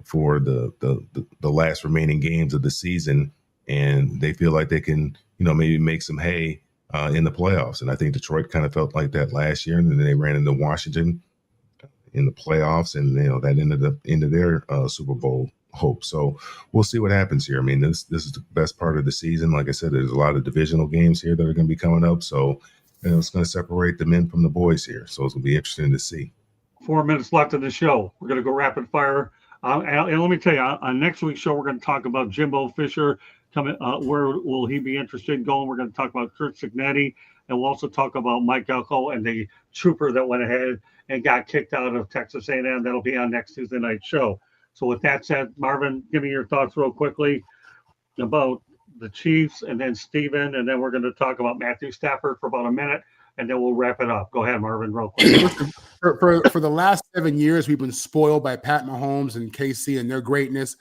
Speaker 8: for the last remaining games of the season, and they feel like they can, you know, maybe make some hay in the playoffs. And I think Detroit kind of felt like that last year, and then they ran into Washington in the playoffs, and you know that ended up into their Super Bowl hope. So we'll see what happens here. I mean, this is the best part of the season. Like I said, there's a lot of divisional games here that are going to be coming up, so you know, it's going to separate the men from the boys here. So it's going to be interesting to see.
Speaker 1: 4 minutes left in the show. We're going to go rapid fire. And let me tell you, on next week's show, we're going to talk about Jimbo Fisher coming. Where will he be interested in going? We're going to talk about Kurt Signetti, and we'll also talk about Mike Elko and the trooper that went ahead and got kicked out of Texas A&M. That'll be on next Tuesday night show. So with that said, Marvin, give me your thoughts real quickly about the Chiefs, and then Steven, and then we're going to talk about Matthew Stafford for about a minute, and then we'll wrap it up. Go ahead, Marvin, real quick.
Speaker 3: For the last 7 years, we've been spoiled by Pat Mahomes and KC and their greatness.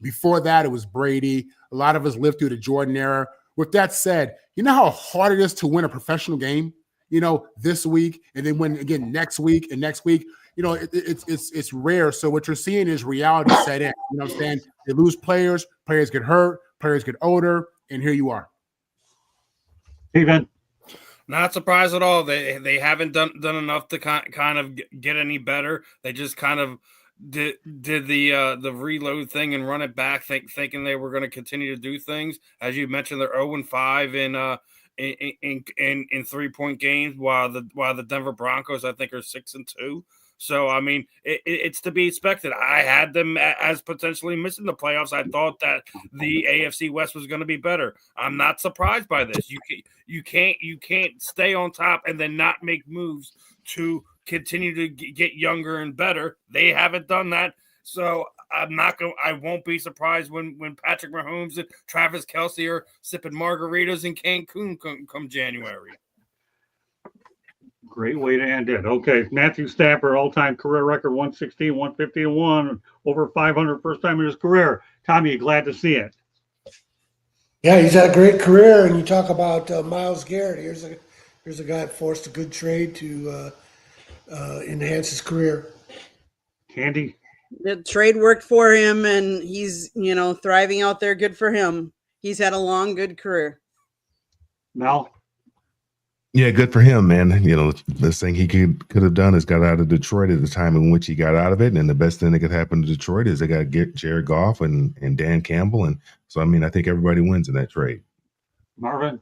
Speaker 3: Before that, it was Brady. A lot of us lived through the Jordan era. With that said, you know how hard it is to win a professional game? You know, this week, and then win again next week and next week. You know, it's rare. So what you're seeing is reality set in. You know what I'm saying? They lose players get hurt, players get older, and here you are.
Speaker 1: Steven.
Speaker 2: Not surprised at all. They haven't done enough to kind of get any better. They just kind of did the reload thing and run it back, thinking they were going to continue to do things. As you mentioned, they're 0-5 in 3-point games, while the Denver Broncos, I think, are 6-2. So, I mean, it's to be expected. I had them as potentially missing the playoffs. I thought that the AFC West was going to be better. I'm not surprised by this. You can't stay on top and then not make moves to continue to get younger and better. They haven't done that. So I won't be surprised when Patrick Mahomes and Travis Kelce are sipping margaritas in Cancun come January.
Speaker 1: Great way to end it. Okay, Matthew Stafford, all-time career record 116, 150-1, over 500 first time in his career. Tommy, you glad to see it?
Speaker 5: Yeah, he's had a great career. And you talk about Myles Garrett. Here's a guy that forced a good trade to enhance his career.
Speaker 1: Candy?
Speaker 6: The trade worked for him, and he's, you know, thriving out there. Good for him. He's had a long, good career.
Speaker 1: Mel?
Speaker 8: Yeah, good for him, man. You know, the best thing he could have done is got out of Detroit at the time in which he got out of it. And the best thing that could happen to Detroit is they got to get Jared Goff and Dan Campbell. And so, I mean, I think everybody wins in that trade.
Speaker 1: Marvin?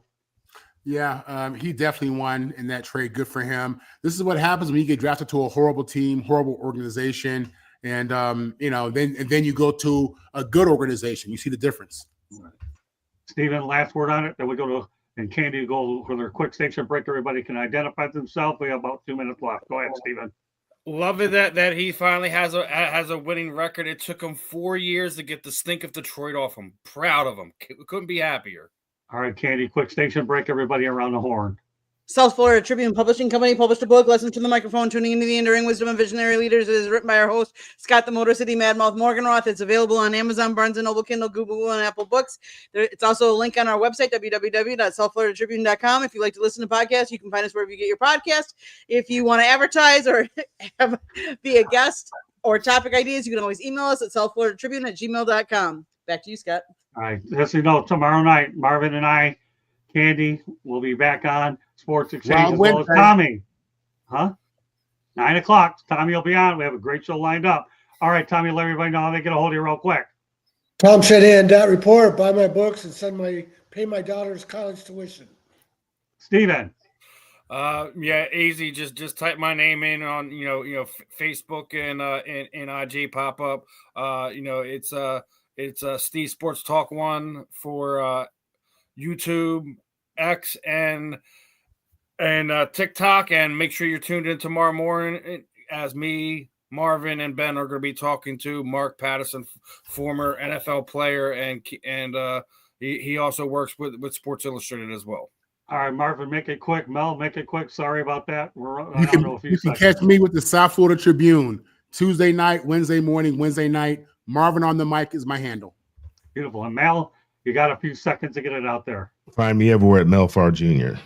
Speaker 3: Yeah, he definitely won in that trade. Good for him. This is what happens when you get drafted to a horrible team, horrible organization. And, you know, then you go to a good organization. You see the difference.
Speaker 1: Steven, last word on it. Then we go to, and Candy go for their quick station break. Everybody can identify themselves. We have about 2 minutes left. Go ahead, Steven.
Speaker 2: Love it that he finally has a winning record. It took him 4 years to get the stink of Detroit off him. Proud of him. Couldn't be happier.
Speaker 1: All right, Candy, quick station break. Everybody around the horn.
Speaker 6: South Florida Tribune Publishing Company published a book, Lessons from the Microphone, Tuning into the Enduring Wisdom of Visionary Leaders. It is written by our host, Scott the Motor City Madmouth Morganroth. It's available on Amazon, Barnes & Noble, Kindle, Google, and Apple Books. It's also a link on our website, www.southfloridatribune.com. If you'd like to listen to podcasts, you can find us wherever you get your podcast. If you want to advertise or be a guest or topic ideas, you can always email us at southfloridatribune@gmail.com. Back to you, Scott.
Speaker 1: All right, just so you know, tomorrow night, Marvin and I, Candy, will be back on Sports Exchange as well as Tommy. 9 o'clock. Tommy will be on. We have a great show lined up. All right, Tommy, let everybody know how they get a hold of you real quick.
Speaker 5: Tom Shanahan.report. Buy my books and pay my daughter's college tuition.
Speaker 1: Steven.
Speaker 2: Yeah, easy. Just type my name in on Facebook and IG pop up. It's Steve Sports Talk 1 for YouTube, X, and TikTok. And make sure you're tuned in tomorrow morning as me, Marvin, and Ben are going to be talking to Mark Patterson, former NFL player, and he also works with Sports Illustrated as well.
Speaker 1: All right, Marvin, make it quick. Mel, make it quick. Sorry about that.
Speaker 3: You can catch me with the South Florida Tribune Tuesday night, Wednesday morning, Wednesday night. Marvin on the mic is my handle.
Speaker 1: Beautiful. And Mel, you got a few seconds to get it out there.
Speaker 8: Find me everywhere at Melfar Jr.